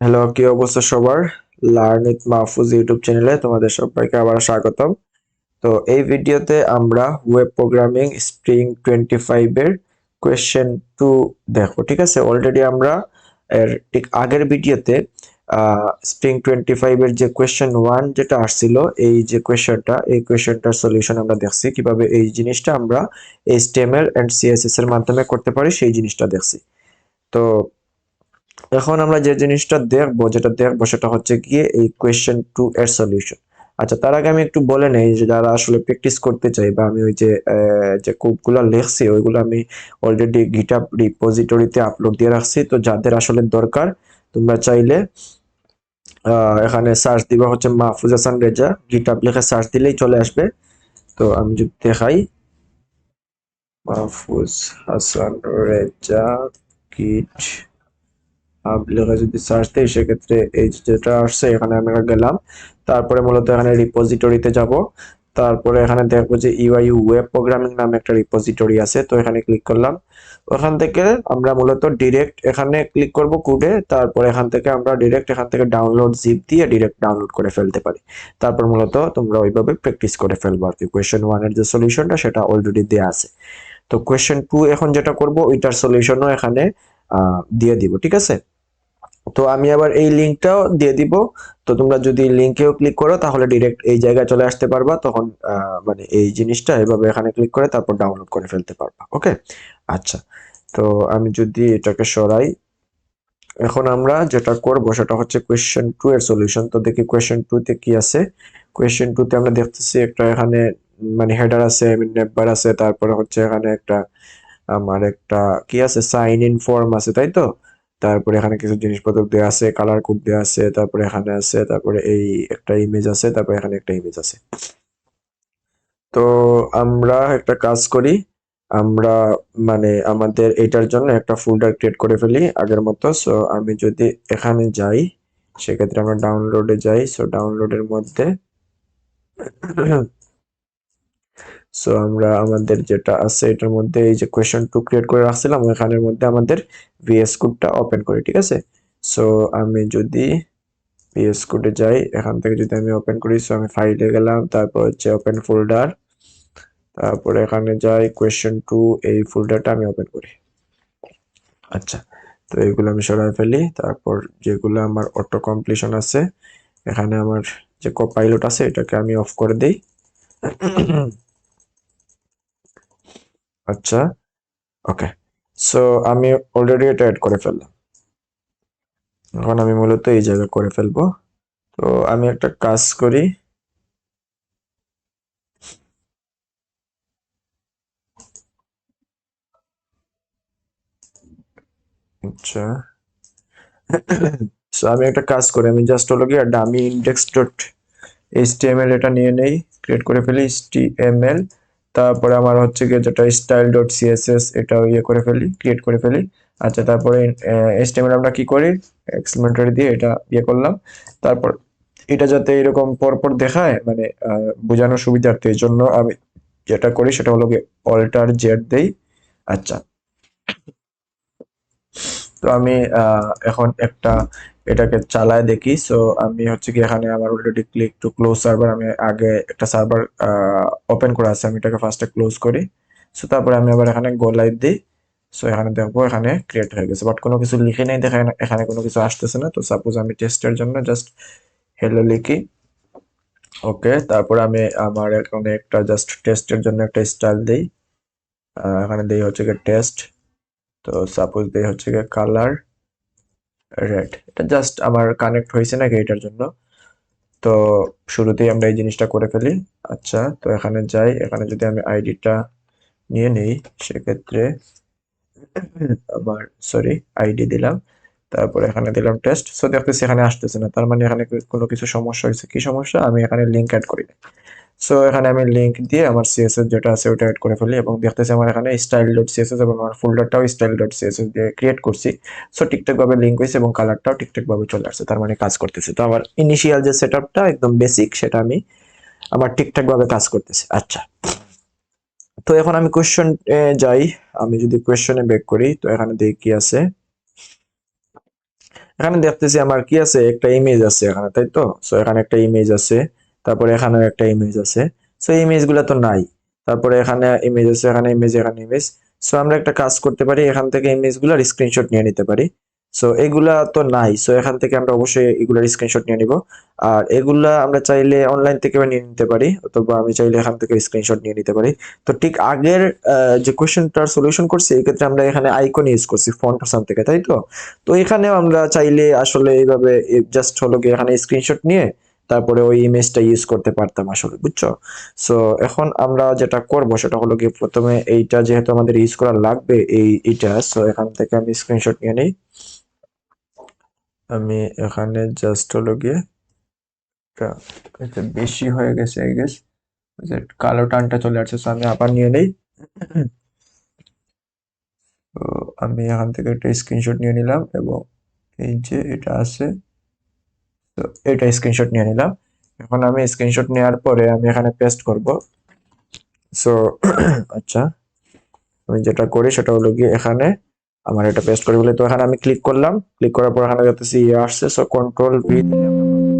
Hello, কি অবস্থা সবার? লার্ন উইথ মাহফুজ ইউটিউব চ্যানেলে তোমাদের সবাইকে আবার স্বাগতম। তো এই ভিডিওতে আমরা ওয়েব প্রোগ্রামিং স্প্রিং 25 এর কোয়েশ্চেন 2 দেখো, ঠিক আছে? অলরেডি আমরা এর ঠিক আগের ভিডিওতে স্প্রিং 25 এর যে কোয়েশ্চেন 1 যেটা আসছিল, এই কোয়েশ্চেনটার সলিউশন আমরা দেখছি কিভাবে এই জিনিসটা আমরা HTML এন্ড CSS এর মাধ্যমে করতে পারি, সেই জিনিসটা দেখছি। তো এখন আমরা যেটা দেখবো সেটা হচ্ছে গিয়ে এই কোয়েশ্চেন 2 এর সলিউশন। আচ্ছা, তার আগে আমি একটু বলে নেই যে যারা আসলে প্র্যাকটিস করতে চাই, বা আমি ওই যে কোডগুলো লিখছি ওইগুলো আমি অলরেডি গিটহাব রিপোজিটরিতে আপলোড দিয়ে রাখছি। তো যাদের আসলে দরকার, তোমরা চাইলে এখানে সার্চ দিবা হচ্ছে মাহফুজ হাসান রেজা, গিটহাব লিখে সার্চ দিলেই চলে আসবে। তো আমি যদি দেখাই, মাহফুজ হাসান রেজা গিট লেখা যদি সার্চ দিই, সেক্ষেত্রে এই যেটা আসছে এখানে আমরা গেলাম। তারপরে মূলত এখানে রিপোজিটরিতে যাব। তারপরে এখানে দেখবো যে ইউআই ওয়েব প্রোগ্রামিং নামে একটা রিপোজিটরি আছে, তো এখানে ক্লিক করলাম। ওখান থেকে আমরা মূলত ডিরেক্ট এখানে ক্লিক করব কোডে। তারপরে এখান থেকে আমরা ডিরেক্ট এখান থেকে ডাউনলোড জিপ দিয়ে ডিরেক্ট ডাউনলোড করে ফেলতে পারি। তারপর মূলত তোমরা ওইভাবে প্র্যাকটিস করে ফেলবো আর কি। কোয়েশ্চেন 1 এর যে সলিউশনটা সেটা অলরেডি দেয়া আছে। তো কোয়েশ্চেন 2 এখন যেটা করব ওইটার সলিউশনও এখানে দিয়ে দিব, ঠিক আছে? তো আমি আবার এই লিংকটাও দিয়ে দিব। তো তোমরা যদি লিংকেও ক্লিক করো তাহলে ডিরেক্ট এই জায়গায় চলে আসতে পারবা। তখন মানে এই জিনিসটা এভাবে এখানে ক্লিক করে তারপর ডাউনলোড করে ফেলতে পারবা। ওকে, আচ্ছা। তো আমি যদি এটাকে সরাই, এখন আমরা যেটা করব সেটা হচ্ছে কোয়েশ্চেন 2 এর সলিউশন। তো দেখি কোয়েশ্চেন 2 তে কি আছে। কোয়েশ্চেন 2 তে আমরা দেখতেছি একটা এখানে মানে হেডার আছে, নেমবার আছে, তারপরে হচ্ছে এখানে একটা আমার একটা কি আছে, সাইন ইন ফর্ম আছে, তাই তো? তারপরে এখানে কিছু জিনিসপত্র দেওয়া আছে, কালার কোড দেওয়া আছে, তারপরে এখানে আছে, তারপরে এই একটা ইমেজ আছে, তারপরে এখানে একটা ইমেজ আছে। তো আমরা একটা কাজ করি, আমরা মানে আমাদের এটার জন্য একটা ফোল্ডার ক্রিয়েট করে ফেলি আগের মতো। সো আমি যদি এখানে যাই, সেক্ষেত্রে আমরা ডাউনলোডে যাই। সো ডাউনলোডের মধ্যে সো আমরা আমাদের যেটা আছে এটার মধ্যে এই যে কোয়েশ্চেন 2 ক্রিয়েট করে রাখছিলাম ওখানের মধ্যে আমাদের ভিএস কোডটা ওপেন করি, ঠিক আছে? সো আমি যদি ভিএস কোডে যাই, এখান থেকে যদি আমি ওপেন করি, সো আমি ফাইলে গেলাম, তারপর হচ্ছে ওপেন ফোল্ডার, তারপরে এখানে যাই কোয়েশ্চেন 2, এই ফোল্ডারটা আমি ওপেন করি। আচ্ছা, তো এগুলো আমি সরাই ফেলি। তারপর যেগুলো আমার অটো কমপ্লিশন আছে, এখানে আমার যে কোপাইলট আছে এটাকে আমি অফ করে দেই। আচ্ছা, ওকে। সো আমি অলরেডি এটা অ্যাড করে ফেললাম। এখন আমি মূলত এই জায়গায় করে ফেলবো। তো আমি একটা কাজ করি, আচ্ছা। সো আমি একটা কাজ করি, আমি জাস্ট হলো গিয়ে ডামি ইন্ডেক্স ডট এইচটিএমএল এটা নিয়ে নেই, ক্রিয়েট করে ফেলি এইচটিএমএল। তারপরে আমার হচ্ছে গিয়ে যেটা স্টাইল ডট সিএসএস এটাও ইয়ে করে ফেলি, ক্রিয়েট করে ফেলি। আচ্ছা, তারপরে এইচটিএমএল আমরা কি করি, এক্সক্লেমেটর দিয়ে এটা ইয়ে করলাম। তারপর এটা যাতে এরকম পরপর দেখায়, মানে বোঝানোর সুবিধার্থে, এই জন্য আমি যেটা করি সেটা হলো গিয়ে অল্টার জেড দেই। আচ্ছা, তো আমি এখন একটা এটাকে চালায় দেখি। সো আমি হচ্ছে কি এখানে আমার already click to close server, আমি আগে একটা সার্ভার ওপেন করা আছে, আমি এটাকে ফার্স্টে ক্লোজ করি। সো তারপরে আমি আবার এখানে গো লাইভ দিই। সো এখানে দেখবো এখানে ক্রিয়েট হয়ে গেছে, বাট কোনো কিছু লিখে নেই, দেখেন এখানে কোনো কিছু আসতেছে না। তো সাপোজ আমি টেস্টের জন্য জাস্ট হেলো লিখি। ওকে, তারপর আমি আমার এখানে একটা জাস্ট টেস্টের জন্য একটা স্টাইল দিই। এখানে দিই হচ্ছে গিয়ে টেস্ট। তো সাপোজ দিই হচ্ছে গিয়ে কালার রেড। এটা জাস্ট আমার কানেক্ট হয়েছে নাকি এটার জন্য। তো শুরুতেই আমরা এই জিনিসটা করে ফেলি। আচ্ছা, তো এখানে যাই, এখানে যদি আমি আইডিটা নিয়ে নিই, সেক্ষেত্রে আবার সরি আইডি দিলাম, তারপর এখানে দিলাম টেস্ট। সো দেখতেছি এখানে আসতেছে না, তার মানে এখানে কোনো কিছু সমস্যা হয়েছে। কি সমস্যা, আমি এখানে লিঙ্ক অ্যাড করি। সো এখানে আমি লিংক দিয়ে আমার সিএসএস যেটা আছে ওটা অ্যাড করে ফেলি, এবং দেখতেছি আমার এখানে স্টাইল ডট সিএসএস এবং আমার ফোল্ডারটাও স্টাইল ডট সিএসএস দিয়ে ক্রিয়েট করছি। সো ঠিকঠাক ভাবে লিঙ্ক হয়েছে এবং কালারটাও ঠিকঠাক ভাবে চলে আসছে, তার মানে কাজ করতেছে। তো আমার ইনিশিয়াল যে সেটআপটা একদম বেসিক, সেটা আমি আমার ঠিকঠাক ভাবে কাজ করতেছে। আচ্ছা, তো এখন আমি কোশ্চেন যাই। আমি যদি কোশ্চেনে ব্যাক করি, তো এখানে দেখি কি আছে। এখানে দেখতেছি আমার কি আছে, একটা ইমেজ আছে এখানে, তাই তো? সো এখানে একটা ইমেজ আছে, তারপরে এখানেও একটা ইমেজ আছে। সো ইমেজ গুলা তো নাই, তারপরে এখানে ইমেজ আছে, এখানে ইমেজ, এখানে ইমেজ। সো আমরা একটা কাজ করতে পারি, এখান থেকে ইমেজ গুলার স্ক্রিনশট নিয়ে নিতে পারি। সো এগুলা তো নাই, সো এখান থেকে আমরা অবশ্যই এগুলার স্ক্রিনশট নিয়ে নিব। আর এগুলা আমরা চাইলে অনলাইন থেকেও নিয়ে নিতে পারি, অথবা আমি চাইলে এখান থেকে স্ক্রিনশট নিয়ে নিতে পারি। তো ঠিক আগের যে কোশ্চেনটার সলিউশন করছি, এই ক্ষেত্রে আমরা এখানে আইকন ইউজ করছি ফন্ট অপশন থেকে, তাই তো? তো এখানেও আমরা চাইলে আসলে এইভাবে জাস্ট হলো গিয়ে এখানে স্ক্রিনশট নিয়ে তারপরে ওই ইমেজটা ইউজ করতে পারতাম আসলে, বুঝছো? সো এখন আমরা যেটা করব সেটা হলো গিয়ে প্রথমে এইটা যেহেতু আমাদের ইউজ করা লাগবে এইটা, সো এখান থেকে আমি স্ক্রিনশট নিয়ে নিই। আমি এখানে জাস্ট হলো গিয়ে এটা বেশি হয়ে গেছে আই গেস, যে কালো টানটা চলে আসছে, সো আমি আবার নিয়ে নেই। তো আমি এখান থেকে একটা স্ক্রিনশট নিয়ে নিলাম, এবং এই যে এটা আছে, তো এটা স্ক্রিনশট নিয়ে নিলাম। এখন আমি স্ক্রিনশট নেওয়ার পরে আমি এখানে পেস্ট করব। সো আচ্ছা, আমি যেটা করি সেটা হলো গিয়ে এখানে আমার এটা পেস্ট করে বলে, তো এখানে আমি ক্লিক করলাম, ক্লিক করার পর এখানে যাচ্ছে ইয়ে আসছে, সো কন্ট্রোল ভি দিলে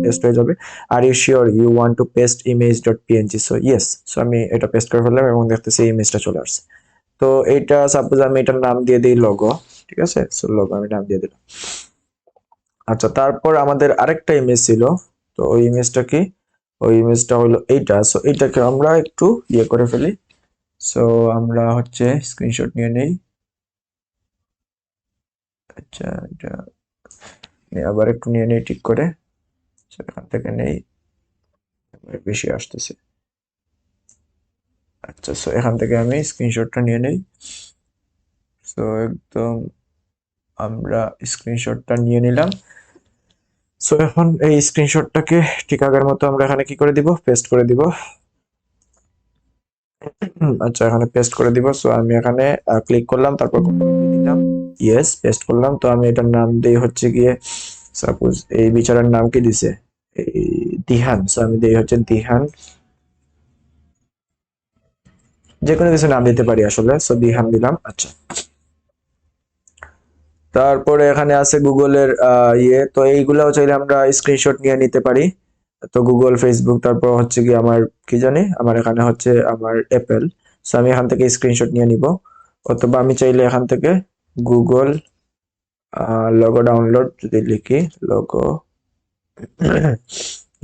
পেস্ট হয়ে যাবে। Are you sure you want to paste image dot PNG? So yes, so আমি এটা পেস্ট করে ফেললাম এবং দেখতেছি ইমেজটা চলে আসছে। তো এইটা সাপোজ আমি এটার নাম দিয়ে দিই লোগো, ঠিক আছে? সো লোগো আমি নাম দিয়ে দিলাম। আচ্ছা, তারপর আমাদের আরেকটা ইমেজ ছিল, তো ওই ইমেজটা কি? ওই ইমেজটা হলো এইটা। সো এইটাকে আমরা একটু ইয়ে করে ফেলি। সো আমরা হচ্ছে স্ক্রিনশট নিয়ে নেই। আচ্ছা, এটা আবার একটু নিয়ে নেই ঠিক করে। So, এখান থেকে নেই, বেশি আসতেছে। আচ্ছা, সো এখান থেকে আমি স্ক্রিনশটটা নিয়ে নেই। সো একদম আমরা স্ক্রিনশটটা নিয়ে নিলাম। সো এখন এই স্ক্রিনশটটাকে ঠিক আগের মতো আমরা এখানে কি করে দিব, পেস্ট করে দিব। আচ্ছা, এখানে পেস্ট করে দিব। সো আমি এখানে ক্লিক করলাম, তারপর দিলাম, ইয়েস পেস্ট করলাম। তো আমি এটার নাম দেই হচ্ছে গিয়ে, সাপোজ এই বিচারের নাম কি দিছে, এই দিহান। সো আমি দেই হচ্ছে দিহান, যে কোনো কিছু নাম দিতে পারি আসলে। সো দিহান দিলাম। আচ্ছা, তারপরে এখানে আছে গুগলের ইয়ে, তো এইগুলাও চাইলে আমরা স্ক্রিনশট নিয়ে নিতে পারি। তো গুগল, ফেসবুক, তারপর হচ্ছে কি আমার কি জানি, আমার এখানে হচ্ছে আমার অ্যাপেল। সো আমি এখান থেকে স্ক্রিনশট নিয়ে নিব, অথবা আমি চাইলে এখান থেকে গুগল লোগো ডাউনলোড যদি লিখি, লোগো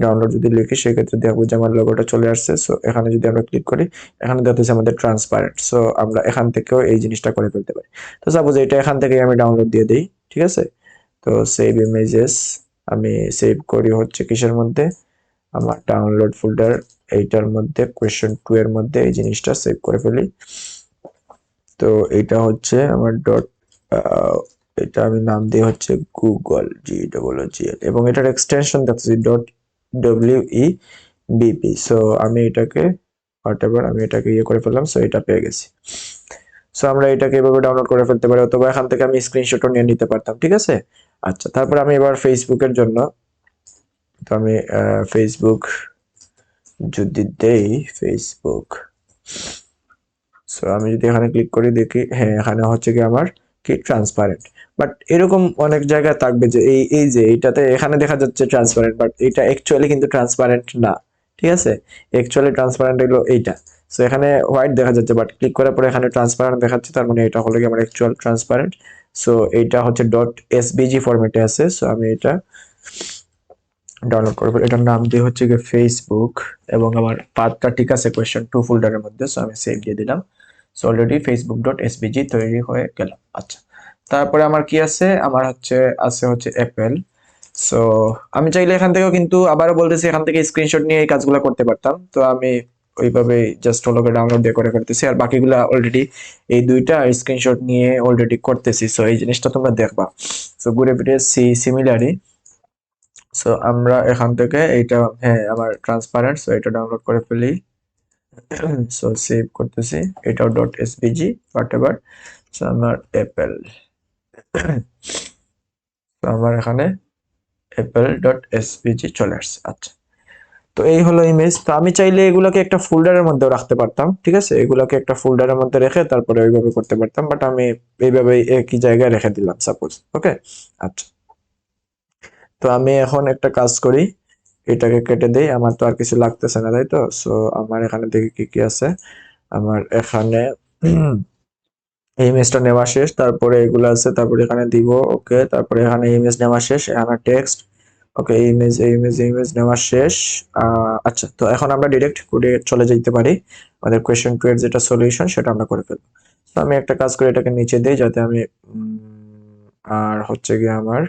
ডাউনলোড যদি লিখি, সেক্ষেত্রে দেখবো যে আমার লোগোটা চলে আসছে। সো এখানে যদি আমরা ক্লিক করি, এখানে দেখতেছি আমাদের ট্রান্সপারেন্ট। সো আমরা এখান থেকেও এই জিনিসটা করে ফেলতে পারি। তো সাপোজ এটা এখান থেকে আমি ডাউনলোড দিয়ে দিই, ঠিক আছে? তো সেভ ইমেজেস আমি সেভ করি হচ্ছে কিসের মধ্যে, আমার ডাউনলোড ফোল্ডার এইটার মধ্যে, কোয়েশ্চেন 2 এর মধ্যে এই জিনিসটা সেভ করে ফেলি। তো এটা হচ্ছে আমার ডট, এটা আমি নাম দিয়ে হচ্ছে গুগল, GOOGLE, এবং এটার এক্সটেনশন দেখতেছি ডট WEBP। সো আমি এটাকে হোয়াটএভার, আমি এটাকে ইয়ে করে ফেললাম। সো এটা পেয়ে গেছি। সো আমরা এটাকে এভাবে ডাউনলোড করে ফেলতে পারি, অথবা এখান থেকে আমি স্ক্রিনশটও নিয়ে নিতে পারতাম, ঠিক আছে? আচ্ছা, তারপর আমি এবার ফেসবুকের জন্য, তো আমি ফেসবুক যদি দেই, ফেসবুক, সো আমি যদি এখানে ক্লিক করি, দেখি হ্যাঁ এখানে হচ্ছে কি আমার কি ট্রান্সপারেন্ট। বাট এরকম অনেক জায়গায় থাকবে যে এই এই যে এইটাতে এখানে দেখা যাচ্ছে ট্রান্সপারেন্ট, বাট এটা অ্যাকচুয়ালি কিন্তু ট্রান্সপারেন্ট না, ঠিক আছে? অ্যাকচুয়ালি ট্রান্সপারেন্ট হলো এইটা। সো এখানে হোয়াইট দেখা যাচ্ছে, বাট ক্লিক করার পরে এখানে ট্রান্সপারেন্ট দেখাচ্ছে, তার মানে এটা হলো কি আমার অ্যাকচুয়াল ট্রান্সপারেন্ট। সো এইটা হচ্ছে ডট এসবিজি ফরম্যাটে আছে। সো আমি এটা ডাউনলোড করবো, এটার নাম দিয়ে হচ্ছে গিয়ে ফেসবুক, এবং আমার পাথটা ঠিক আছে কোয়েশ্চেন 2 ফোল্ডারের মধ্যে। সো আমি সেভ দিয়ে দিলাম। So already Facebook dot SBG তৈরি হয়ে গেল। আচ্ছা, তারপরে আমার কি আছে, আমার হচ্ছে অ্যাপেল। সো আমি চাইলে এখান থেকেও, কিন্তু আবারও বলতেছি, এখান থেকে স্ক্রিনশট নিয়ে এই কাজগুলো করতে পারতাম। তো আমি ওইভাবে জাস্ট হলো ডাউনলোড দিয়ে করে ফেলতেছি, আর বাকিগুলা অলরেডি এই দুইটা স্ক্রিনশট নিয়ে অলরেডি করতেছি। সো এই জিনিসটা তোমরা দেখবা। সো ঘুরে ফিরে সিমিলারই। সো আমরা এখান থেকে এইটা, হ্যাঁ আমার ট্রান্সপারেন্ট, সো এটা ডাউনলোড করে ফেলি। সো সেভ করতেছি, এটাও ডট এসভিজি হোয়াটএভার। সো আমার অ্যাপেল, তো আমার এখানে অ্যাপেল ডট এসভিজি চলে আসছে। আচ্ছা, তো এই হলো ইমেজ। তো আমি চাইলে এগুলাকে একটা ফোল্ডারের মধ্যেও রাখতে পারতাম, ঠিক আছে? এগুলাকে একটা ফোল্ডারের মধ্যে রেখে তারপরে ওইভাবে করতে পারতাম, বাট আমি এইভাবে একই জায়গায় রেখে দিলাম সাপোজ, ওকে? আচ্ছা, তো আমি এখন একটা কাজ করি, এটাকে কেটে দেই, আমার তো আর কিছু লাগতেছে না, তাই তো। সো আমার এখানে দেখি কি কি আছে। আমার এখানে এই ইমেজটা নেওয়া শেষ, তারপরে এগুলো আছে, তারপরে এখানে দিব, ওকে। তারপরে এখানে ইমেজ নেওয়া শেষ, এখানে টেক্সট, ওকে। ইমেজ নেওয়া শেষ। আচ্ছা, তো এখন আমরা ডিরেক্ট কোডে চলে যেতে পারি, আমাদের কোয়েশ্চেন 2 এর যেটা সলিউশন সেটা আমরা করে ফেলবো। তো আমি একটা কাজ করি, এটাকে নিচে দেই যাতে আমি আর হচ্ছে গিয়ে আমার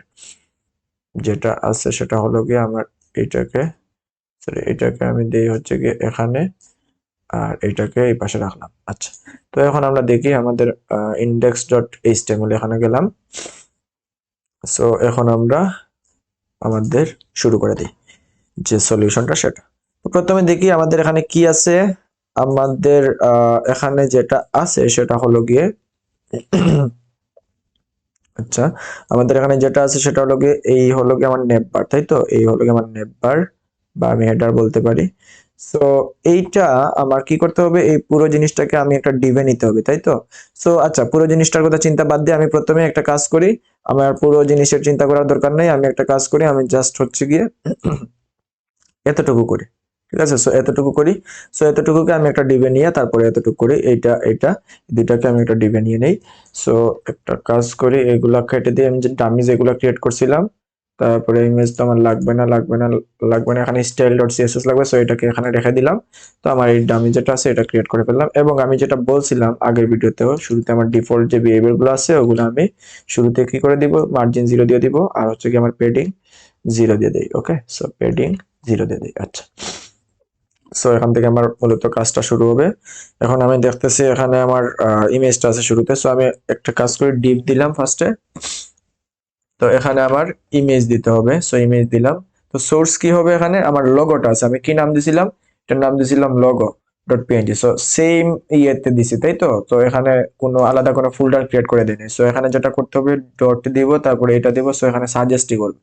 যেটা আছে সেটা হলো গিয়ে আমার এটাকে, সরি এটাকে আমি দেই হচ্ছে গিয়ে এখানে, আর এটাকে এই পাশে রাখলাম। আচ্ছা, তো এখন আমরা দেখি আমাদের index.html এখানে গেলাম। সো এখন আমরা আমাদের শুরু করে দিই যে সলিউশনটা সেটা। তো প্রথমে দেখি আমাদের এখানে কি আছে। আমাদের এখানে যেটা আছে সেটা হলো গিয়ে আচ্ছা, আমাদের এখানে যেটা আছে সেটা হলো গিয়ে এই হলো গিয়ে আমার নেপ বার, তাই তো। এই হলো গিয়ে আমার নেপ বার, বা আমি হেডার বলতে পারি। সো এইটা আমার কি করতে হবে, এই পুরো জিনিসটাকে আমি একটা ডিভে নিতে হবে, তাই তো। সো আচ্ছা, পুরো জিনিসটার কথা চিন্তা বাদ দিয়ে আমি প্রথমে একটা কাজ করি, আমার পুরো জিনিসের চিন্তা করার দরকার নেই। আমি একটা কাজ করি, আমি জাস্ট হচ্ছে গিয়ে এতটুকু করি, ঠিক আছে। সো এতটুকু করি, সো এতটুকুকে আমি একটা ডিভে নিয়ে তারপরে এতটুকু করি, এইটা এটা দুইটাকে আমি একটা ডিভে নিয়ে নেই। সো একটা কাজ করি, এগুলা কেটে দিয়ে আমি যে ডামি যেগুলো ক্রিয়েট করছিলাম, তারপরে ইমেজ তো আমার লাগবে না, এখানে স্টাইল ডট সিএসএস লাগবে, সো এটাকে এখানে রেখে দিলাম। তো আমার এই ডামি যেটা আছে এটা ক্রিয়েট করে ফেললাম, এবং আমি যেটা বলছিলাম আগের ভিডিওতেও, শুরুতে আমার ডিফল্ট যে বিহেভিয়ার গুলো আছে ওগুলো আমি শুরুতে কি করে দিব, মার্জিন 0 দিয়ে দিব, আর হচ্ছে কি আমার পেডিং 0 দিয়ে দিই, ওকে। সো পেডিং 0 দিয়ে দিই। আচ্ছা, সো এখান থেকে আমার মূলত কাজটা শুরু হবে। এখন আমি দেখতেছি এখানে আমার ইমেজটা আছে শুরুতে, সো আমি একটা কাজ করে ডিপ দিলাম ফার্স্টে। তো এখানে আমার ইমেজ দিতে হবে, সো ইমেজ দিলাম। তো সোর্স কি হবে, এখানে আমার লোগোটা আছে, আমি কি নাম দিছিলাম, এটার নাম দিছিলাম logo dot PNG. So same ইয়েতে দিছি, তাই তো। তো এখানে কোনো আলাদা কোনো ফোল্ডার ক্রিয়েট করে দিইনি। সো এখানে যেটা করতে হবে, ডট দিব, তারপরে এটা দিব, সো এখানে সাজেস্টই করবো,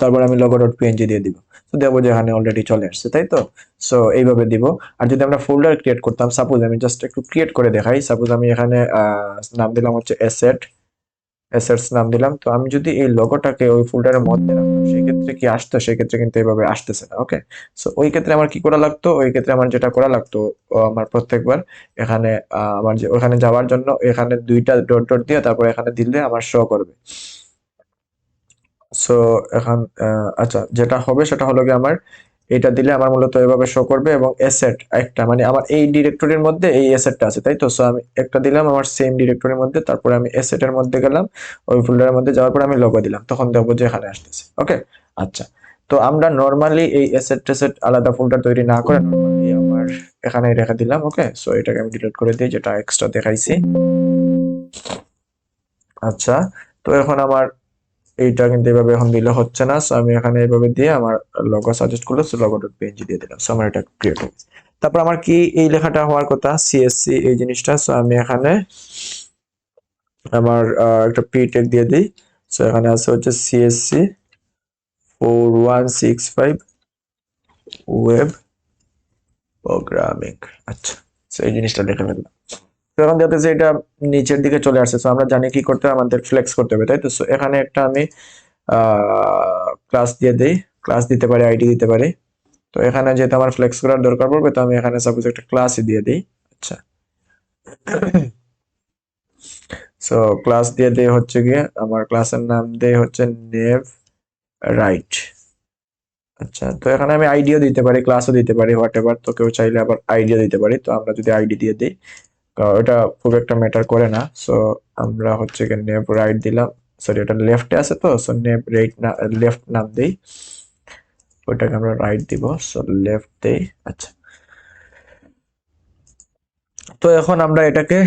তারপর আমি লোগো ডট পিএনজি দিয়ে দিব। তো দেখবো যে এখানে অলরেডি চলে আসছে, তাই তো। সো এইভাবে দিব। আর যদি আমরা ফোল্ডার ক্রিয়েট করতাম, সাপোজ আমি জাস্ট একটু ক্রিয়েট করে দেখাই, সাপোজ আমি এখানে নাম দিলাম হচ্ছে অ্যাসেটস নাম দিলাম। তো আমি যদি এই লোগোটাকে ওই ফোল্ডারের মধ্যে রাখতাম, সেক্ষেত্রে কি আসতো, সেক্ষেত্রে কিন্তু এভাবে আসতেছে না, ওকে। সো ওই ক্ষেত্রে আমার কি করা লাগতো, ওই ক্ষেত্রে আমার যেটা করা লাগতো, আমার প্রত্যেকবার এখানে আমার যে ওখানে যাওয়ার জন্য এখানে দুইটা ডট ডট দিয়ে তারপর এখানে দিলে আমার শো করবে। সো এখন আচ্ছা, যেটা হবে সেটা হলো কি, আমার এটা দিলে আমার মূলত এভাবে শো করবে, এবং অ্যাসেট একটা মানে আমার এই ডিরেক্টরির মধ্যে এই অ্যাসেটটা আছে, তাই তো। সো আমি একটা দিলাম আমার সেম ডিরেক্টরির মধ্যে, তারপরে আমি অ্যাসেটের মধ্যে গেলাম, ওই ফোল্ডারের মধ্যে যাওয়ার পর আমি লোগো দিলাম, তখন দেখবো যে এখানে আসতেছে, ওকে। আচ্ছা, তো আমরা নর্মালি এই অ্যাসেট ট্যাসেট আলাদা ফোল্ডার তৈরি না করে নর্মালি আমার এখানে রেখে দিলাম, ওকে। সো এটাকে আমি ডিলিট করে দিই, যেটা এক্সট্রা দেখাইছি। আচ্ছা, তো এখন আমার এইটা কিন্তু এভাবে এখন দিলে হচ্ছে না, সো আমি এখানে এইভাবে দিয়ে আমার লোগো সাজেস্ট করলে লোগো ডট পিএনজি দিয়ে দিলাম, সো আমার এটা ক্রিয়েট হয়ে গেছে। তারপর আমার কি এই লেখাটা হওয়ার কথা, সিএসসি এই জিনিসটা, সো আমি এখানে আমার একটা প্রি টেক দিয়ে দিই। সো এখানে আছে হচ্ছে সিএসসি 4165 ওয়েব প্রোগ্রামিং। আচ্ছা, সো এই জিনিসটা দেখে ফেললাম। তো এখন দেখতেছি এটা নিচের দিকে চলে আসছে, সো আমরা জানি কি করতে হবে, আমাদের ফ্লেক্স করতে হবে, তাই তো। সো এখানে একটা আমি ক্লাস দিয়ে দেই, ক্লাস দিতে পারি, আইডি দিতে পারি। তো এখানে যেহেতু আমার ফ্লেক্স করার দরকার পড়বে, তো আমি এখানে সাপোজ একটা ক্লাসই দিয়ে দিই। আচ্ছা, সো ক্লাস দিয়ে দেই হচ্ছে গিয়ে, আমার ক্লাসের নাম দেই হচ্ছে নেভ রাইট। আচ্ছা, তো এখানে আমি আইডিও দিতে পারি, ক্লাসও দিতে পারি, হোয়াট এভার। তো কেউ চাইলে আবার আইডিও দিতে পারি। তো আমরা যদি আইডি দিয়ে দিই, ওটা খুব একটা ম্যাটার করে না। সো আমরা হচ্ছে গিয়ে নেভ রাইট দিলাম, সরি ওটা লেফটে আছে, তো সো নেভ রাইট না, লেফট নাম দেই, ওইটাকে আমরা রাইট দিব, সো লেফট দেই। আচ্ছা, তো এখন আমরা এটাকে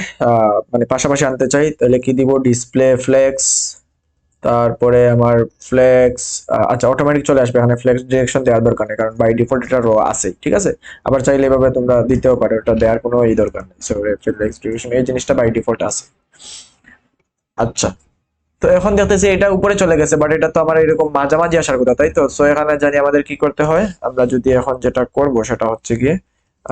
মানে পাশাপাশি আনতে চাই, তাহলে কি দিব, ডিসপ্লে ফ্লেক্স, তারপরে আমার ফ্লেক্স। আচ্ছা, অটোমেটিক চলে আসবে, এখানে ফ্লেক্স ডিরেকশন দেওয়ার দরকার নেই, কারণ বাই ডিফল্ট এটা র আছে, ঠিক আছে। আবার চাইলে এভাবে তোমরা দিতেও পারো, ওটা দেওয়ার কোনো এই দরকার নেই। সো ফ্লেক্স ডিরেকশন এই জিনিসটা বাই ডিফল্ট আছে। আচ্ছা, তো এখন দেখতেছি এটা উপরে চলে গেছে, বাট এটা তো আমার এরকম মাঝামাঝি আসার কথা, তাই তো। সো এখানে জানি আমাদের কি করতে হয়, আমরা যদি এখন যেটা করব সেটা হচ্ছে গিয়ে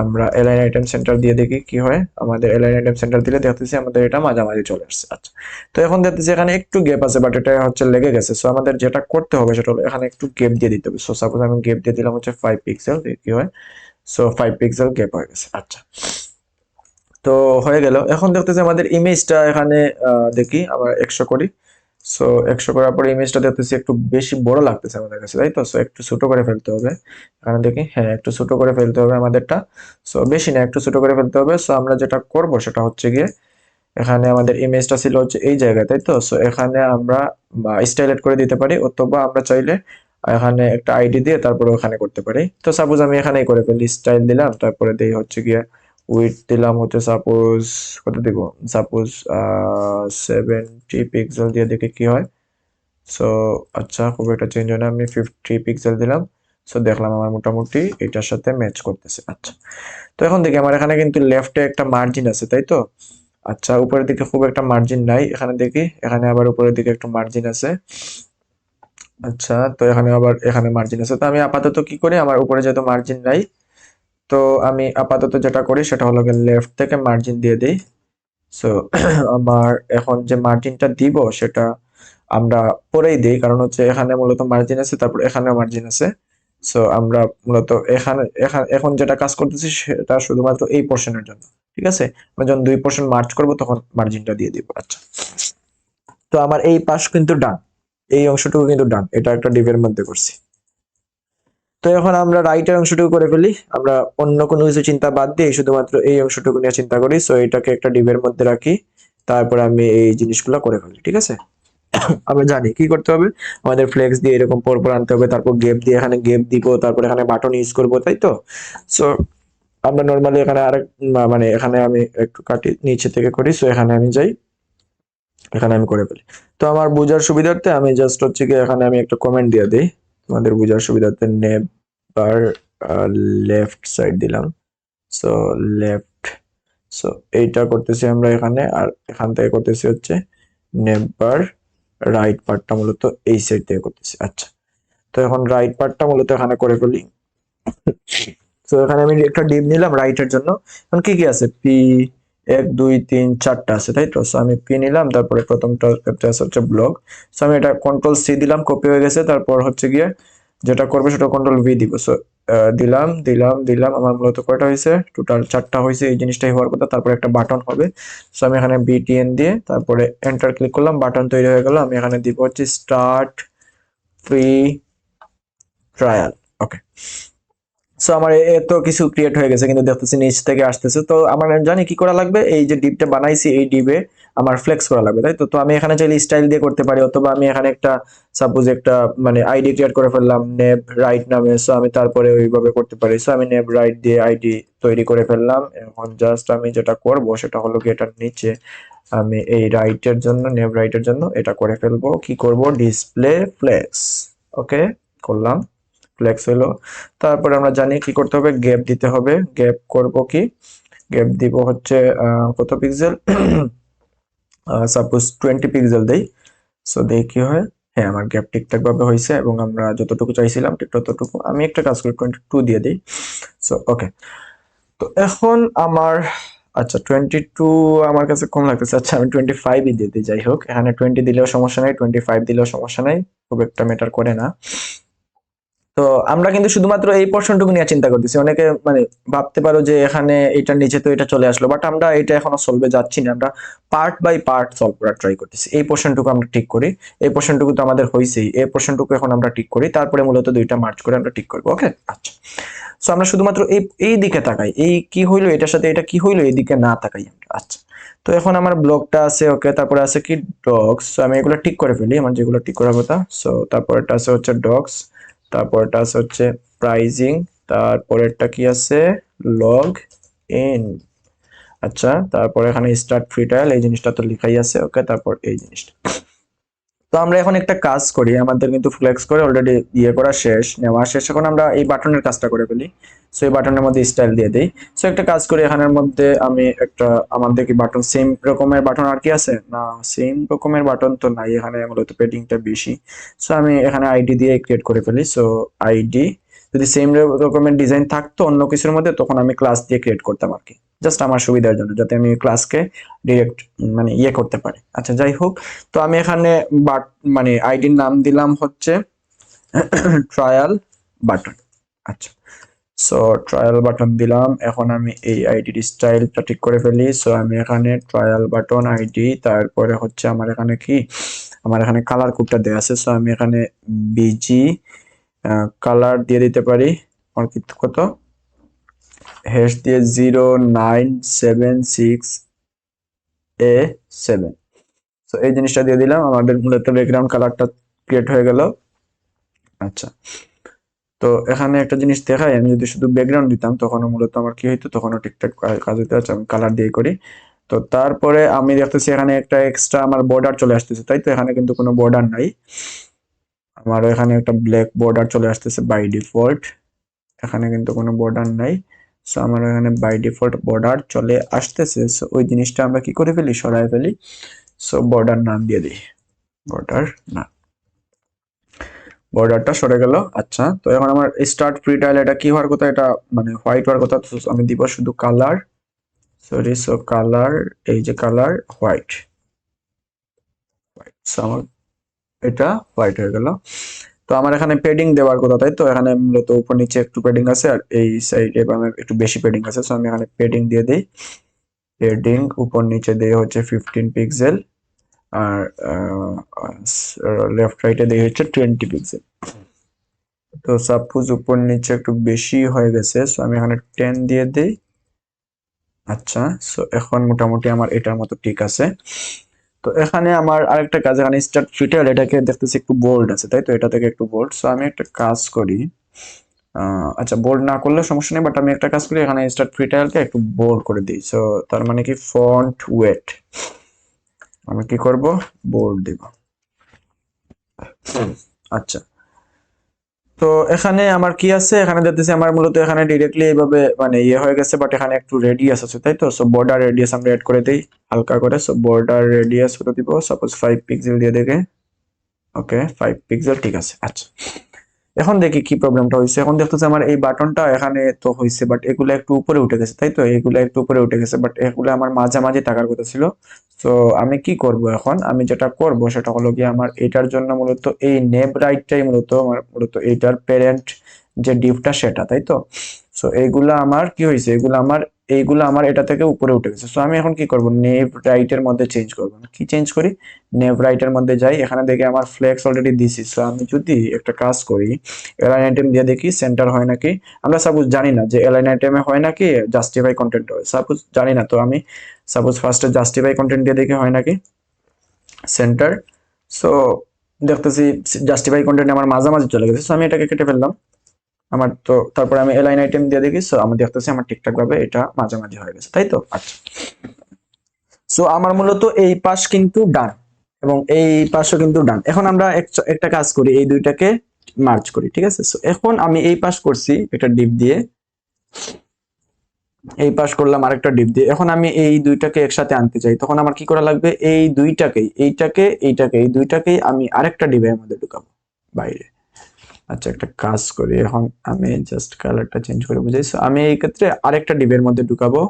আমরা এলাইন আইটেম সেন্টার দিয়ে দেখি কি হয়। আমাদের এলাইন আইটেম সেন্টার দিলে দেখতেছি আমাদের এটা মাঝামাঝি চলে আসছে। আচ্ছা, তো এখন দেখতেছি এখানে একটু গ্যাপ আছে, বাট এটা হচ্ছে লেগে গেছে। সো আমাদের যেটা করতে হবে সেটা হলো এখানে একটু গ্যাপ দিয়ে দিতে হবে। সো সাপোজ আমি গ্যাপ দিয়ে দিলাম হচ্ছে 5 পিক্সেল, কি হয়, সো 5 পিক্সেল গ্যাপ হয়ে গেছে। আচ্ছা, তো হয়ে গেল। এখন দেখতেছি আমাদের ইমেজটা এখানে দেখি আবার 100 করি। সো 100 করার পরে ইমেজটা দেখতেছি একটু বেশি বড় লাগতেছে আমাদের কাছে, তাই তো? সো একটু ছোট করে ফেলতে হবে। এখানে দেখি, হ্যাঁ একটু ছোট করে ফেলতে হবে আমাদেরটা। সো বেশি না, একটু ছোট করে ফেলতে হবে। সো আমরা যেটা করব সেটা হচ্ছে গিয়ে, এখানে আমাদের ইমেজটা ছিল হচ্ছে এই জায়গায়, তাই তো? সো এখানে আমরা স্টাইল এড করে দিতে পারি, অথবা আমরা চাইলে এখানে একটা আইডি দিয়ে তারপরে ওখানে করতে পারি। তো সাপোজ আমি এখানেই করে ফেলি, স্টাইল দিলাম, তারপরে দেই হচ্ছে গিয়ে উইডথ দিলাম হচ্ছে সাপোজ কত দিব, সাপোজ 70 পিক্সেল দিয়ে দেখি কি হয়। সো আচ্ছা, খুব একটা চেঞ্জ হয় না, আমি 50 পিক্সেল দিলাম। সো দেখলাম আমার মোটামুটি এটার সাথে ম্যাচ করতেছে। আচ্ছা, তো এখন দেখি আমার এখানে কিন্তু লেফটে একটা মার্জিন আছে, তাই তো? আচ্ছা, উপরের দিকে খুব একটা মার্জিন নাই, এখানে দেখি এখানে আবার উপরের দিকে একটু মার্জিন আছে। আচ্ছা, তো এখানে আবার এখানে মার্জিন আছে। তো আমি আপাতত কি করি, আমার উপরে যেহেতু মার্জিন নাই, তো আমি আপাতত যেটা করি সেটা হলো লেফট থেকে মার্জিন দিয়ে দিই। সো আমার এখন যে মার্জিনটা দিব সেটা আমরা পরেই দিই, কারণ হচ্ছে এখানে মূলত মার্জিন আছে, তারপর এখানেও মার্জিন আছে। সো আমরা মূলত এখানে এখন যেটা কাজ করতেছি সেটা শুধুমাত্র এই পোর্শনের জন্য, ঠিক আছে? আমরা যখন 2 পোর্শন মার্জ করব তখন মার্জিনটা দিয়ে দিব। আচ্ছা, তো আমার এই পাশ কিন্তু ডান, এই অংশটুকু কিন্তু ডান, এটা একটা ডিভের মধ্যে করছি। তো এখন আমরা রাইটের অংশটুকু করে ফেলি। আমরা অন্য কোনো কিছু চিন্তা বাদ দিয়ে শুধুমাত্র এই অংশটুকু নিয়ে চিন্তা করি। সো এটাকে একটা ডিভের মধ্যে রাখি, তারপর আমি এই জিনিসগুলো করে ফেলি, ঠিক আছে? আমরা জানি কি করতে হবে, আমাদের ফ্লেক্স দিয়ে এরকম পরপর আনতে হবে, তারপর গেপ দিয়ে এখানে গেপ দিব, তারপর এখানে বাটন ইউজ করব, তাই তো? সো আমরা নর্মালি এখানে আরেক মানে এখানে আমি একটু কাটি নিচে থেকে করি। সো এখানে আমি যাই, এখানে আমি করে ফেলি। তো আমার বোঝার সুবিধার্থে আমি জাস্ট হচ্ছে কি এখানে আমি একটা কমেন্ট দিয়ে দিই, তোমাদের বোঝার সুবিধার্থে নেবার লেফট সাইড দিলাম। সো লেফট, সো এইটা করতেছি আমরা এখানে, আর এখান থেকে করতেছি হচ্ছে নেবার রাইট পার্টটা মূলত এই সাইড থেকে করতেছি। আচ্ছা, তো এখন রাইট পার্টটা মূলত এখানে করে ফেলি। তো এখানে আমি একটা ডিপ নিলাম রাইটের জন্য। এখন কি কি আছে, পি 1 2 3 4টা আছে, তাই তো? সো আমি পি নিলাম, তারপরে প্রথমটা হচ্ছে ব্লক। সো আমি এটা কন্ট্রোল সি দিলাম, কপি হয়ে গেছে। তারপর হচ্ছে গিয়ে যেটা করবে সেটা কন্ট্রোল ভি দিব। সো দিলাম দিলাম দিলাম, আমার মূলত কয়টা হয়েছে, টোটাল 4টা হয়েছে। এই জিনিসটাই হওয়ার কথা। তারপর একটা বাটন হবে। সো আমি এখানে বিটিএন দিয়ে তারপরে এন্টার ক্লিক করলাম, বাটন তৈরি হয়ে গেল। আমি এখানে দিব হচ্ছে স্টার্ট ফ্রি ট্রায়াল। ওকে, সো আমার এত কিছু ক্রিয়েট হয়ে গেছে, কিন্তু দেখতেছি নিচ থেকে আসতেছে। তো আমার জানি কি করা লাগবে, এই যে ডিপটা বানাইছি এই ডিপে আমার ফ্লেক্স করা লাগবে, তাই তো? তো আমি এখানে চাইলে স্টাইল দিয়ে করতে পারি, অথবা আমি এখানে একটা সাপোজ একটা মানে আইডি ক্রিয়েট করে ফেললাম নেব রাইট নামে। সো আমি তারপরে ওইভাবে করতে পারি। সো আমি নেব রাইট দিয়ে আইডি তৈরি করে ফেললাম। এখন জাস্ট আমি যেটা করব সেটা হলো কি, এটার নিচে আমি এই রাইটের জন্য, নেব রাইটের জন্য এটা করে ফেলবো। কি করব, ডিসপ্লে ফ্লেক্স। ওকে, করলাম, ফ্লেক্স হলো। তারপরে আমরা জানি কি করতে হবে, গ্যাপ দিতে হবে। গ্যাপ করব কি, গ্যাপ দিব হচ্ছে কত পিক্সেল, সাপোজ 20 পিক্সেল দেই। সো দেখি কি হয়। হ্যাঁ, আমার গ্যাপ ঠিকঠাক ভাবে হয়েছে, এবং আমরা যতটুকু চাইছিলাম ঠিক ততটুকু। আমি একটা কাজ করি, 22 দিয়ে দিই। সো ওকে, তো এখন আমার, আচ্ছা 22 আমার কাছে কম লাগতেছে। আচ্ছা, আমি 25ই দিয়ে দিই। যাই হোক, এখানে 20 দিলেও সমস্যা নাই, 25 দিলেও সমস্যা নাই, খুব একটা ম্যাটার করে না। তো আমরা কিন্তু শুধুমাত্র এই পোর্শনটুকু নিয়ে চিন্তা করতেছি। অনেকে মানে ভাবতে পারো যে এখানে এটার নিচে তো এটা চলে আসলো, বাট আমরা এটা এখনো সলভে যাচ্ছি না। আমরা পার্ট বাই পার্ট সলভ করার ট্রাই করতেছি। এই পোর্শনটুকু আমরা ঠিক করি, এই পোর্শনটুকু তো আমাদের হয়েছেই, এই পোর্শনটুকু এখন আমরা ঠিক করি, তারপরে মূলত দুইটা মার্চ করে আমরা ঠিক করবো। ওকে, আচ্ছা। সো আমরা শুধুমাত্র এই দিকে তাকাই, এই কি হইলো, এটার সাথে এটা কি হইলো, এই দিকে না তাকাই আমরা। আচ্ছা, তো এখন আমার ব্লকটা আছে। ওকে, তারপরে আছে কি ডগস। আমি এগুলো ঠিক করে ফেলি, আমার যেগুলো ঠিক করার কথা। সো তারপরটা আছে হচ্ছে ডগস, তারপরটা আছে হচ্ছে প্রাইজিং, তারপরেরটা কি আছে, লগ ইন। আচ্ছা, তারপর এখানে স্টার্ট ফ্রি ট্রায়াল, এই জিনিসটা তো লেখাই আছে। ওকে, তারপর এই জিনিসটা। তো আমরা এখন একটা কাজ করি, আমাদের কিন্তু ফ্লেক্স করে অলরেডি ইয়ে করা শেষ, নেওয়া শেষ। এখন আমরা এই বাটনের কাজটা করে ফেলি। সো এই বাটনের মধ্যে স্টাইল দিয়ে দিই। সো একটা কাজ করি, এখানের মধ্যে আমি একটা, আমাদের কি বাটন সেম রকমের বাটন আর কি আছে না, সেম রকমের বাটন তো নাই এখানে, মূলত পেডিংটা বেশি। সো আমি এখানে আইডি দিয়ে ক্রিয়েট করে ফেলি। সো আইডি, যদি সেম রকমের ডিজাইন থাকতো অন্য কিছুর মধ্যে তখন আমি ক্লাস দিয়ে ক্রিয়েট করতাম আর কি, জাস্ট আমার সুবিধার জন্য, যাতে আমি ক্লাসকে ডিরেক্ট মানে ইয়ে করতে পারি। আচ্ছা যাই হোক, তো আমি এখানে বাট মানে আইডির নাম দিলাম হচ্ছে ট্রায়াল বাটন। আচ্ছা, সো ট্রায়াল বাটন দিলাম। এখন আমি এই আইডির স্টাইলটা ঠিক করে ফেলি। সো আমি এখানে ট্রায়াল বাটন আইডি, তারপরে হচ্ছে আমার এখানে কি, আমার এখানে কালার কোডটা দেওয়া আছে। সো আমি এখানে বিজি কালার দিয়ে দিতে পারি। আমার কত হ্যাশ দিয়ে 0976A7। তো এই জিনিসটা দিয়ে দিলাম, আমাদের মূলত ব্যাকগ্রাউন্ড কালারটা ক্রিয়েট হয়ে গেল। আচ্ছা, তো এখানে একটা জিনিস দেখাই, আমি যদি শুধু ব্যাকগ্রাউন্ড দিতাম তখনও মূলত আমার কি হইতো, তখনও ঠিকঠাক কাজ হইতে হচ্ছে। আমি কালার দিয়ে করি। তো তারপরে আমি দেখতেছি এখানে একটা এক্সট্রা আমার বর্ডার চলে আসতেছে, তাই তো এখানে কিন্তু কোনো বর্ডার নাই। আমার এখানে একটা ব্ল্যাক বর্ডার চলে আসতেছে বাই ডিফল্ট, এখানে কিন্তু কোনো বর্ডার নাই। সো আমার এখানে বাই ডিফল্ট বর্ডার চলে আসতেছে। সো ওই জিনিসটা আমরা কি করে ফেলি, সরাই ফেলি। সো বর্ডার নাম দিয়ে দিই, বর্ডার না, বর্ডারটা সরে গেল। আচ্ছা, তো এখন আমার স্টার্ট ফ্রি টাইল এটা কি হওয়ার কথা, এটা মানে হোয়াইট হওয়ার কথা। তো আমি দিব শুধু কালার, সরি, সো কালার, এই যে কালার হোয়াইট, সো আমার এটা হোয়াইট হয়ে গেল। তো আমার এখানে পেডিং দেওয়ার কথা, তাই তো এখানে মূলত উপর নিচে একটু পেডিং আছে আর এই সাইডে আমার একটু বেশি পেডিং আছে। সো আমি এখানে পেডিং দিয়ে দিই, পেডিং উপর নিচে দিয়ে হচ্ছে 15 পিক্সেল, আর লেফট রাইটে দিয়ে হচ্ছে 20 পিক্সেল। তো সাপোজ উপর নিচে একটু বেশি হয়ে গেছে, সো আমি এখানে 10 দিয়ে দিই। আচ্ছা, সো এখন মোটামুটি আমার এটার মতো ঠিক আছে। তো এখানে আমার আরেকটা কাজ, এখানে স্টার্ট ফিটার এটাকে দেখতেছি একটু বোল্ড আছে, তাই তো এটা থেকে একটু বোল্ড। সো আমি একটা কাজ করি, আচ্ছা বোল্ড না করলে সমস্যা নেই, বাট আমি একটা কাজ করি, এখানে স্টার্ট ফিটারকে একটু বোল্ড করে দিই। সো তার মানে কি ফন্ট ওয়েট আমি কি করব, বোল্ড দিব। আচ্ছা, তো এখানে আমার কি আছে, এখানে দেখতেছি আমার মূলত এখানে ডিরেক্টলি এইভাবে মানে ইয়ে হয়ে গেছে, বাট এখানে একটু রেডিয়াস আছে, তাই তো। সো বর্ডার রেডিয়াস আমরা এড করে দিই হালকা করে। সো বর্ডার রেডিয়াস কত দিব, সাপোজ 5 পিক্সেল দিয়ে দেখে, ওকে 5 পিক্সেল ঠিক আছে। আচ্ছা, এখন দেখি কি প্রবলেমটা হয়েছে। এখন দেখতেছি আমার এই বাটনটা এখানে তো হয়েছে, বাট এগুলো একটু উপরে উঠে গেছে, তাই তো এগুলো একটু উপরে উঠে গেছে, বাট এগুলো আমার মাঝামাঝি থাকার কথা ছিল। তো আমি কি করব, এখন আমি যেটা করব সেটা হলো গিয়ে আমার এটার জন্য মূলত এই নেভ রাইটটাই মূলত আমার মূলত এটার প্যারেন্ট যে ডিভটা সেটা, তাই তো। সো এইগুলা আমার কি হয়েছে, এইগুলা আমার এটা থেকে উপরে উঠে গেছে। সো আমি এখন কি করব, নেভ রাইটের মধ্যে চেঞ্জ করব। কি চেঞ্জ করি, নেভ রাইটের মধ্যে যাই, এখানে দেখি আমার ফ্লেক্স অলরেডি দিছি। সো আমি যদি একটা কাজ করি, এলাইন আইটেম দিয়ে দেখি সেন্টার হয় নাকি। আমরা সাপোজ জানি না যে এলাইন আইটেমে হয় নাকি জাস্টিফাই কন্টেন্ট হয়, সাপোজ জানি না, তো আমি সাপোজ ফার্স্টে জাস্টিফাই কন্টেন্ট দিয়ে দেখি হয় নাকি সেন্টার। সো দেখতেছি জাস্টিফাই কন্টেন্ট আমার মাঝামাঝি চলে গেছে। সো আমি এটাকে কেটে ফেললাম আমার। তো তারপরে আমি এলাইন আইটেম দিয়ে দেখি, সো আমি দেখতেছি আমার ঠিকঠাক ভাবে এটা মাঝামাঝি হয়ে গেছে, তাই তো। আচ্ছা, সো আমার মূলত এই পাশ কিন্তু ডান এবং এই পাশও কিন্তু ডান। এখন আমরা একটা কাজ করি, এই দুইটাকে মার্জ করি, ঠিক আছে। সো এখন আমি এই পাশ করছি এটা ডিপ দিয়ে, এই পাশ করলাম আরেকটা ডিপ দিয়ে। এখন আমি এই দুইটাকে একসাথে আনতে চাই, তখন আমার কি করা লাগবে, এই দুইটাকেই এইটাকে এই দুইটাকেই আমি আরেকটা ডিপের মধ্যে ঢুকাবো বাইরে। আচ্ছা, একটা কাজ করি, এখন আমি জাস্ট কালারটা চেঞ্জ করে বুঝাই। So, আমি এই ক্ষেত্রে আরেকটা ডিপের মধ্যে ঢুকাবো।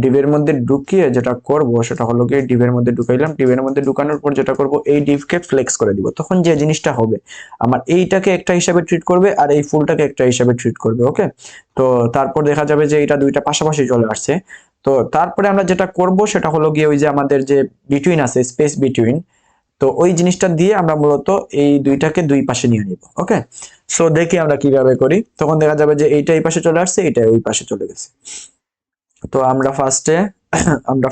ডিভের মধ্যে ঢুকিয়ে যেটা করব সেটা হলো গিয়ে ডিভের মধ্যে ঢুকাইলাম, ডিভের মধ্যে ঢুকানোর পর যেটা করব, এই ডিভকে ফ্লেক্স করে দিব। তখন যে জিনিসটা হবে, আমার এইটাকে একটা হিসাবে ট্রিট করবে আর এই ফুলটাকে একটা হিসাবে ট্রিট করবে। ওকে, তো তারপর দেখা যাবে যে এটা দুইটা পাশাপাশি চলে আসছে। তো তারপরে আমরা যেটা করব সেটা হলো গিয়ে ওই যে আমাদের যে বিটুইন আছে, স্পেস বিটুইন, তো ওই জিনিসটা দিয়ে আমরা মূলত এই দুইটাকে দুই পাশে নিয়ে নিব। ওকে, সো দেখি আমরা কিভাবে করি। তখন দেখা যাবে যে এইটা এই পাশে চলে আসছে, এটা ওই পাশে চলে গেছে। তো আমরা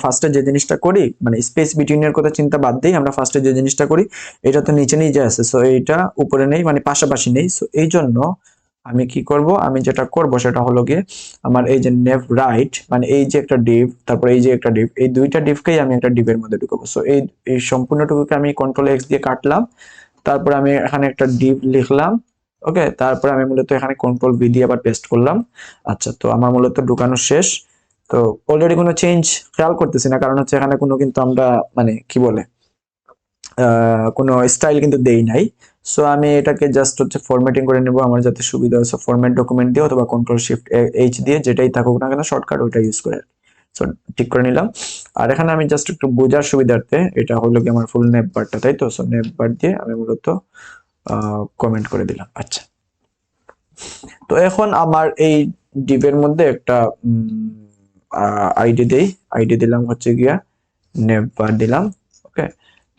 ফার্স্টে যে জিনিসটা করি, মানে স্পেস বিটুইন এর কথা চিন্তা বাদ দিই, আমরা ফার্স্টে যে জিনিসটা করি, এটা তো নিচে নিচে আছে, সো এইটা উপরে নেই, মানে পাশাপাশি নেই। সো এই জন্য আমি কি করব, আমি যেটা করব সেটা হলো গিয়ে আমার এই যে নেভ রাইট, মানে এই যে একটা ডিভ, তারপর এই যে একটা ডিভ, এই দুইটা ডিভকেই আমি একটা ডিভের মধ্যে ঢুকাবো। সো এই এই সম্পূর্ণটুকুকে আমি কন্ট্রোল এক্স দিয়ে কাটলাম, তারপর আমি এখানে একটা ডিভ লিখলাম। ওকে, তারপরে আমি মূলত এখানে কন্ট্রোল ভি দিয়ে আবার পেস্ট করলাম। আচ্ছা, তো আমার মূলত ঢুকানো শেষ। তো অলরেডি কোনো চেঞ্জ খেয়াল করতেছি না, কারণ হচ্ছে এখানে কোনো কিন্তু আমরা মানে কি বলে কোনো স্টাইল কিন্তু দেই নাই। সো আমি এটাকে জাস্ট হচ্ছে ফরম্যাটিং করে নেব আমার যাতে সুবিধা হয়। সো ফরম্যাট ডকুমেন্ট দিয়ে অথবা কন্ট্রোল শিফট এইচ দিয়ে যেটাই থাকুক না কেন শর্টকাট ওইটা ইউজ করে। সো ঠিক করে নিলাম। আর এখানে আমি জাস্ট একটু বোঝার সুবিধার্থে এটা হলো কি আমার ফুল নেপ বারটা, তাই তো? সো নেপ বার দিয়ে আমি মূলত কমেন্ট করে দিলাম। আচ্ছা, তো এখন আমার এই ডিভের মধ্যে একটা আইডি দেই। আইডি দিলাম হচ্ছে গিয়া নেপ বার দিলাম। ওকে,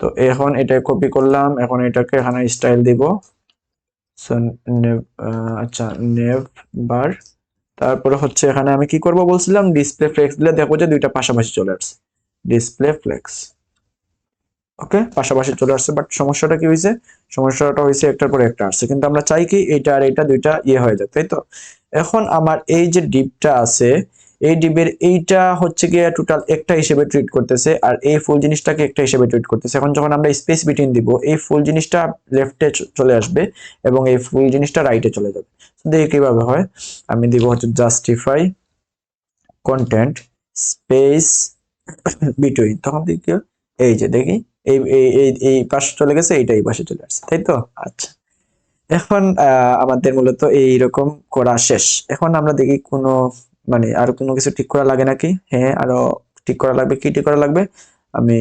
তো এখন এটা কপি করলাম, এখন এটাকে এখানে স্টাইল দিব। সো নেভ, আচ্ছা নেভ বার, তারপরে হচ্ছে এখানে আমি কি করব বলছিলাম, ডিসপ্লে ফ্লেক্স দিলে দেখো যে দুইটা পাশাপাশি চলে আসছে, ডিসপ্লে ফ্লেক্স। ওকে, পাশাপাশি চলে আসছে, বাট সমস্যাটা কি হয়েছে? সমস্যাটা হয়েছে একটার পরে একটা আসছে, কিন্তু আমরা চাই কি এইটা আর এইটা দুইটা হয়ে যাক, তাই তো? এখন আমার এই যে ডিপটা আছে, এই ডিপের এইটা হচ্ছে গিয়ে টোটাল একটা হিসেবে ট্রিট করতেছে, আর এই ফুল জিনিসটাকে একটা হিসেবে ট্রিট করতেছে। এখন যখন আমরা স্পেস বিটুইন দিব, এই ফুল জিনিসটা লেফটে চলে আসবে এবং এই ফুল জিনিসটা রাইটে চলে যাবে। দেখি কিভাবে হয়। আমি দিব হচ্ছে জাস্টিফাই কন্টেন্ট স্পেস বিটুইন, তখন দেখি এই যে দেখি এই এই এই এই পাশে চলে গেছে, এইটা এই পাশে চলে আসছে, তাই তো? আচ্ছা, এখন আমাদের মূলত এইরকম করা শেষ। এখন আমরা দেখি কোনো মানে আর কোনো কিছু ঠিক করা লাগে নাকি। হ্যাঁ, আরো ঠিক করা লাগবে। কি ঠিক করা লাগবে আমি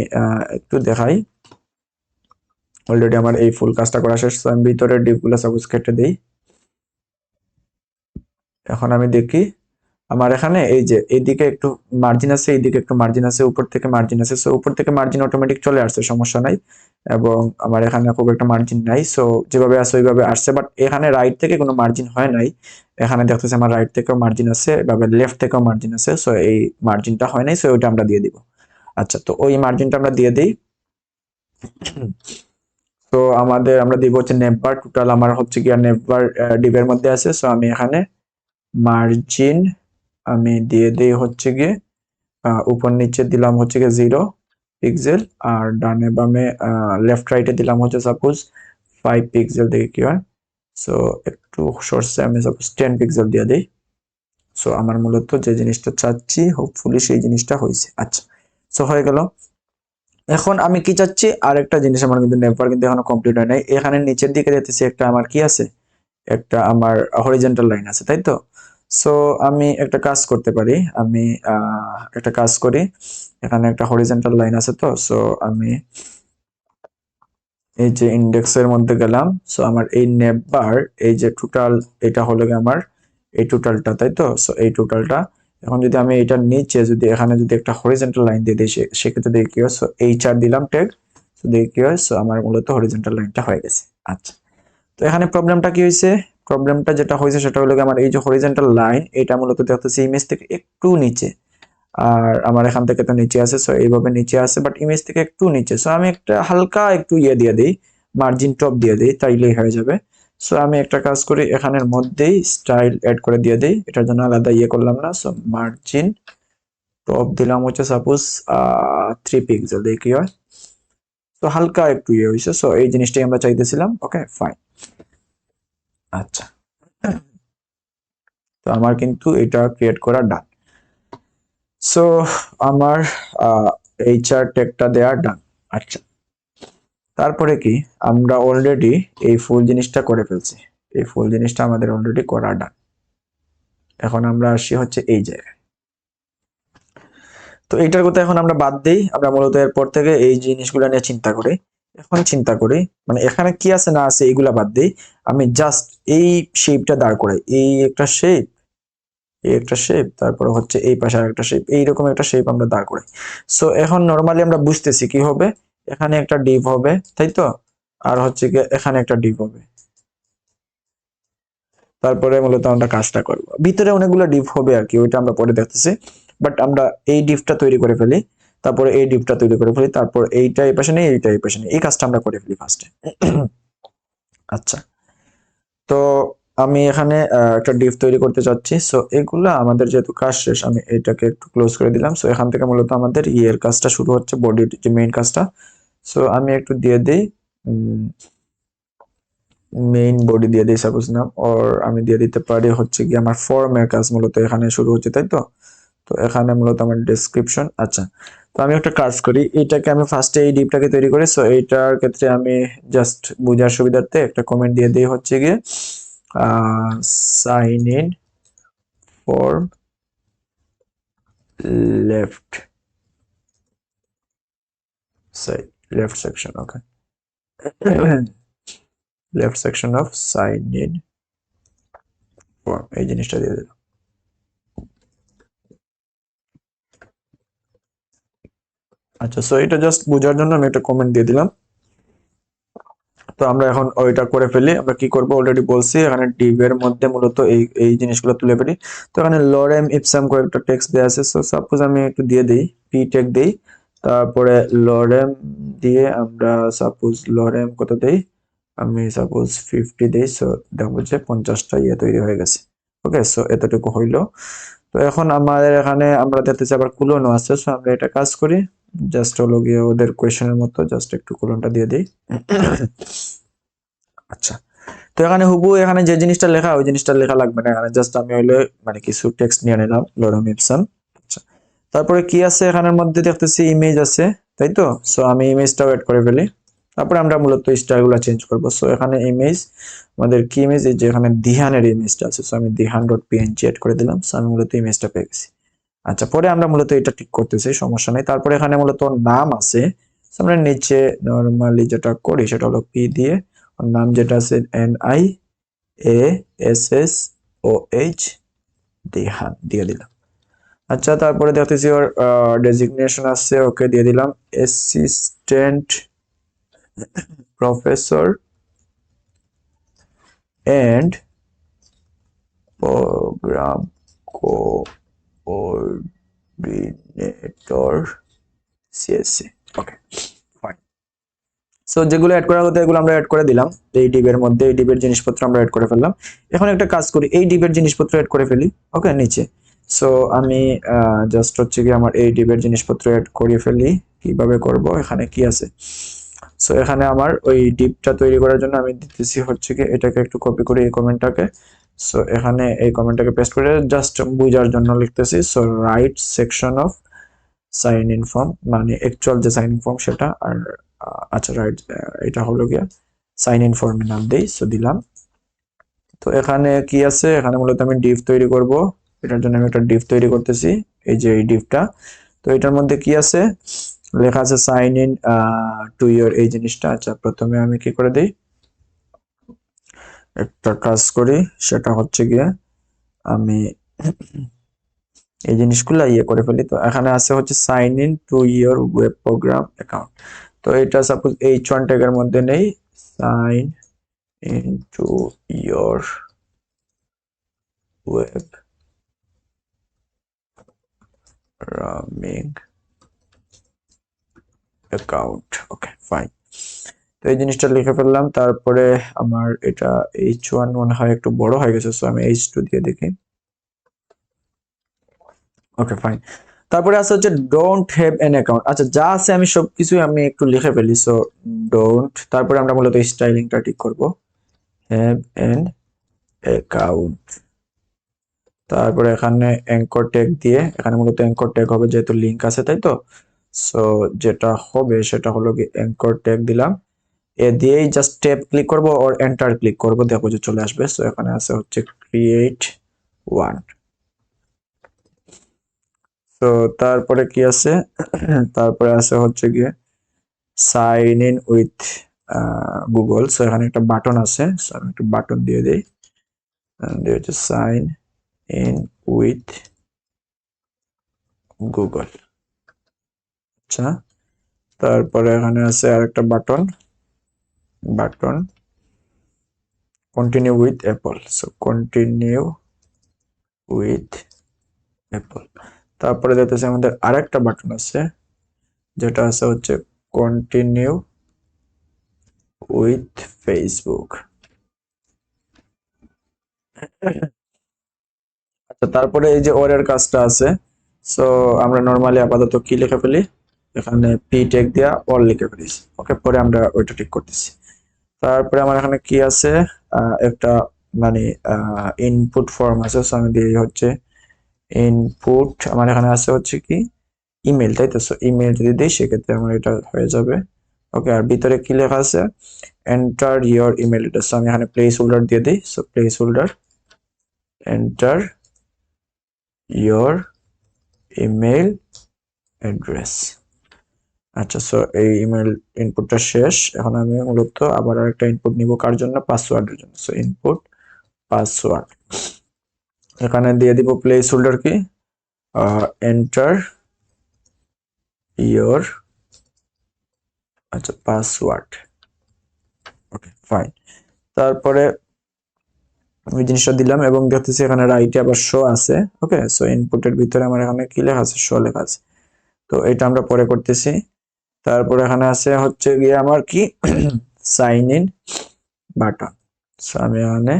একটু দেখাই। অলরেডি আমার এই ফুল কাজটা করা শেষ। আমি ভিতরের ডিপগুলো সাপোজ কেটে দিই। এখন আমি দেখি আমার এখানে এই যে এইদিকে একটু মার্জিন আছে, এইদিকে একটু মার্জিন আছে, উপর থেকে মার্জিন আছে। সো উপর থেকে মার্জিন অটোমেটিক চলে আসছে, সমস্যা নাই। এবং আমার এখানে খুব একটা মার্জিন নাই, সো যেভাবে আছে ওইভাবে আসছে। বাট এখানে রাইট থেকে কোনো মার্জিন হয় নাই। এখানে দেখতেছি আমার রাইট থেকেও মার্জিন আছে, এভাবে লেফট থেকেও মার্জিন আছে। সো এই মার্জিনটা হয় নাই, সো ওইটা আমরা দিয়ে দিব। আচ্ছা, তো ওই মার্জিনটা আমরা দিয়ে দিই। তো আমরা দিব হচ্ছে নেভবার। টোটাল আমার হচ্ছে কি নেভবার ডিভের মধ্যে আছে। সো আমি এখানে মার্জিন আমি দিয়ে দিই হচ্ছে গিয়ে উপর নিচে দিলাম হচ্ছে গিয়ে 0 পিক্সেল, আর ডানে বামে লেফট রাইটে দিলাম হচ্ছে সাপোজ 5 পিক্সেল, দেখি কি হয়। সো একটু সরষে আমি সাপোজ 10 পিক্সেল দিয়ে দিই। সো আমার মূলত যে জিনিসটা চাচ্ছি হোপফুলি সেই জিনিসটা হয়েছে। আচ্ছা, সো হয়ে গেল। এখন আমি কি চাচ্ছি, আরেকটা জিনিস আমার কিন্তু নেভার কিন্তু এখনো কমপ্লিট হয় নাই। এখানে নিচের দিকে দেখতেছি একটা আমার কি আছে, একটা আমার হরিজন্টাল লাইন আছে, তাই তো? সো আমি একটা কাজ করতে পারি। আমি একটা কাজ করি, এখানে একটা হরিজন্টাল লাইন আছে, তো সো আমি এই যে ইন্ডেক্সের মধ্যে গেলাম। সো আমার এই নেবার এই যে টোটাল, এটা হলো গিয়ে আমার এই টোটালটা, তাই তো? সো এই টোটালটা এখন যদি আমি এটার নিচে যদি এখানে যদি একটা হরিজন্টাল লাইন দিয়ে দিই, সেক্ষেত্রে দেখি কি হয়। সো এইচআর দিলাম ট্যাগ, সো দেখি কি হয়। সো আমার মূলত হরিজন্টাল লাইনটা হয়ে গেছে। আচ্ছা, তো এখানে প্রবলেমটা কি হয়েছে? প্রবলেমটা যেটা হয়েছে সেটা হলো আমার এই যে হরিজন্টাল লাইন, এটা মূলত দেখতেছি ইমেজ থেকে একটু নিচে, আর আমার এখান থেকে তো নিচে আছে। সো এইভাবে নিচে আছে, বাট ইমেজ থেকে একটু নিচে। সো আমি একটা হালকা একটু দিয়ে দিই, মার্জিন টপ দিয়ে দিই, তাইলেই হয়ে যাবে। সো আমি একটা কাজ করি, এখানের মধ্যেই স্টাইল অ্যাড করে দিয়ে দিই। এটার জন্য আলাদা করলাম না। সো মার্জিন টপ দিলাম হচ্ছে সাপোজ 3 পিক্সেল, দেখি কি হয়। তো হালকা একটু হয়েছে। সো এই জিনিসটাই আমরা চাইতেছিলাম। ওকে, ফাইন। আচ্ছা, তো আমার কিন্তু এটা ক্রিয়েট করা ডান। সো আমার এইচআর ট্যাগটা দেয়া ডান। আচ্ছা, তারপরে কি আমরা অলরেডি এই ফুল জিনিসটা করে ফেলছি। এই ফুল জিনিসটা আমাদের অলরেডি করা ডান। এখন আমরা আসি হচ্ছে এই জায়গায়। তো এইটার কথা এখন আমরা বাদ দেই, আমরা মূলত এরপর থেকে এই জিনিসগুলো নিয়ে চিন্তা করি। এখন চিন্তা করি মানে এখানে কি আছে না আছে এগুলা বাদ দেই। আমি জাস্ট এই শেপটা দাঁড় করাই, এই একটা শেপ, এই একটা শেপ, তারপরে হচ্ছে এই পাশে আরেকটা শেপ, এইরকম একটা শেপ আমরা দাঁড় করাই। সো এখন নরমালি আমরা বুঝতেছি কি হবে, এখানে একটা ডিপ হবে, তাই তো? আর হচ্ছে কি এখানে একটা ডিপ হবে। তারপরে মূলত আমরা কাজটা করব, ভিতরে অনেকগুলো ডিপ হবে আর কি, ওইটা আমরা পরে দেখতেছি। বাট আমরা এই ডিপটা তৈরি করে ফেলি, তারপরে এই ডিপটা তৈরি করে ফেলি, তারপর এইটা এই পাশে নেই, এইটা এই পাশে নেই, এই কাজটা আমরা করে ফেলি ফার্স্টে। আচ্ছা, তো আমি এখানে একটা ডিপ তৈরি করতে চাচ্ছি। সো এগুলা আমাদের যেহেতু কাজ শেষ, আমি এটাকে একটু ক্লোজ করে দিলাম। সো এখান থেকে মূলত আমাদের ইয়ের কাজটা শুরু হচ্ছে, বডির যে মেইন কাজটা। সো আমি একটু দিয়ে দিই, মেইন বডি দিয়ে দিই সাপোজ নাম, ওর আমি দিয়ে দিতে পারি হচ্ছে কি আমার ফর্মের কাজ মূলত এখানে শুরু হচ্ছে, তাই তো? তো এখানে মূলত আমার ডেসক্রিপশন। আচ্ছা, তো আমি একটা কাজ করি, এইটাকে আমি ফার্স্টে এই ডিপটাকে তৈরি করি। সো এইটার ক্ষেত্রে আমি জাস্ট বোঝার সুবিধার্থে একটা কমেন্ট দিয়ে দিই, হচ্ছে গিয়ে sign in form left side, left section. Okay, left section of sign in form, এই জিনিসটা দিয়ে দিলাম। আচ্ছা, সো এটা জাস্ট বোঝার জন্য আমি একটা কমেন্ট দিয়ে দিলাম। তো আমরা এখন ওইটা করে ফেলি। আমরা কি করব অলরেডি বলছি, এখানে ডিভ এর মধ্যে মূলত এই এই জিনিসগুলো তুলে ফেলি। তো এখানে লরেম ইপসাম করে একটা টেক্সট দেওয়া আছে। সো সাপোজ আমি একটু দিয়ে দিই, পি টেক দেই, তারপরে লরেম দিয়ে আমরা সাপোজ লরেম কত দেই, আমি সাপোজ 50 দেই। সো দেখবো যে 50টা ইয়ে তৈরি হয়ে গেছে। ওকে, সো এতটুকু হইলো। তো এখন আমাদের এখানে আমরা দেখতেছি আবার কুলনও আছে। সো আমরা এটা কাজ করি, জাস্ট হলো গিয়ে ওদের কোয়েশনের মতো জাস্ট একটু কুলনটা দিয়ে দিই। আচ্ছা, তো এখানে হুবু এখানে যে জিনিসটা লেখা ওই জিনিসটা লেখা লাগবে না, এখানে জাস্ট আমি হইলো মানে কিছু টেক্সট নিয়ে নিলাম, লরেম ইপসন। আচ্ছা, তারপরে কি আছে এখানের মধ্যে দেখতেছি ইমেজ আছে, তাই তো। সো আমি ইমেজটাও এড করে ফেলি। তারপরে আমরা মূলত স্টাইলগুলো চেঞ্জ করব। সো এখানে ইমেজ, আমাদের কি ইমেজ, এই যে এখানে দিহানের ইমেজটা আছে। সো আমি দিহান ডট পিএনজি এড করে দিলাম। সো আমি মূলত ইমেজটা পেয়ে গেছি। আচ্ছা, পরে আমরা মূলত এটা ঠিক করতেছি, সমস্যা নেই। তারপরে এখানে মূলত নাম আছে। So আমরা নিচে নরমালি যেটা করি সেটা হলো পি দিয়ে ওর নাম যেটা আছে NIASSOH দিহান দিয়ে দিলাম। আচ্ছা, তারপরে দেখতেছি ওর ডেজিগনেশন আছে, ওকে দিয়ে দিলাম assistant professor and program coordinator CSC। Okay, fine. So যেগুলো অ্যাড করা হতো এগুলো আমরা অ্যাড করে দিলাম এই ডিবের মধ্যে। এই ডিবের জিনিসপত্র আমরা অ্যাড করে ফেললাম। এখন একটা কাজ করি, এই ডিবের জিনিসপত্র অ্যাড করে ফেলি। ওকে, নিচে। সো আমি জাস্ট হচ্ছে কি আমার এই ডিবের জিনিসপত্র অ্যাড করে ফেলি। কিভাবে করব, এখানে কি আছে। সো এখানে আমার ওই ডিপটা তৈরি করার জন্য আমি দিতেছি হচ্ছে কি এটাকে একটু কপি করে এই কমেন্টটাকে। সো এখানে এই কমেন্টটাকে পেস্ট করে জাস্ট বুঝার জন্য লিখতেছি। So right section of sign in form, মানে অ্যাকচুয়াল যে সাইন ইন ফর্ম সেটা। আর আচ্ছা, রাইট, এটা হলো গিয়া সাইন ইন ফর্মের নাম দেই। সো দিলাম। তো এখানে কি আছে, এখানে মূলত আমি ডিভ তৈরি করব। এটার জন্য আমি একটা ডিভ তৈরি করতেছি, এই যে এই ডিভটা। তো এটার মধ্যে কি আছে, লেখা আছে সাইন ইন টু ইয়োর, এই জিনিসটা। আচ্ছা, প্রথমে আমি কি করে দেই, একটা কাজ করি, সেটা হচ্ছে গিয়ে আমি এই জিনিসগুলো ইয়ে করে ফেলি। তো এখানে আছে হচ্ছে sign in to your web program account. তো এটা সাপোজ H1 ট্যাগের মধ্যে নেই, sign in to your web programming account. Okay, fine. তো এই জিনিসটা লিখে ফেললাম। তারপরে আমার এটা H1 মনে হয় একটু বড় হয়ে গেছে। সো আমি H2 দিয়ে দেখি। ওকে, ফাইন। তারপরে আছে হচ্ছে ডোন্ট হ্যাভ এন অ্যাকাউন্ট। আচ্ছা, যা আছে আমি সবকিছু আমি একটু লিখে ফেলি। সো ডোন্ট, তারপরে আমরা মূলত স্টাইলিংটা ঠিক করব, হ্যাভ এন অ্যাকাউন্ট। তারপরে এখানে অ্যাঙ্কর ট্যাগ দিয়ে, এখানে মূলত অ্যাঙ্কর ট্যাগ হবে যেহেতু লিংক আছে, তাই তো। সো যেটা হবে সেটা হলো কি অ্যাঙ্কর ট্যাগ দিলাম, এ দিয়েই জাস্ট ট্যাব ক্লিক করব আর এন্টার ক্লিক করব, দেখো যে চলে আসবে। সো এখানে আছে হচ্ছে ক্রিয়েট ওয়ান। তো তারপরে কি আছে, তারপরে আছে হচ্ছে গিয়ে sign in with Google. So এখানে একটা বাটন আছে, সো আমি একটা বাটন দিয়ে দিই, দিয়ে হচ্ছে সাইন ইন উইথ গুগল। আচ্ছা, তারপরে এখানে আছে আরেকটা button, button continue with Apple. So continue with Apple. তারপরে দেখতেছি আমাদের আরেকটা বাটন আছে, যেটা আছে হচ্ছে কন্টিনিউ উইথ ফেসবুক। আচ্ছা, তারপরে এই যে ওর এর কাজটা আছে। সো আমরা নরমালি আপাতত কি লিখে ফেলি, এখানে পি টেক দিয়া অল লিখে ফেলি। ওকে, পরে আমরা ওইটা ঠিক করতেছি। তারপরে আমার এখানে কি আছে, একটা মানে ইনপুট ফর্ম আছে। সো আমি দিই হচ্ছে ইনপুট, আমার এখানে আছে হচ্ছে কি ইমেল, তাই তো? সো ইমেল যদি দিই সেক্ষেত্রে আমার এটা হয়ে যাবে। ওকে, আর ভিতরে কি লেখা আছে? Enter your email address. আমি এখানে প্লেস হোল্ডার দিয়ে দিই। So place holder enter your email address. আচ্ছা, সো এই ইমেল ইনপুটটা শেষ। এখন আমি মূলত আবার আরেকটা ইনপুট নিব, কার জন্য? পাসওয়ার্ডের জন্য। সো ইনপুট পাসওয়ার্ড, এখানে দিয়ে দিব প্লেস হোল্ডার কি এন্টার ইয়োর, আচ্ছা, পাসওয়ার্ড। ওকে, ফাইন। তারপরে আমি জিনিসটা দিলাম এবং দেখতেছি এখানে রাইটে আবার শো আছে। ওকে, সো ইনপুটের ভিতরে আমার এখানে কি লেখা আছে? শো লেখা আছে। তো এটা আমরা পরে করতেছি। তারপরে এখানে আছে হচ্ছে গিয়ে আমার কি সাইন ইন বাটন। সো আমি এখানে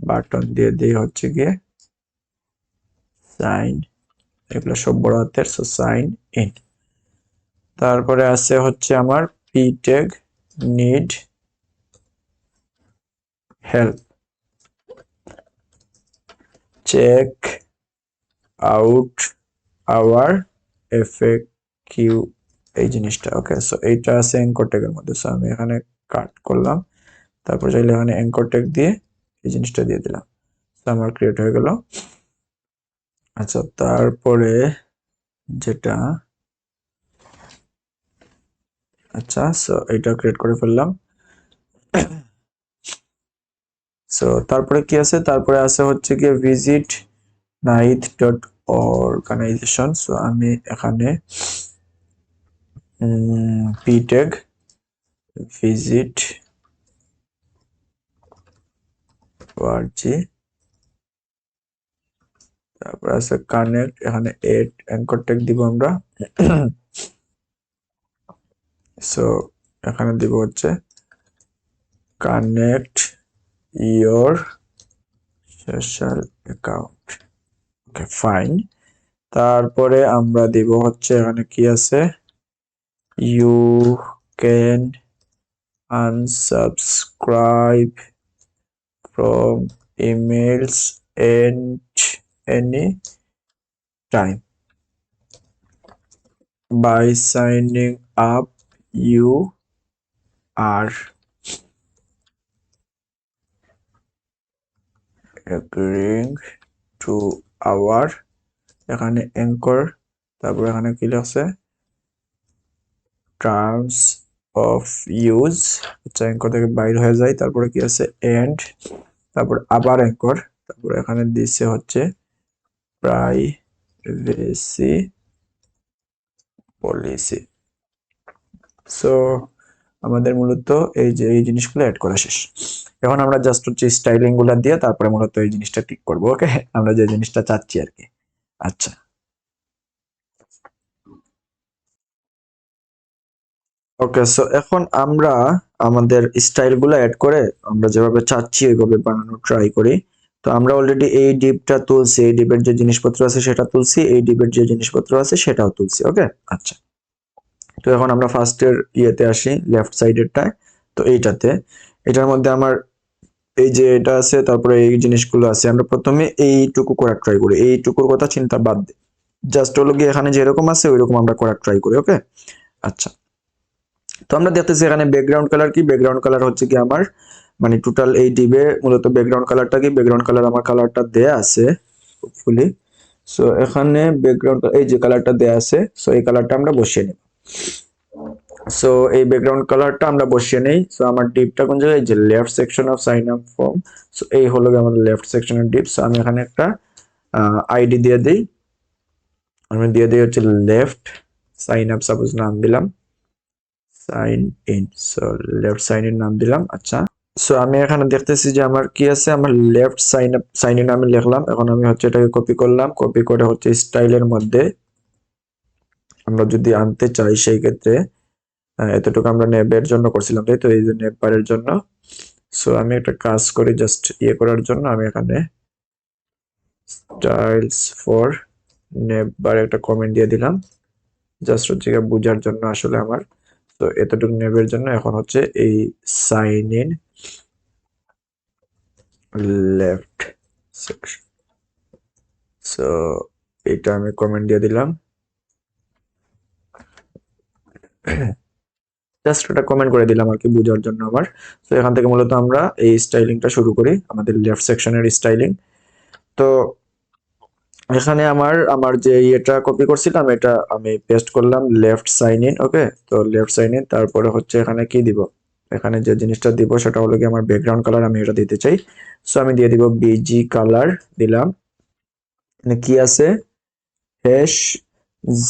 বাটন দিয়ে দিই হচ্ছে গিয়ে সাইন, এগুলো সব বড় হাতের। So sign in. তারপরে আছে হচ্ছে আমার P tag need help, check out our FAQ, এই জিনিসটা। ওকে, সো এইটা আছে অ্যাঙ্কর ট্যাগের মধ্যে। সো আমি এখানে কাট করলাম, তারপর চাইলে এখানে অ্যাঙ্কর ট্যাগ দিয়ে এই জিনিসটা দিয়ে দিলাম। তো আমার ক্রিয়েট হয়ে গেল। আচ্ছা, তারপরে যেটা, আচ্ছা, সো এটা ক্রিয়েট করে ফেললাম। সো তারপরে কি আছে? তারপরে আছে হচ্ছে গিয়ে ভিজিট নাইথ ডট অর্গানাইজেশন। সো আমি এখানে পি ট্যাগ ভিজিট ওআরজি, তারপর আছে কানেক্ট, এখানে এড অ্যাঙ্কর ট্যাগ দিব আমরা। সো এখানে দিব হচ্ছে connect your social account. Okay, fine. তারপরে আমরা দিব হচ্ছে এখানে কি আছে? You can unsubscribe from emails and any time by signing up. You are agreeing to our, এখানে অ্যাঙ্কর, তারপর এখানে কি লেখছে? Terms of use. আচ্ছা, অ্যাঙ্কর থেকে বাইর হয়ে যায়। তারপরে কি আছে? এন্ড, তারপর আবার অ্যাঙ্কর, তারপর এখানে দিচ্ছে হচ্ছে প্রাইভেসি পলিসি। সো আমাদের মূলত এই যে এই জিনিসগুলো অ্যাড করা শেষ। এখন আমরা জাস্ট হচ্ছে স্টাইলিং গুলা দিয়ে তারপরে মূলত এই জিনিসটা ঠিক করবো। ওকে, আমরা যে জিনিসটা চাচ্ছি আর কি। আচ্ছা, ওকে, সো এখন আমরা আমাদের স্টাইল গুলা অ্যাড করে আমরা যেভাবে চাচ্ছি ওইভাবে বানানোর ট্রাই করি। তো আমরা অলরেডি এই ডিপটা তুলছি, এই ডিপের যে জিনিসপত্র আছে সেটা তুলছি, এই ডিপের যে জিনিসপত্র আছে সেটাও তুলছি। ওকে, আচ্ছা। তো এখন আমরা ফার্স্টের ইয়েতে আসি, লেফট সাইডেরটায়। তো এইটাতে, এটার মধ্যে আমার এই যে এটা আছে, তারপরে এই জিনিসগুলো আছে। আমরা প্রথমে এইটুকু করার ট্রাই করি, এইটুকুর কথা চিন্তা বাদ দিই। জাস্ট হলো গিয়ে এখানে যেরকম আছে ওইরকম আমরা করার ট্রাই করি। ওকে, আচ্ছা। তো আমরা দেখতেছি এখানে ব্যাকগ্রাউন্ড কালার কি? ব্যাকগ্রাউন্ড কালার হচ্ছে কি আমার, মানে টোটাল এই ডিবে মূলত ব্যাকগ্রাউন্ড কালারটা কি? ব্যাকগ্রাউন্ড কালার আমার কালারটা দেয়া আছে হোপফুলি। সো এখানে ব্যাকগ্রাউন্ড এই যে কালারটা দেয়া আছে, সো এই কালারটা আমরা বসিয়ে নিব। সো এই ব্যাকগ্রাউন্ড কালারটা আমরা বসিয়ে নেই। সো আমার ডিপটা কোন জায়গায়? যে left section of sign up form. So এই হলো আমাদের লেফট সেকশনের ডিপ। সো আমি এখানে একটা আইডি দিয়ে দিই। আমি দিয়ে দিই হচ্ছে লেফট সাইন আপ, সাপোজ নাম দিলাম sign in. So left sign in নাম দিলাম। আচ্ছা, সো আমি এখানে দেখতেছি যে আমার কি আছে, আমার left sign up sign in আমি লিখলাম। এখন আমি হচ্ছে এটাকে কপি করলাম, কপি করে হচ্ছে স্টাইলের মধ্যে আমরা যদি আনতে চাই সেই ক্ষেত্রে এতটুকু আমরা নেবের জন্য করছিলাম, তাই তো? এই যে নেব বারের জন্য। সো আমি একটা কাজ করি, জাস্ট ইয়ে করার জন্য আমি এখানে স্টাইলস ফর নেব বার একটা কমেন্ট দিয়ে দিলাম, জাস্ট হচ্ছে বোঝার জন্য আসলে আমার। তো এতটুকু নেবের জন্য এখন হচ্ছে এই sign in left section. So এটা আমি কমেন্ট দিয়ে দিলাম। জাস্ট এটা কমেন্ট করে দিলাম আর কি বোঝার জন্য আমার। তো এখান থেকে মূলত আমরা এই স্টাইলিংটা শুরু করি, আমাদের লেফট সেকশনের স্টাইলিং। তো এখানে আমার যে এটা কপি করছিলাম এটা আমি পেস্ট করলাম লেফট সাইন ইন। ওকে, তো লেফট সাইন ইন, তারপরে হচ্ছে এখানে কি দিব, এখানে যে জিনিসটা দিব সেটা হলো কি আমার ব্যাকগ্রাউন্ড কালার আমি এটা দিতে চাই। সো আমি দিয়ে দিব বিজি কালার দিলাম। এখানে কি আছে, হ্যাশ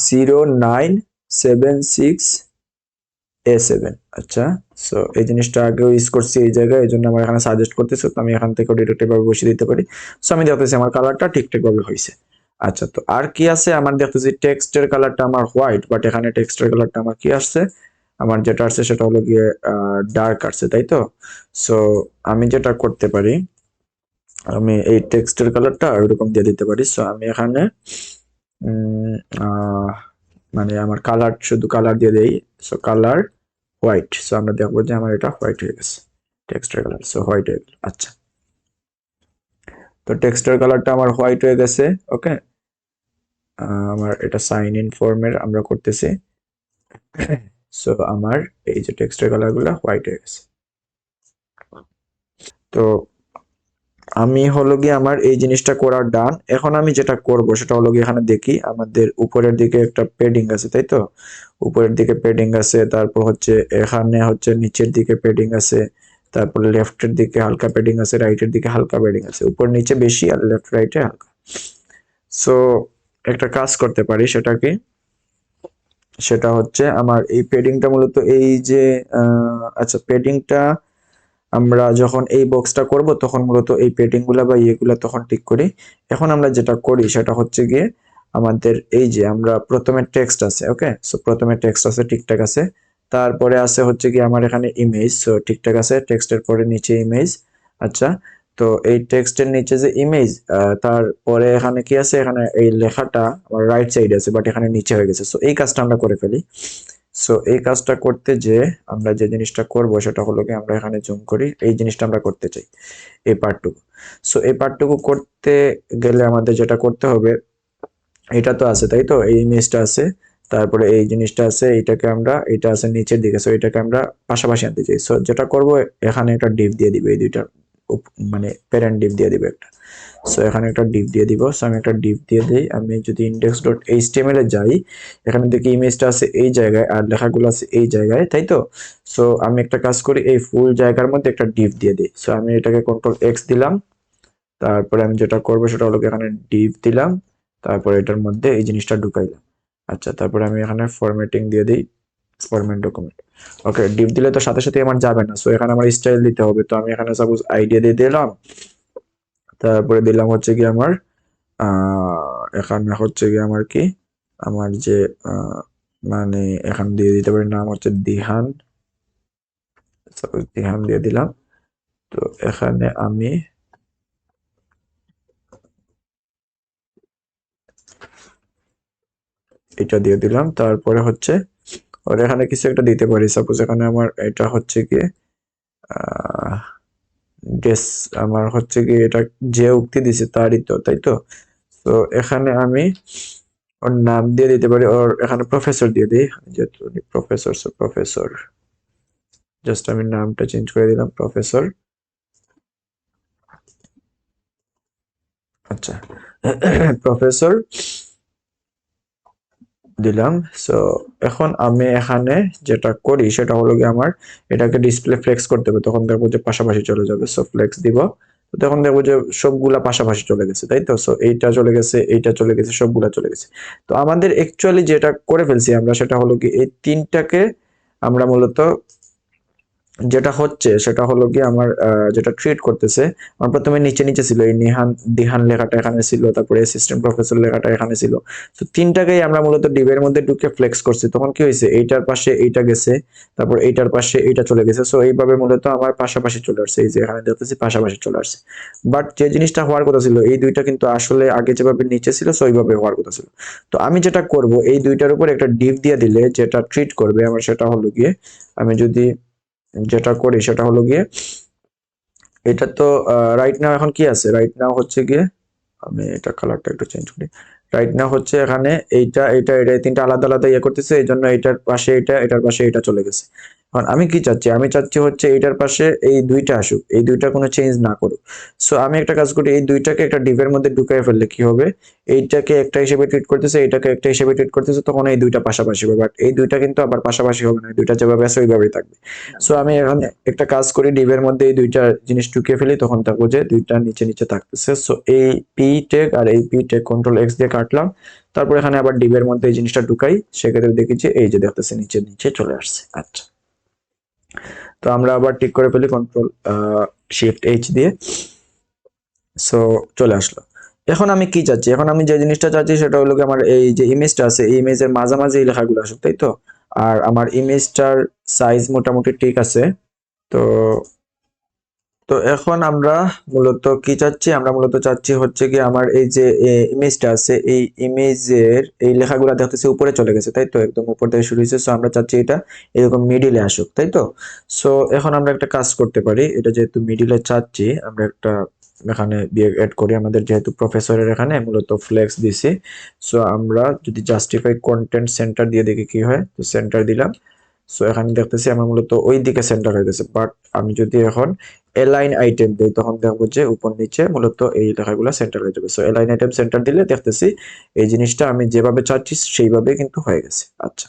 0976A7। আচ্ছা, সো এই জিনিসটা আগেও ইউজ করছি এই জায়গায়, এই জন্য আমার এখানে সাজেস্ট করতেছে, তো আমি এখান থেকে ডিরেক্টলি ভাবে বসিয়ে দিতে পারি। সো আমি দেখতেছি আমার কালারটা ঠিকঠাক ভাবে হয়েছে। আচ্ছা, তো আর কি আছে, আমার দেখতেছি টেক্সটের কালারটা আমার হোয়াইট, বাট এখানে টেক্সটের কালারটা আমার কি আসছে, আমার যেটা আসছে সেটা হলো গিয়ে ডার্ক আসছে, তাই তো। সো আমি যেটা করতে পারি, আমি এই টেক্সটের কালারটা এরকম দিয়ে দিতে পারি। সো আমি এখানে উম, আহ, মানে আমার কালার শুধু কালার দিয়ে দেই। So colour white. সো আমরা দেখবো যে আমার এটা হোয়াইট হয়ে গেছে, টেক্সটের কালার। সো হোয়াইট হয়ে গেল। আচ্ছা, তো টেক্সটের কালারটা আমার হোয়াইট হয়ে গেছে। ওকে, আমার এটা সাইন ইন ফর্মের আমরা করতেছি। সো আমার এই যে টেক্সটের কালার গুলো হোয়াইট হয়ে গেছে। তো আমি হলো গিয়ে আমার এই জিনিসটা করার ডান। এখন আমি যেটা করব সেটা হলো গিয়ে এখানে দেখি আমাদের উপরের দিকে একটা পেডিং আছে, তাই তো। উপরের দিকে পেডিং আছে, তারপর হচ্ছে এখানে হচ্ছে নিচের দিকে পেডিং আছে, তারপর লেফটের দিকে হালকা পেডিং আছে, রাইটের দিকে হালকা পেডিং আছে, উপর নিচে বেশি আর লেফট রাইটে হালকা। সো একটা কাজ করতে পারি, সেটা কি, সেটা হচ্ছে আমার এই পেডিংটা মূলত এই যে আচ্ছা পেডিংটা আমরা যখন এই বক্সটা করব তখন মূলত এই পেডিং গুলা বা ইয়েগুলা তখন ঠিক করি। এখন আমরা যেটা করি সেটা হচ্ছে গিয়ে আমাদের এই যে আমরা প্রথমে টেক্সট আছে। ওকে, সো প্রথমে টেক্সট আছে ঠিকঠাক আছে, তারপরে আছে হচ্ছে কি আমার এখানে ইমেজ। সো ঠিকঠাক আছে, টেক্সটের পরে নিচে ইমেজ। আচ্ছা, তো এই টেক্সটের নিচে যে ইমেজ, তারপরে এখানে কি আছে, এখানে এই লেখাটা আমার রাইট সাইডে আছে বাট এখানে নিচে হয়ে গেছে। সো এই কাজটা আমরা করে ফেলি। সো এই কাজটা করতে যে আমরা যে জিনিসটা করব সেটা হলো কি আমরা এখানে জুম করি, এই জিনিসটা আমরা করতে চাই, এই পার্টটুকু। সো এই পার্টটুকু করতে গেলে আমাদের যেটা করতে হবে, এটা তো আছে তাই তো, এই ইমেজটা আছে, তারপরে এই জিনিসটা আছে, এইটাকে আমরা, এটা আছে নিচের দিকে, সো এটাকে আমরা পাশাপাশি আনতে চাই। সো যেটা করব এখানে একটা ডিভ দিয়ে দিব, এই দুইটা মানে প্যারেন্ট ডিভ দিয়ে দিব একটা। সো এখানে একটা ডিভ দিয়ে দিব। সো আমি একটা ডিভ দিয়ে দিই। আমি যদি ইন্ডেক্স ডট এইচটিএমএল এ যাই, এখানে দেখি ইমেজটা আছে এই জায়গায় আর লেখাগুলো আছে এই জায়গায়, তাই তো। সো আমি একটা কাজ করি, এই ফুল জায়গার মধ্যে একটা ডিভ দিয়ে দিই। সো আমি এটাকে কন্ট্রোল এক্স দিলাম, তারপরে আমি যেটা করব সেটা হলো এখানে ডিভ দিলাম, তারপরে এটার মধ্যে এই জিনিসটা ঢুকাইলাম। আচ্ছা, তারপরে আমি এখানে ফরম্যাটিং দিয়ে দিই, ফরম্যাট ডকুমেন্ট। ওকে, ডিভ দিলে তো সাথে সাথে আমার যাবে না, সো এখানে আমার স্টাইল দিতে হবে। তো আমি এখানে সাপোজ আইডিয়া দিয়ে দিলাম, তারপরে দিলাম হচ্ছে কি আমার এখানে হচ্ছে কি আমার কি, আমার যে মানে এখানে দিয়ে দিতে পারি নাম হচ্ছে দিহান, সাপোজ দিহান দিয়ে দিলাম। তো এখানে আমি এটা দিয়ে দিলাম, তারপরে হচ্ছে ওর এখানে কিছু একটা দিতে পারি, সাপোজ এখানে আমার এটা হচ্ছে কি আহ ডেস, আমার হচ্ছে কি এটা যে উক্তি দিছে তারই তো, তাই তো। তো এখানে আমি ওর নাম দিয়ে দিতে পারি, ওর এখানে প্রফেসর দিয়ে দিই, যেহেতু প্রফেসর, সো প্রফেসর, জাস্ট আমি নামটা চেঞ্জ করে দিলাম প্রফেসর। আচ্ছা, প্রফেসর দিলাম। সো এখন আমি এখানে যেটা করি সেটা হলো কি আমার এটাকে ডিসপ্লে ফ্লেক্স করতে হবে, তখন দেখবো যে পাশাপাশি চলে যাবে। সো ফ্লেক্স দিব, তো তখন দেখবো যে সবগুলা পাশাপাশি চলে গেছে, তাই তো। সো এইটা চলে গেছে, এইটা চলে গেছে, সবগুলা চলে গেছে। তো আমাদের অ্যাকচুয়ালি যেটা করে ফেলছি আমরা সেটা হলো কি এই তিনটাকে আমরা মূলত যেটা হচ্ছে সেটা হলো কি আমার যেটা ট্রিট করতেছে, আমার প্রথমে নিচে নিচে ছিল এই নিহান দিহান লেখাটা এখানে ছিল, তারপরে অ্যাসিস্ট্যান্ট প্রফেসর লেখাটা এখানে ছিল। তো তিনটাকেই আমরা মূলত ডিবের মধ্যে ঢুকে ফ্লেক্স করছি, তখন কি হয়েছে এইটার পাশে এইটা গেছে, তারপর এইটার পাশে এইটা চলে গেছে। সো এইভাবে মূলত আমার পাশাপাশি চলে আসছে, এই যে এখানে দেখতেছি পাশাপাশি চলে আসছে। বাট যে জিনিসটা হওয়ার কথা ছিল এই দুইটা কিন্তু আসলে আগে যেভাবে নিচে ছিল সো ওইভাবে হওয়ার কথা ছিল। তো আমি যেটা করব এই দুইটার উপর একটা ডিভ দিয়ে দিলে যেটা ট্রিট করবে আমার সেটা হলো গিয়ে, আমি যদি যেটা করি সেটা হলো গিয়ে এটা তো রাইট নাও এখন কি আছে, রাইট নাও হচ্ছে গিয়ে আমি এটা কালারটা একটু চেঞ্জ করি। রাইট না হচ্ছে এখানে এইটা এটা এটা এই তিনটা আলাদা আলাদা ইয়ে করতেছে, এই জন্য এটার পাশে এটা, এটার পাশে এটা চলে গেছে। এখন আমি কি চাচ্ছি, আমি চাচ্ছি হচ্ছে এইটার পাশে এই দুইটা আসুক, এই দুইটা কোনো চেঞ্জ না করুক। সো আমি একটা কাজ করি, এই দুইটাকে একটা ডিভের মধ্যে ঢুকাই ফেললে কি হবে, এইটাকে একটা হিসেবে ট্রিট করতেছে, এইটাকে একটা হিসেবে ট্রিট করতেছে, তখন এই দুইটা পাশাপাশি হবে। বাট এই দুইটা কিন্তু আবার পাশাপাশি হবে না, এই দুইটা যেভাবে আছে ওইভাবেই থাকবে। সো আমি এখানে একটা কাজ করি, ডিভের মধ্যে এই দুইটা জিনিস ঢুকিয়ে ফেলি, তখন থাকবো যে দুইটা নিচে নিচে থাকতেছে। সো এই পি টেক আর এই পি টেক কন্ট্রোল এক্স দিয়ে কাটলাম, তারপর এখানে আবার ডিভের মধ্যে এই জিনিসটা ঢুকাই, সেক্ষেত্রে দেখি যে এই যে দেখতেছে নিচে নিচে চলে আসছে। আচ্ছা, তো আমরা আবার ঠিক করে ফেলি কন্ট্রোল শিফট এইচ দিয়ে। সো চলে আসলো। এখন আমি কি চাচ্ছি, এখন আমি যে জিনিসটা চাচ্ছি সেটা হলো কি, আমার এই যে ইমেজটা আছে এই ইমেজের মাঝামাঝি এই লেখাগুলো আসুক, তাই তো। আর আমার ইমেজটার সাইজ মোটামুটি ঠিক আছে। তো তো এখন আমরা মূলত কি চাচ্ছি, আমরা মূলত চাচ্ছি হচ্ছে কি, আমার এই যে ইমেজটা আছে এই ইমেজের এই লেখাগুলো দেখতেছি উপরে চলে গেছে, তাই তো, একদম উপর থেকে শুরু হয়েছে। সো আমরা চাচ্ছি এটা এরকম মিডিলে আসুক, তাই তো। সো এখন আমরা একটা কাজ করতে পারি, এটা যেহেতু মিডিলে চাচ্ছি, আমরা একটা এখানে এড করি, আমাদের যেহেতু প্রফেসরের এখানে মূলত ফ্লেক্স দিছি। সো আমরা যদি জাস্টিফাই কন্টেন্ট সেন্টার দিয়ে দেখি কি হয়, তো সেন্টার দিলাম। সো এখানে দেখতেছি আমার মূলত ওই দিকে সেন্টার হয়ে গেছে। বাট আমি যদি এখন এলাইন আইটেম দেই, তখন দেখবো যে উপর নিচে মূলত এই লেখাগুলো সেন্টার হয়ে যাবে। সো এলাইন আইটেম সেন্টার দিলে দেখতেছি এই জিনিসটা আমি যেভাবে চাচ্ছি সেইভাবে কিন্তু হয়ে গেছে। আচ্ছা,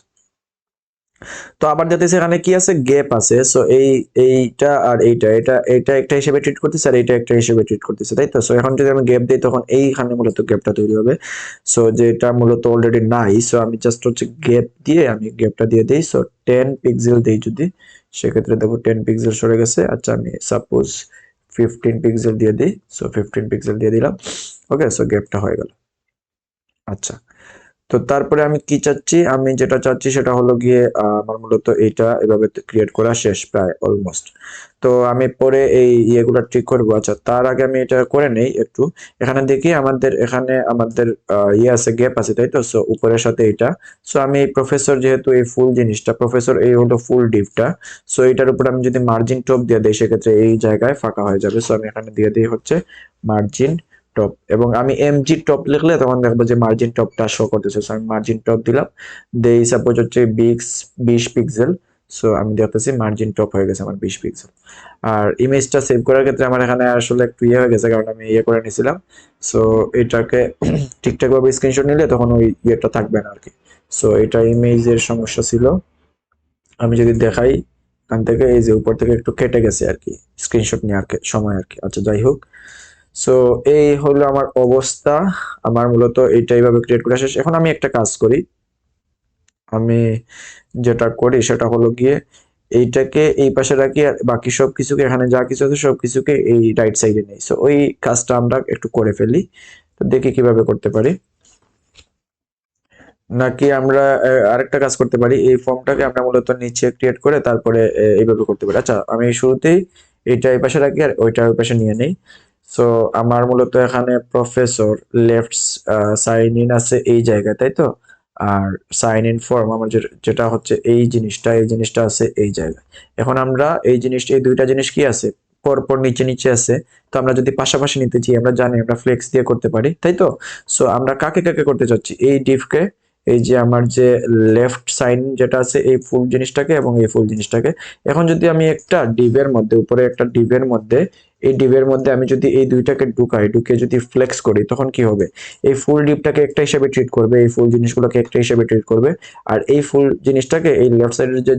তো আবার দেখতেছি এখানে কি আছে, গ্যাপ আছে। সো এইটা আর এইটা এটা এটা একটা হিসেবে ট্রিট করতেছে, আর এইটা একটা হিসেবে ট্রিট করতেছে, তাই তো। সো এখন যদি আমি গ্যাপ দিই, তখন এইখানে মূলত গ্যাপটা তৈরি হবে। সো যেটা মূলত অলরেডি নাই, সো আমি জাস্ট হচ্ছে গ্যাপ দিয়ে আমি গ্যাপটা দিয়ে দিই। সো 10 পিক্সেল দিই যদি, সেক্ষেত্রে দেখো 10 পিক্সেল সরে গেছে। আচ্ছা, আমি সাপোজ 15 পিক্সেল দিয়ে দিই। সো 15 পিক্সেল দিয়ে দিলাম। ওকে, সো গ্যাপটা হয়ে গেল। আচ্ছা, তো তারপরে আমি কি চাচ্ছি, আমি যেটা চাচ্ছি সেটা হলো গিয়ে আমার মূলত এইটা এভাবে ক্রিয়েট করা শেষ প্রায় অলমোস্ট। তো আমি পরে এই ইয়েগুলো ঠিক করবো। আচ্ছা, তার আগে আমি এটা করে নেই একটু। এখানে দেখি আমাদের এখানে আমাদের ইয়ে আছে, গ্যাপ আছে, তাই তো। সো উপরের সাথে এটা। সো আমি এই প্রফেসর যেহেতু এই ফুল জিনিসটা প্রফেসর, এই হলো ফুল ডিভটা। সো এটার উপর আমি যদি মার্জিন টপ দিয়ে দিই, সেক্ষেত্রে এই জায়গায় ফাঁকা হয়ে যাবে। সো আমি এখানে দিয়ে দিই হচ্ছে মার্জিন টপ, এবং আমি এমজি টপ লিখলে তখন দেখবো যে মার্জিন টপটা শো করতেছে। সো আমি মার্জিন টপ দিলাম, দেই সাপোজ হচ্ছে 20 পিক্সেল। সো আমি দেখতেছি মার্জিন টপ হয়ে গেছে আমার 20 পিক্সেল। আর ইমেজটা সেভ করার ক্ষেত্রে আমার এখানে আসলে একটু ইয়ে হয়ে গেছে, কারণ আমি ইয়ে করে নিয়েছিলাম। সো এটাকে ঠিকঠাক ভাবে স্ক্রিনশট নিলে তখন ওই ইয়েটা থাকবে না আর কি। সো এটা ইমেজের সমস্যা ছিল। আমি যদি দেখাই এখান থেকে, এই যে উপর থেকে একটু কেটে গেছে আর কি স্ক্রিনশট নেওয়ার সময় আর কি। আচ্ছা, যাই হোক। সো এই হলো আমার অবস্থা। আমার মূলত এইটা এইভাবে ক্রিয়েট করা শেষ। এখন আমি একটা কাজ করি, আমি যেটা করি সেটা হলো গিয়ে এইটাকে এই পাশে রাখি, আর বাকি সবকিছুকে এখানে যা কিছু আছে সবকিছুকে এই রাইট সাইডে নেই। সো ওই কাজটা আমরা একটু করে ফেলি, তো দেখি কিভাবে করতে পারি। নাকি আমরা আরেকটা কাজ করতে পারি, এই ফর্মটাকে আমরা মূলত নিচে ক্রিয়েট করে তারপরে এইভাবে করতে পারি। আচ্ছা, আমি শুরুতেই এইটা এই পাশে রাখি আর ওইটা ওই পাশে নিয়ে নেই। সো আমার মূলত এখানে প্রফেসর লেফট সাইন ইন আছে এই জায়গায়, তাই তো। আর সাইন ইন ফর্ম আমার যেটা হচ্ছে এই জিনিসটা আছে এই জায়গায়। এখন আমরা এই জিনিসটা, এই দুইটা জিনিস কি আছে, পরপর নিচে নিচে আছে। তো আমরা যদি পাশাপাশি নিতে চাই, আমরা জানি আমরা ফ্লেক্স দিয়ে করতে পারি, তাই তো। সো আমরা কাকে কাকে করতে চাচ্ছি, এই ডিভকে, এই যে আমার যে লেফট সাইন যেটা আছে এই ফুল জিনিসটাকে এবং এই ফুল জিনিসটাকে। এখন যদি আমি একটা ডিভের মধ্যে, উপরে একটা ডিভের মধ্যে, এই ডিভের মধ্যে আমি যদি এই দুইটাকে ঢুকে যদি ফ্লেক্স করি, তখন কি হবে, এই ফুল ডিভটাকে একটা হিসেবে ট্রিট করবে, এই ফুল জিনিসগুলোকে একটা হিসেবে ট্রিট করবে। আর এই ফুল জিনিসটাকে, এই লেফট সাইডের যে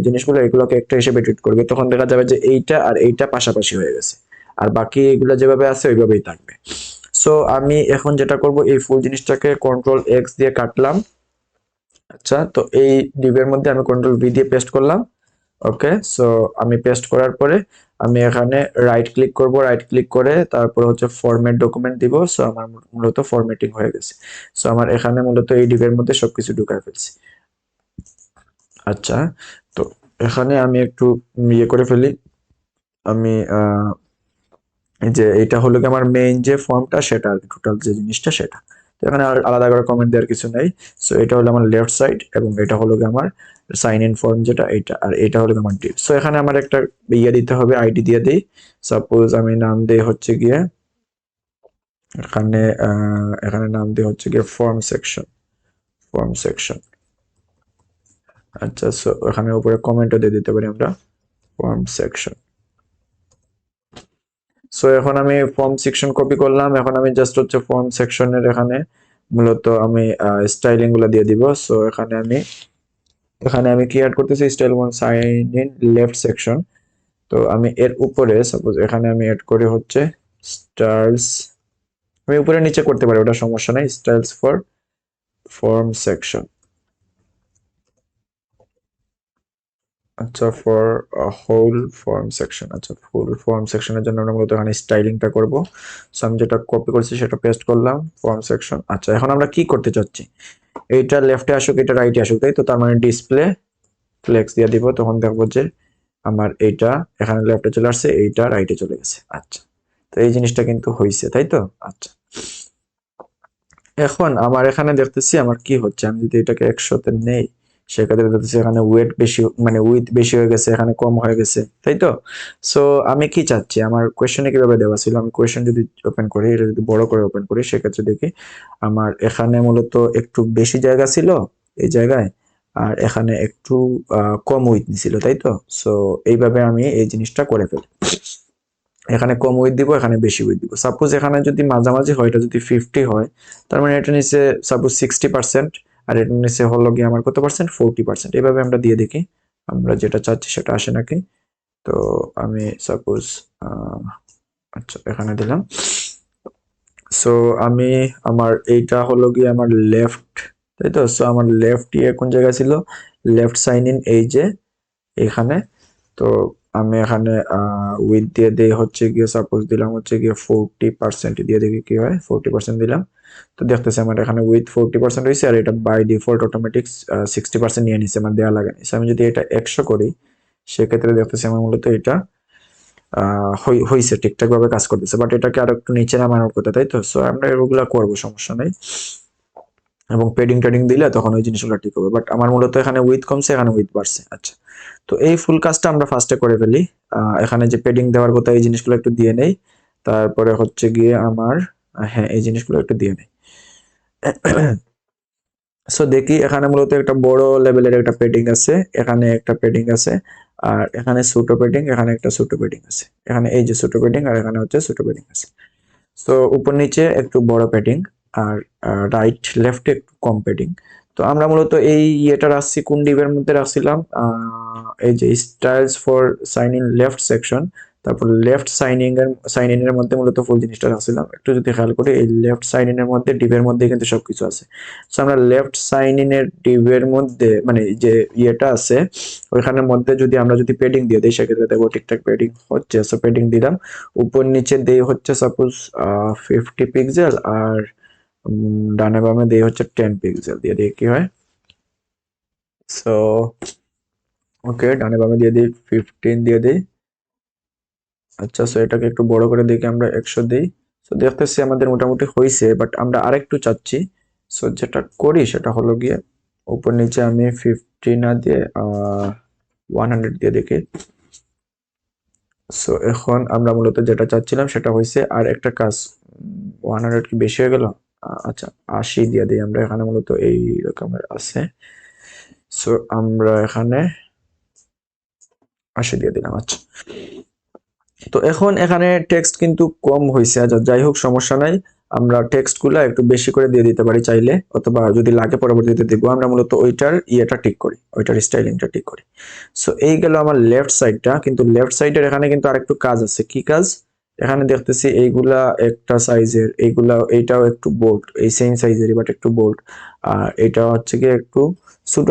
জিনিসগুলো এগুলোকে একটা হিসেবে ট্রিট করবে। তখন দেখা যাবে যে এইটা আর এইটা পাশাপাশি হয়ে গেছে, আর বাকি এগুলো যেভাবে আছে ওইভাবেই থাকবে। সো আমি এখন যেটা করব, এই ফুল জিনিসটাকে কন্ট্রোল এক্স দিয়ে কাটলাম। আচ্ছা, তো এই ডিভের মধ্যে আমি কন্ট্রোল ভি দিয়ে পেস্ট করলাম। ওকে, সো আমি পেস্ট করার পরে আমি এখানে রাইট ক্লিক করব, রাইট ক্লিক করে তারপর হচ্ছে ফরম্যাট ডকুমেন্ট দিব। সো আমার মূলত ফরম্যাটিং হয়ে গেছে। সো আমার এখানে মূলত এই ডিভের মধ্যে সবকিছু ঢুকায় ফেলছি। আচ্ছা, তো এখানে আমি একটু ইয়ে করে ফেলি। আমি এই যে এটা হলো কি আমার মেইন যে ফর্মটা, সেটা আর টোটাল যে জিনিসটা সেটা। তো এখানে আর আলাদা করে কমেন্ট দেওয়ার কিছু নেই। সো এটা হলো আমার লেফট সাইড, এবং এটা হলো কি আমার সাইন ইন ফর্ম যেটা এটা, আর এটা হলো কি আমার ডিপ। সো এখানে আমার একটা ইয়ে দিতে হবে, আইডি দিয়ে দিই। সাপোজ আমি নাম দেই হচ্ছে গিয়ে এখানে এখানে নাম দিয়ে হচ্ছে গিয়ে ফর্ম সেকশন। আচ্ছা, সো এখানে উপরে কমেন্টও দিয়ে দিতে পারি আমরা, ফর্ম সেকশন। সো এখন আমি ফর্ম সেকশন কপি করলাম, এখন আমি জাস্ট হচ্ছে ফর্ম সেকশনের এখানে মূলত আমি স্টাইলিং গুলো দিয়ে দিব। সো এখানে আমি কি অ্যাড করতেছি, style one sine in left section. তো আমি এর উপরে সাপোজ এখানে আমি অ্যাড করি হচ্ছে স্টাইলস, আমি উপরে নিচে করতে পারি, ওটা সমস্যা নাই, স্টাইলস ফর ফর্ম সেকশন। আচ্ছা, ফর হোল ফর্ম সেকশন। আচ্ছা, ফুল ফর্ম সেকশনের জন্য আমরা মূলত এখানে স্টাইলিংটা করব। সো আমি যেটা কপি করছি সেটা পেস্ট করলাম, ফর্ম সেকশন। আচ্ছা, এখন আমরা কি করতে চাচ্ছি, এইটা লেফটে আসুক, এটা রাইটে আসুক, তাই তো? তার মানে ডিসপ্লে ফ্লেক্স দিয়ে দিব, তখন দেখবো যে আমার এইটা এখানে লেফটে চলে আসছে, এইটা রাইটে চলে গেছে। আচ্ছা, তো এই জিনিসটা কিন্তু হয়েছে, তাই তো? আচ্ছা, এখন আমার এখানে দেখতেছি আমার কি হচ্ছে, আমি যদি এটাকে 100-তে নেই, সেক্ষেত্রে দেখতেছি এখানে ওয়েট বেশি, মানে উইথ বেশি হয়ে গেছে, এখানে কম হয়ে গেছে, তাই তো? সো আমি কি চাচ্ছি, আমার কোয়েশ্চেনে কিভাবে দেওয়া ছিল, আমি কোয়েশ্চেন যদি ওপেন করি, এটা যদি বড় করে ওপেন করি, সেক্ষেত্রে দেখি আমার এখানে মূলত একটু বেশি জায়গা ছিল এই জায়গায়, আর এখানে একটু কম উইথ ছিল, তাই তো? সো এইভাবে আমি এই জিনিসটা করে ফেলি, এখানে কম উইথ দিব, এখানে বেশি উইথ দিব। সাপোজ এখানে যদি মাঝামাঝি হয়, এটা যদি 50 হয়, তার মানে এটা নিচে সাপোজ 60%, আর এটা নিচে হলো গিয়ে আমার কত পার্সেন্ট, 40%। এইভাবে আমরা দিয়ে দেখি আমরা যেটা চাচ্ছি সেটা আসে নাকি। তো আমি সাপোজ আচ্ছা এখানে দিলাম। সো আমি আমার এইটা হলো গিয়ে আমার লেফট, তাই তো? সো আমার লেফট ইয়ে কোন জায়গায় ছিল, লেফট সাইন ইন এই যে এখানে। তো আমি এখানে উইথ দিয়ে দিই হচ্ছে গিয়ে সাপোজ দিলাম হচ্ছে গিয়ে 40% দিয়ে দেখি কি হয়, 40% দিলাম। তো দেখতেছি আমার এখানে উইথ 40% হয়েছে, আর এটা বাই ডিফল্ট অটোমেটিক 60% নিয়ে নিচ্ছে, আমার দেওয়া লাগে নিচ্ছে। আমি যদি এটা 100 করি, সেক্ষেত্রে দেখতেছি আমার মূলত এটা হয়েছে, ঠিকঠাক ভাবে কাজ করতেছে, বাট এটাকে আরো একটু নিচে নামানোর কথা, তাই তো? সো আমরা এগুলা করবো, সমস্যা নেই, এবং পেডিং টেডিং দিলে তখন ওই জিনিসগুলো ঠিক হবে। বাট আমার মূলত এখানে উইথ কমছে, এখানে উইথ বাড়ছে। আচ্ছা, তো এই ফুল কাজটা আমরা ফার্স্টে করে ফেলি। এখানে যে পেডিং দেওয়ার কথা, এই জিনিসগুলো একটু দিয়ে নেই। তারপরে হচ্ছে গিয়ে আমার হ্যাঁ, এই জিনিসগুলো একটু দিয়ে নেই। সো দেখি এখানে মূলত একটা বড় লেভেলের একটা পেডিং আছে, এখানে একটা পেডিং আছে, আর এখানে ছোট পেডিং, এখানে একটা ছোট পেডিং আছে, এখানে এই যে ছোট পেডিং, আর এখানে হচ্ছে ছোট পেডিং আছে। তো উপর নিচে একটু বড় প্যাডিং, আর রাইট লেফটে একটু কম প্যাডিং। তো আমরা মূলত এই ইয়েটা রাখছি কোন ডিভের মধ্যে রাখছিলাম, এই যে styles for sign in left section, তারপর লেফট সাইন ইন এর মধ্যে মূলত ফুল জিনিসটা রাখছিলাম। একটু যদি খেয়াল করি, এই লেফট সাইন ইন এর মধ্যে ডিভের মধ্যে কিন্তু সবকিছু আছে। তো আমরা লেফট সাইন ইন এর ডিভের মধ্যে, মানে যে ইয়েটা আছে ওইখানের মধ্যে যদি আমরা যদি পেডিং দিয়ে দিই, সেক্ষেত্রে দেখবো ঠিকঠাক পেডিং হচ্ছে। সো পেডিং দিলাম, উপর নিচে দেই হচ্ছে সাপোজ 50 পিক্সেল, আর ডানে বামে দেই হচ্ছে 10 পিক্সেল, দিয়ে দিই কি হয়। সো ওকে, ডানে বামে দিয়ে দিই 15 দিয়ে দিই। আচ্ছা, সো এটাকে একটু বড় করে দেখি আমরা 100 দিই। সো দেখতেছি আমাদের মোটামুটি হয়েছে, বাট আমরা আরেকটু চাচ্ছি। সো যেটা করি সেটা হলো গিয়ে উপর নিচে আমি 50 না দিয়ে 100 দিয়ে দেখি। সো এখন আমরা মূলত যেটা চাচ্ছিলাম সেটা হয়েছে। আর একটা কাজ, 100 কি বেশি হয়ে গেল? আচ্ছা, 80 দিয়ে দিই আমরা, এখানে মূলত এই রকমের আছে। সো আমরা এখানে 80 দিয়ে দিলাম। আচ্ছা, তো এখন এখানে টেক্সট কিন্তু কম হয়েছে। আচ্ছা, যাই হোক, সমস্যা নাই, আমরা টেক্সট গুলা একটু বেশি করে দিয়ে দিতে পারি চাইলে, অথবা যদি লাগে পরবর্তীতে দিব। আমরা মূলত ওইটার ইয়েটা ঠিক করি, ওইটার স্টাইলিংটা ঠিক করি। সো এই গেল আমার লেফট সাইডটা, কিন্তু লেফট সাইডের এখানে কিন্তু আরেকটু কাজ আছে। কি কাজ? এখানে দেখতেছি এইগুলা একটা সাইজের, এইগুলা এইটাও একটু বোল্ড, এই সেম সাইজেরই বাট একটু বোল্ড, আর এটা হচ্ছে কি একটু ছোট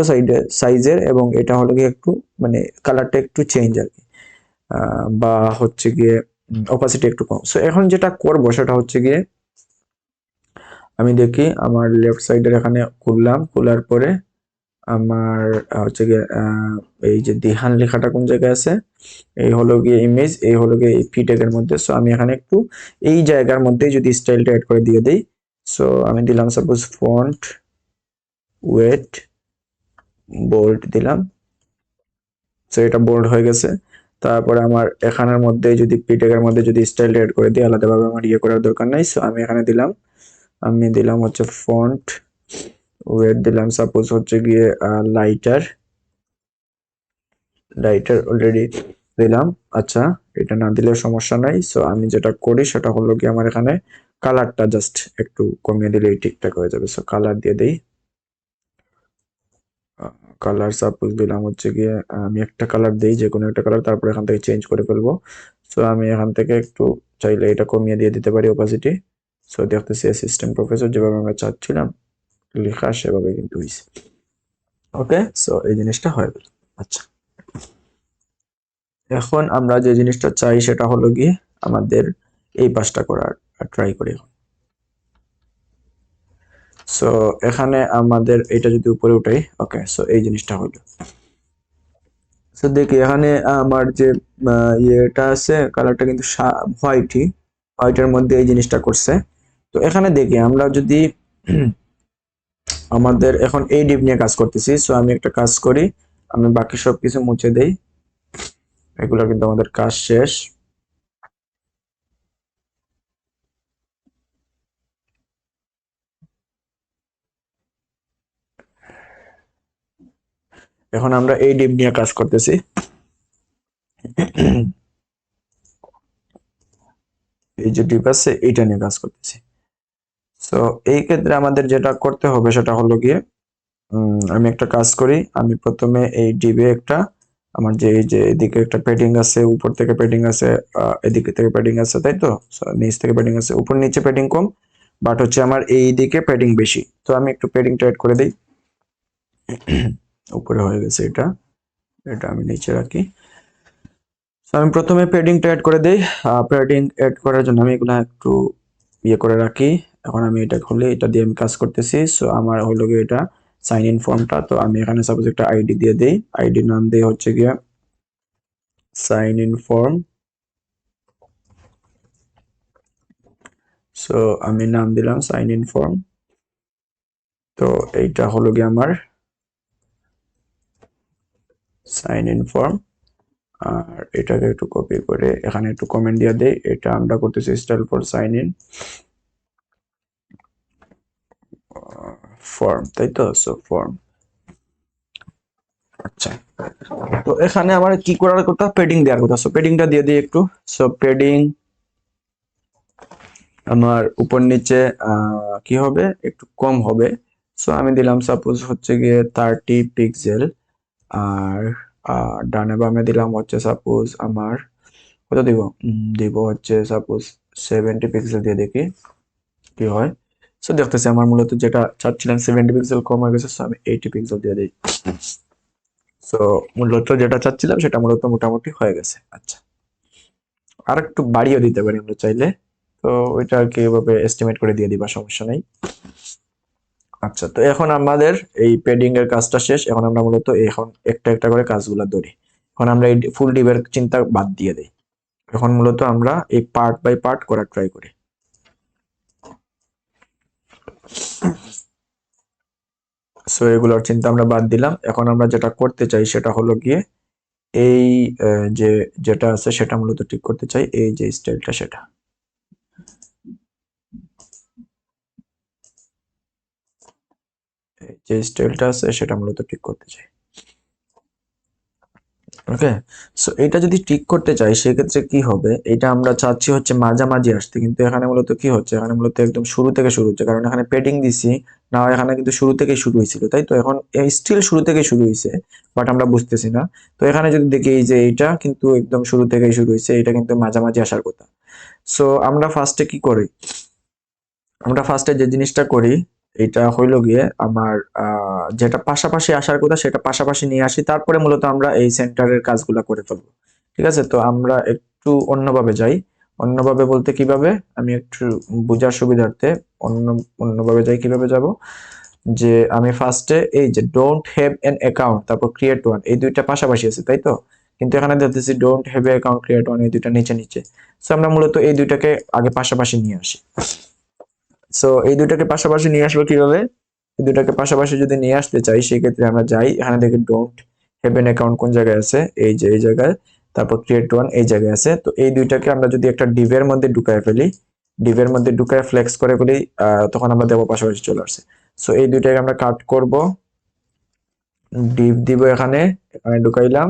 সাইজের, এবং এটা হলো কি একটু মানে কালারটা একটু চেঞ্জ আর কি, বা হচ্ছে গিয়ে অপাসিটি একটু কম। সো এখন যেটা করব সেটা হচ্ছে গিয়ে আমি দেখি আমার লেফট সাইডের এখানে খুললাম, খোলার পরে আমার হচ্ছে গিয়ে এই যে দিহান লেখাটা কোন জায়গায় আছে, এই হলো গিয়ে ইমেজ, এই হলো গিয়ে এই পি ট্যাগের মধ্যে। সো আমি এখানে একটু এই জায়গার মধ্যে যদি স্টাইলটা অ্যাড করে দিয়ে দেই, সো আমি দিলাম সাপোজ ফন্ট ওয়েট বোল্ড দিলাম। সো এটা বোল্ড হয়ে গেছে। তারপরে আমার এখানের মধ্যে যদি পিটেকের মধ্যে যদি স্টাইল এড করে দিই, আলাদাভাবে আমার ইয়ে করার দরকার নাই। সো আমি এখানে দিলাম, আমি দিলাম হচ্ছে ফন্ট ওয়েট দিলাম সাপোজ হচ্ছে গিয়ে লাইটার অলরেডি দিলাম। আচ্ছা, এটা না দিলেও সমস্যা নাই। সো আমি যেটা করি সেটা হলো কি, আমার এখানে কালারটা জাস্ট একটু কমিয়ে দিলেই ঠিকঠাক হয়ে যাবে। সো কালার দিয়ে দেই, কালার সাপোজ দিলাম হচ্ছে গিয়ে আমি একটা কালার দেই, যে কোনো একটা কালার, তারপর এখান থেকে চেঞ্জ করে ফেলবো। সো আমি এখান থেকে একটু চাইলে এটা কমিয়ে দিয়ে দিতে পারি অপাসিটি। সো দেখতেছি অ্যাসিস্ট্যান্ট প্রফেসর যেভাবে আমরা চাচ্ছিলাম লেখা সেভাবে কিন্তু হয়েছে। ওকে, সো এই জিনিসটা হয়ে গেল। আচ্ছা, এখন আমরা যে জিনিসটা চাই সেটা হলো গিয়ে আমাদের এই পাশটা করার ট্রাই করি। সো এখানে আমাদের এটা যদি উপরে উঠাই, ওকে, সো এই জিনিসটা হলো। সো দেখি এখানে আমার যে ইয়েটা আছে কালারটা কিন্তু হোয়াইটই, হোয়াইটের মধ্যে এই জিনিসটা করছে। তো এখানে দেখি আমরা যদি আমাদের এখন এই ডিপ নিয়ে কাজ করতেছি। সো আমি একটা কাজ করি, আমি বাকি সব কিছু মুছে দেই, এগুলো কিন্তু আমাদের কাজ শেষ। এখন আমরা এই ডিপ নিয়ে কাজ করতেছি। এই যে ডিপ আছে এইটা নিয়ে কাজ করতেছি। সো এই ক্ষেত্রে আমাদের যেটা করতে হবে সেটা হলো গিয়ে আমি একটা কাজ করি, আমি প্রথমে এই ডিবে একটা আমার যে এই যে এদিকে একটা প্যাডিং আছে, উপর থেকে প্যাডিং আছে, এদিকে থেকে প্যাডিং আছে, তাই তো? নিচ থেকে প্যাডিং আছে, উপর নিচে প্যাডিং কম, বাট হচ্ছে আমার এই দিকে প্যাডিং বেশি। তো আমি একটু প্যাডিংটা অ্যাড করে দিই। উপরে হয়ে গেছে এটা, এটা আমি নিচে রাখি। তো আমি প্রথমে প্যাডিংটা অ্যাড করে দিই। প্যাডিং অ্যাড করার জন্য আমি এগুলা একটু ইয়ে করে রাখি। এখন আমি এটা খুলে এটা দিয়ে আমি কাজ করতেছি। সো আমার হলো গিয়ে এটা সাইন ইন ফর্মটা। তো আমি এখানে সাপোজ একটা আইডি দিয়ে দেই, আইডি নাম দিয়ে হচ্ছে গিয়ে সাইন ইন ফর্ম। সো আমি নাম দিলাম সাইন ইন ফর্ম। তো এইটা হলো গিয়ে আমার সাইন ইন ফর্ম। আর এটাকে একটু কপি করে এখানে একটু কমেন্ট দিয়ে দেই, এটা আমরা করতেছি style for sign in form, তাই তো? So form. আচ্ছা, তো এখানে আমার কি করার কথা, পেডিং দেওয়ার কথা। সো পেডিংটা দিয়ে দিই একটু। সো পেডিং আমার উপর নিচে কি হবে, একটু কম হবে। সো আমি দিলাম সাপোজ হচ্ছে গিয়ে 30 পিক্সেল। আর ডানে বামে দিলাম হচ্ছে সাপোজ আমার কত দিব, দিব হচ্ছে সাপোজ 70 পিক্সেল দিয়ে দেখি কি হয়। সো দেখতেছি আমার মূলত যেটা চাচ্ছিলাম 70 পিক্সেল কম হয়ে গেছে। সো আমি 80 পিক্সেল দিয়ে দিই। সো মূলত যেটা চাচ্ছিলাম সেটা মূলত মোটামুটি হয়ে গেছে। আচ্ছা, আর একটু বাড়িয়ে দিতে পারি আমরা চাইলে। তো ওইটা আর কি এভাবে এস্টিমেট করে দিয়ে দিবা, সমস্যা নাই। আচ্ছা, তো এখন আমাদের এই পেডিং এর কাজটা শেষ। এখন আমরা মূলত এখন একটা একটা করে কাজগুলো ধরি। এখন আমরা এই ফুল ডিপের চিন্তা বাদ দিয়ে দিই। এখন মূলত আমরা এই পার্ট বাই পার্ট করার ট্রাই করি। সো এগুলোর চিন্তা আমরা বাদ দিলাম। এখন আমরা যেটা করতে চাই সেটা হলো গিয়ে এই যে যেটা আছে সেটা মূলত ঠিক করতে চাই, এই যে স্টাইলটা সেটা। এই যে স্টাইলটা আছে সেটা মূলত ঠিক করতে চাই। ওকে, সো এটা যদি ঠিক করতে চাই সেক্ষেত্রে কি হবে, এটা আমরা চাচ্ছি হচ্ছে মাঝামাঝি আসতে, কিন্তু এখানে মূলত কি হচ্ছে, এখানে মূলত একদম শুরু থেকে শুরু হচ্ছে, কারণ এখানে পেডিং দিছি না, এখানে কিন্তু শুরু থেকে শুরু হয়েছিল, তাই তো? এখন স্টিল শুরু থেকে শুরু হয়েছে, বাট আমরা বুঝতেছি না। তো এখানে যদি দেখি এই যে এইটা কিন্তু একদম শুরু থেকেই শুরু হয়েছে, এটা কিন্তু মাঝামাঝি আসার কথা। সো আমরা ফার্স্টে কি করি, আমরা ফার্স্টে যে জিনিসটা করি এটা হইলো গিয়ে আমার যেটা পাশাপাশি আসার কথা সেটা পাশাপাশি নিয়ে আসি, তারপরে মূলত আমরা এই সেন্টারের কাজগুলো করে ফেলবো। ঠিক আছে, তো আমরা একটু অন্যভাবে যাই। অন্যভাবে বলতে কিভাবে, আমি একটু বোঝার সুবিধার্থে অন্য অন্যভাবে যাই। কিভাবে যাব, যে আমি ফার্স্টে এই যে ডোন্ট হ্যাভ এন অ্যাকাউন্ট তারপর ক্রিয়েট ওয়ান, এই দুইটা পাশাপাশি আছে, তাই তো? কিন্তু এখানে দেখতেছি don't have a account create one, এই দুইটা নিচে নিচে। সো আমরা মূলত এই দুইটাকে আগে পাশাপাশি নিয়ে আসি। সো এই দুইটাকে পাশাপাশি নিয়ে আসবো কিভাবে, এই দুইটাকে পাশাপাশি যদি নিয়ে আসতে চাই সেক্ষেত্রে আমরা যাই, এখানে দেখি ডোন্ট হ্যাভ এন অ্যাকাউন্ট কোন জায়গায় আছে, এই যে এই জায়গায়। তারপর ক্রিয়েট ওয়ান এই জায়গায় আছে। তো এই দুইটাকে আমরা যদি একটা ডিভের মধ্যে ঢুকায় ফেলি, ডিভের মধ্যে ঢুকায় ফ্লেক্স করে ফেলি, তখন আমরা দেবো পাশাপাশি চলে আসছে। সো এই দুইটাকে আমরা কাট করব, ডিভ দিব এখানে, এখানে ঢুকাইলাম।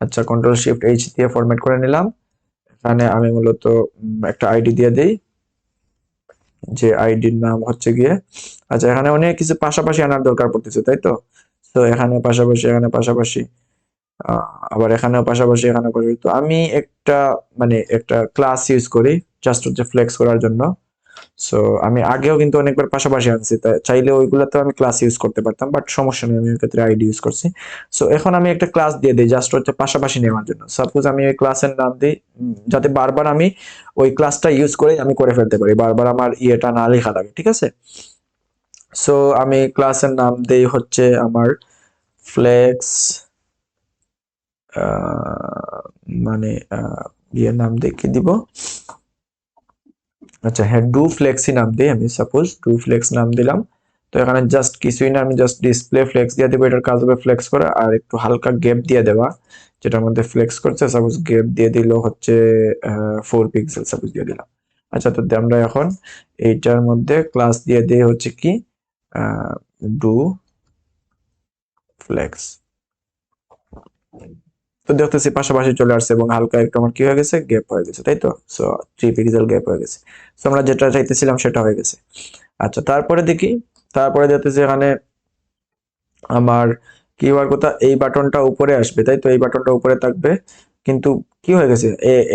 আচ্ছা, কন্ট্রোল শিফট এইচ দিয়ে ফরম্যাট করে নিলাম। এখানে আমি মূলত একটা আইডি দিয়ে দিই, যে আইডির নাম হচ্ছে গিয়ে, আচ্ছা এখানে অনেক কিছু পাশাপাশি আনার দরকার পড়তেছে, তাই তো। তো এখানে পাশাপাশি, এখানে পাশাপাশি, আবার এখানেও পাশাপাশি, এখানে পাশাপাশি। তো আমি একটা মানে একটা ক্লাস ইউজ করি জাস্ট হচ্ছে ফ্লেক্স করার জন্য। সো আমি আগেও কিন্তু অনেকবার পাশাপাশি আনছি, তাই চাইলে ওইগুলোতেও আমি ক্লাস ইউজ করতে পারতাম, বাট সমস্যা নেই, আমি এর ক্ষেত্রে আইডি ইউজ করছি। সো এখন আমি একটা ক্লাস দিয়ে দিই জাস্ট হচ্ছে পাশাপাশি নেওয়ার জন্য। সাপোজ আমি ওই ক্লাসের নাম দিই, যাতে বারবার আমি ওই ক্লাসটা ইউজ করে আমি করে ফেলতে পারি, বারবার আমার ইয়েটা না লেখা লাগে, ঠিক আছে। সো আমি ক্লাসের নাম দেই হচ্ছে আমার ফ্লেক্স, মানে ইয়ের নাম দেখে দিব। আচ্ছা হ্যাঁ, ডু ফ্লেক্সি নাম দিই আমি, সাপোজ ডু ফ্লেক্স নাম দিলাম। তো এখানে জাস্ট কিছুই না, আমি জাস্ট ডিসপ্লে ফ্লেক্স দিয়ে দেবো, এটার কাজ হবে ফ্লেক্স করা, আর একটু হালকা গ্যাপ দিয়ে দেওয়া যেটার মধ্যে ফ্লেক্স করছে। সাপোজ গ্যাপ দিয়ে দিল হচ্ছে 4 পিক্সেল সাপোজ দিয়ে দিলাম। আচ্ছা, তো আমরা এখন এইটার মধ্যে ক্লাস দিয়ে দিই হচ্ছে কি ডু ফ্লেক্স। তো দেখতেছি পাশাপাশি চলে আসছে এবং হালকা একটু আমার কি হয়ে গেছে, গ্যাপ হয়ে গেছে, তাই তো। সো 3 পিক্সেল গ্যাপ হয়ে গেছে। সো আমরা যেটা চাইতেছিলাম সেটা হয়ে গেছে। আচ্ছা, তারপরে দেখি, তারপরে দেখতেছি এখানে আমার কি হওয়ার কথা, এই বাটনটা উপরে আসবে, তাই তো, এই বাটনটা উপরে থাকবে। কিন্তু কি হয়ে গেছে,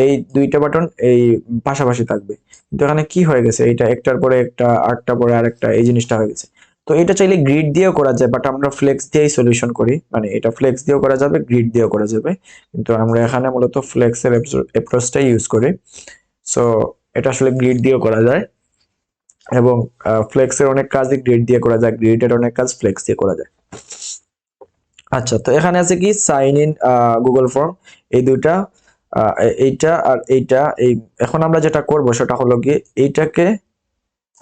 এই দুইটা বাটন এই পাশাপাশি থাকবে, কিন্তু এখানে কি হয়ে গেছে, এইটা একটার পরে একটা, আটটা পরে আরেকটা, এই জিনিসটা হয়ে গেছে। তো এটা চাইলে গ্রিড দিয়েও করা যায়, বাট আমরা ফ্লেক্স দিয়েই সলিউশন করি, মানে এটা ফ্লেক্স দিয়েও করা যাবে, গ্রিড দিয়েও করা যাবে, কিন্তু আমরা এখানে মূলত ফ্লেক্সের অ্যাপ্রোচটাই ইউজ করি। সো এটা আসলে গ্রিড দিয়েও করা যায়, এবং ফ্লেক্সের অনেক কাজই গ্রিড দিয়ে করা যায়, গ্রিডের অনেক কাজ ফ্লেক্স দিয়ে করা যায়। আচ্ছা, তো এখানে আছে কি সাইন ইন গুগল ফর্ম, এই দুইটা, এইটা আর এইটা, এই এখন আমরা যেটা করব সেটা হলো কি, এইটাকে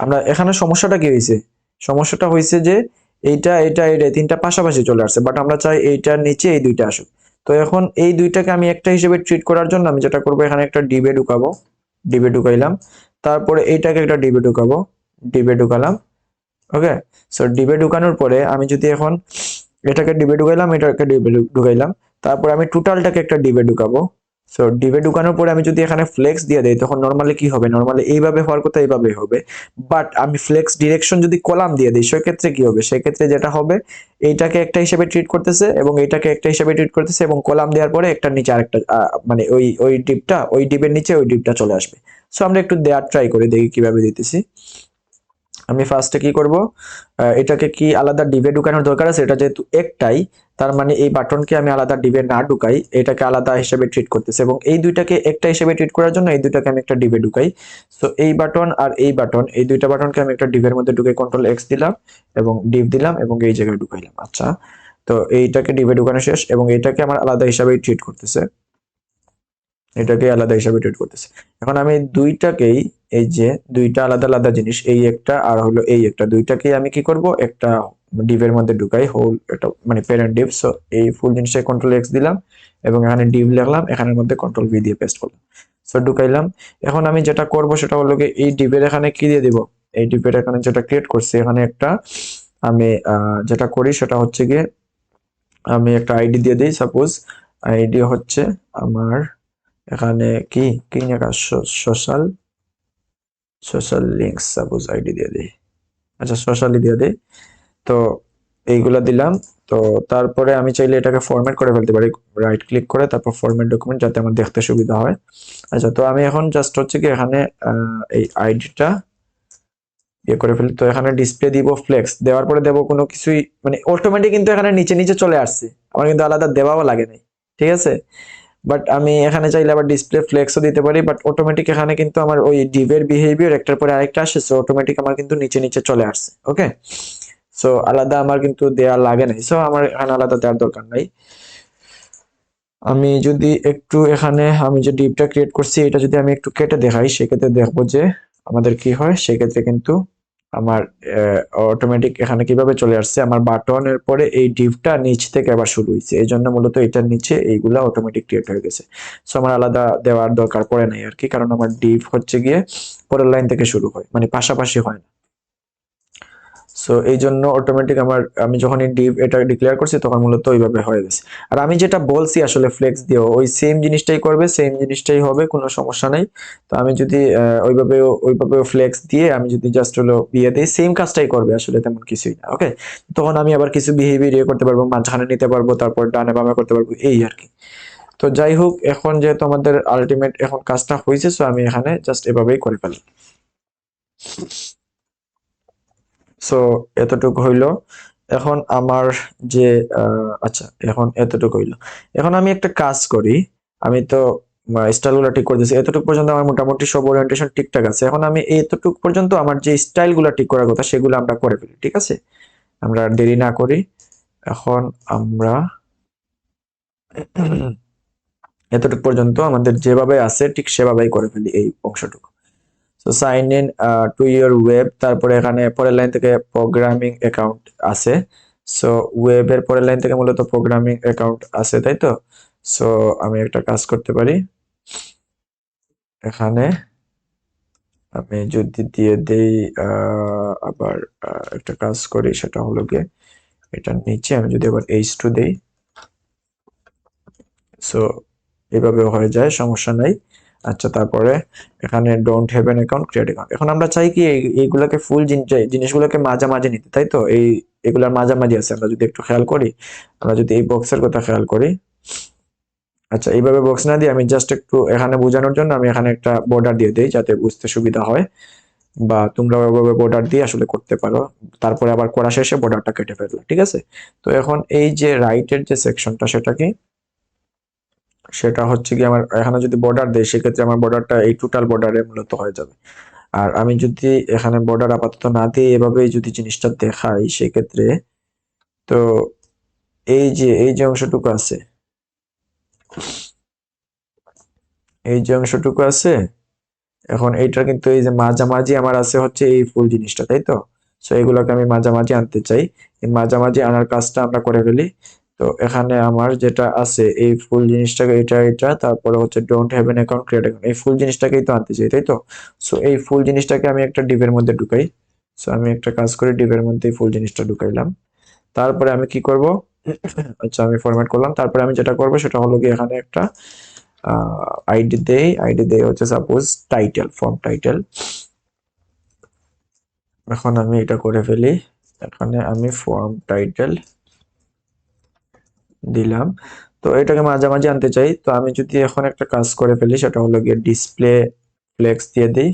আমরা এখানে সমস্যাটা কি হয়েছে, সমস্যাটা হয়েছে যে এইটা এটা এটা তিনটা পাশাপাশি চলে আসছে, বাট আমরা চাই এইটার নিচে এই দুইটা আসুক। তো এখন এই দুইটাকে আমি একটা হিসেবে ট্রিট করার জন্য আমি যেটা করব, এখানে একটা ডিবে ঢুকাবো, ডিবে ঢুকাইলাম। তারপরে এইটাকে একটা ডিবে ঢুকাবো, ডিবে ঢুকালাম। ওকে, সো ডিবে ঢুকানোর পরে আমি যদি এখন এটাকে ডিবে ঢুকাইলাম, এটাকে ডিবে ঢুকাইলাম, তারপর আমি টোটালটাকে একটা ডিবে ঢুকাবো। সো ডিবে ঢুকানোর পরে আমি যদি এখানে ফ্লেক্স দিয়ে দেই, তখন নর্মালি কি হবে, নর্মালি এইভাবে হওয়ার কথা এইভাবে হবে, বাট আমি ফ্লেক্স ডিরেকশন যদি কলাম দিয়ে দিই, সেক্ষেত্রে কি হবে, সেক্ষেত্রে যেটা হবে, এইটাকে একটা হিসেবে ট্রিট করতেছে এবং এইটাকে একটা হিসেবে ট্রিট করতেছে, এবং কলাম দেওয়ার পরে একটা নিচে আরেকটা, মানে ওই ওই ডিপটা, ওই ডিপের নিচে ওই ডিপটা চলে আসবে। সো আমরা একটু দেওয়ার ট্রাই করি, দেখি কিভাবে দিতেছি। আমি ফার্স্টে কি করব, এটাকে কি আলাদা ডিবে ঢুকানোর দরকার আছে, এটা যেহেতু একটাই, তার মানে এই বাটনকে আমি আলাদা ডিবে না ঢুকাই, এটাকে আলাদা হিসেবে ট্রিট করতেছে, এবং এই দুইটাকে একটা হিসেবে ট্রিট করার জন্য এই দুইটাকে আমি একটা ডিবে ঢুকাই। সো এই বাটন আর এই বাটন, এই দুইটা বাটনকে আমি একটা ডিবের মধ্যে ঢুকে কন্ট্রোল এক্স দিলাম এবং ডিভ দিলাম এবং এই জায়গায় ঢুকাইলাম। আচ্ছা, তো এইটাকে ডিবে ঢুকানো শেষ এবং এইটাকে আমার আলাদা হিসাবে ট্রিট করতেছে, এটাকে আলাদা হিসাবে ট্রিট করতেছে। এখন আমি দুইটাকেই, এই যে দুইটা আলাদা আলাদা জিনিস, এই একটা আর হলো এই একটা, দুইটাকেই আমি কি করব, একটা ডিভের মধ্যে ঢুকাই, হোল এটা মানে প্যারেন্ট ডিভ। সো এই ফুল জিনিসটা কন্ট্রোল এক্স দিলাম এবং এখানে ডিভ লিখলাম, এখানের মধ্যে কন্ট্রোল ভি দিয়ে পেস্ট করলাম। সো ঢুকাইলাম। এখন আমি যেটা করব সেটা হলো কি, এই ডিভের এখানে কি দিয়ে দিব, এই ডিভের এখানে যেটা ক্রিয়েট করছি, এখানে একটা আমি যেটা করি সেটা হচ্ছে গিয়ে, আমি একটা আইডি দিয়ে দিই, সাপোজ আইডি হচ্ছে আমার এখানে কি কি লেখা, social, social links suppose ID দিয়ে দিই। আচ্ছা, সোশ্যালি দিয়ে দিই। তো এইগুলা দিলাম। তো তারপরে আমি চাইলে এটাকে ফরম্যাট করে ফেলতে পারি, রাইট ক্লিক করে তারপর ফরম্যাট ডকুমেন্ট, যাতে আমার দেখতে সুবিধা হয়। আচ্ছা, তো আমি এখন জাস্ট হচ্ছে কি এখানে এই আইডিটা ইয়ে করে ফেলি। তো এখানে ডিসপ্লে দিব ফ্লেক্স, দেওয়ার পরে দেবো কোনো কিছুই, মানে অটোমেটিক কিন্তু এখানে নিচে নিচে চলে আসছে, আমার কিন্তু আলাদা দেওয়াও লাগে নাই, ঠিক আছে। বাট আমি এখানে চাইলে আবার ডিসপ্লে ফ্লেক্সও দিতে পারি, বাট অটোমেটিক এখানে কিন্তু আমার ওই ডিভের বিহেভিয়ার একটার পরে আরেকটা আসছে, সো অটোমেটিক আমার কিন্তু নিচে নিচে চলে আসছে। ওকে, সো আলাদা আমার কিন্তু দেয়া লাগে নাই, সো আমার এখানে আলাদা দেওয়ার দরকার নাই। আমি যদি একটু এখানে আমি যে ডিভটা ক্রিয়েট করছি এটা যদি আমি একটু কেটে দেখাই, সেক্ষেত্রে দেখবো যে আমাদের কি হয়, সেক্ষেত্রে কিন্তু আমার অটোমেটিক এখানে কিভাবে চলে আসছে, আমার বাটনের পরে এই ডিভটা নিচ থেকে আবার শুরু হয়েছে, এই জন্য মূলত এটার নিচে এইগুলা অটোমেটিক ক্রিয়েট হয়ে গেছে। সো আমার আলাদা দেওয়ার দরকার পড়ে নাই আর কি, কারণ আমার ডিভ হচ্ছে গিয়ে পরের লাইন থেকে শুরু হয়, মানে পাশাপাশি হয় না। সো এই জন্য অটোমেটিক আমি যখন ডিভ এটা ডিক্লেয়ার করছি তখন মূলত ওইভাবে হয়ে গেছে। আর আমি যেটা বলছি আসলে ফ্লেক্স দিও ওই সেম জিনিসটাই করবে, সেম জিনিসটাই হবে, কোনো সমস্যা নাই। তো আমি যদি ওইভাবে ফ্লেক্স দিয়ে আমি যদি জাস্ট হলো বিয়ে দিই, সেম কাজটাই করবে আসলে, তেমন কিছুই না। ওকে, তখন আমি আবার কিছু বিহেভিয়ার করতে পারবো, মাঝখানে নিতে পারবো, তারপর ডানে বামে করতে পারবো, এই আর কি। তো যাই হোক, এখন যেহেতু আমাদের আলটিমেট এখন কাজটা হয়েছে, সো আমি এখানে জাস্ট এভাবেই করে ফেলি। সো এতটুকু হইলো। এখন আমার যে আচ্ছা, এখন এতটুকু হইলো। এখন আমি একটা কাজ করি, আমি তো স্টাইলগুলো ঠিক করে দিয়েছি, এতটুকু পর্যন্ত আমার মোটামুটি সব ওরিয়েন্টেশন ঠিকঠাক আছে। এখন আমি এতটুকু পর্যন্ত আমার যে স্টাইলগুলো ঠিক করার কথা সেগুলো আমরা করে ফেলি, ঠিক আছে? আমরা আর দেরি না করি, এখন আমরা এতটুকু পর্যন্ত আমাদের যেভাবে আছে ঠিক সেভাবেই করে ফেলি এই অংশটুকু। So sign in to your web, তারপরে এখানে পরের লাইন থেকে প্রোগ্রামিং অ্যাকাউন্ট আছে। সো ওয়েবের পরের লাইন থেকে মূলত প্রোগ্রামিং অ্যাকাউন্ট আছে, তাই তো? সো আমি একটা কাজ করতে পারি, এখানে আমি যদি দিয়ে দেই আবার একটা কাজ করি, সেটা হলো গিয়ে এটার নিচে আমি যদি আবার H2 দেই, সো এভাবেও হয়ে যায়, সমস্যা নাই। আচ্ছা, তারপরে এখানে don't have an account, create account. এখন আমরা চাই কি এইগুলোকে ফুল জিনিসগুলোকে মাঝামাঝি নিতে, তাই তো? এগুলার মাঝামাঝি আছে, আমরা যদি একটু খেয়াল করি, আমরা যদি এই বক্সের কথা খেয়াল করি, আচ্ছা এইভাবে বক্স না দিয়ে আমি জাস্ট একটু এখানে বোঝানোর জন্য আমি এখানে একটা বর্ডার দিয়ে দিই যাতে বুঝতে সুবিধা হয়, বা তোমরা ওইভাবে বর্ডার দিয়ে আসলে করতে পারো, তারপরে আবার করা শেষে বর্ডারটা কেটে ফেললো, ঠিক আছে? তো এখন এই যে রাইটের যে সেকশনটা, সেটা কি, সেটা হচ্ছে কি, আমার এখানে যদি বর্ডার দেয় সেক্ষেত্রে আমার বর্ডারটা এই টোটাল বর্ডারে মূলত হয়ে যাবে। আর আমি যদি এখানে বর্ডার আপাতত না দিয়ে এভাবেই যদি জিনিসটা দেখাই সেক্ষেত্রে, তো এই যে অংশটুকু আছে, এই যে অংশটুকু আছে, এখন এইটার কিন্তু এই যে মাঝামাঝি আমার আছে হচ্ছে এই ফুল জিনিসটা, তাই তো? সো এগুলোকে আমি মাঝামাঝি আনতে চাই, এই মাঝামাঝি আনার কাজটা আমরা করে ফেলি। তো এখানে আমার যেটা আছে এই ফুল জিনিসটাকে, এটা তারপরে হচ্ছে don't have an account, create account, এই ফুল জিনিসটাকেই তো আনতে চাই, তাই তো? সো এই ফুল জিনিসটাকে আমি একটা ডিভের মধ্যে ঢুকাই। সো আমি একটা কাজ করে ডিভের মধ্যে ফুল জিনিসটা ঢুকাইলাম। তারপরে আমি কি করব, আচ্ছা আমি ফরম্যাট করলাম, তারপরে আমি যেটা করব সেটা হলো কি, এখানে একটা আইডি দেই হচ্ছে সাপোজ টাইটেল, ফর্ম টাইটেল। এখন আমি এটা করে ফেলি, এখানে আমি ফর্ম টাইটেল দিলাম। তো এটাকে মাঝামাঝি আনতে চাই, তো আমি যদি এখন একটা কাজ করে ফেলি, সেটা হলো গিয়ে ডিসপ্লে ফ্লেক্স দিয়ে দিই,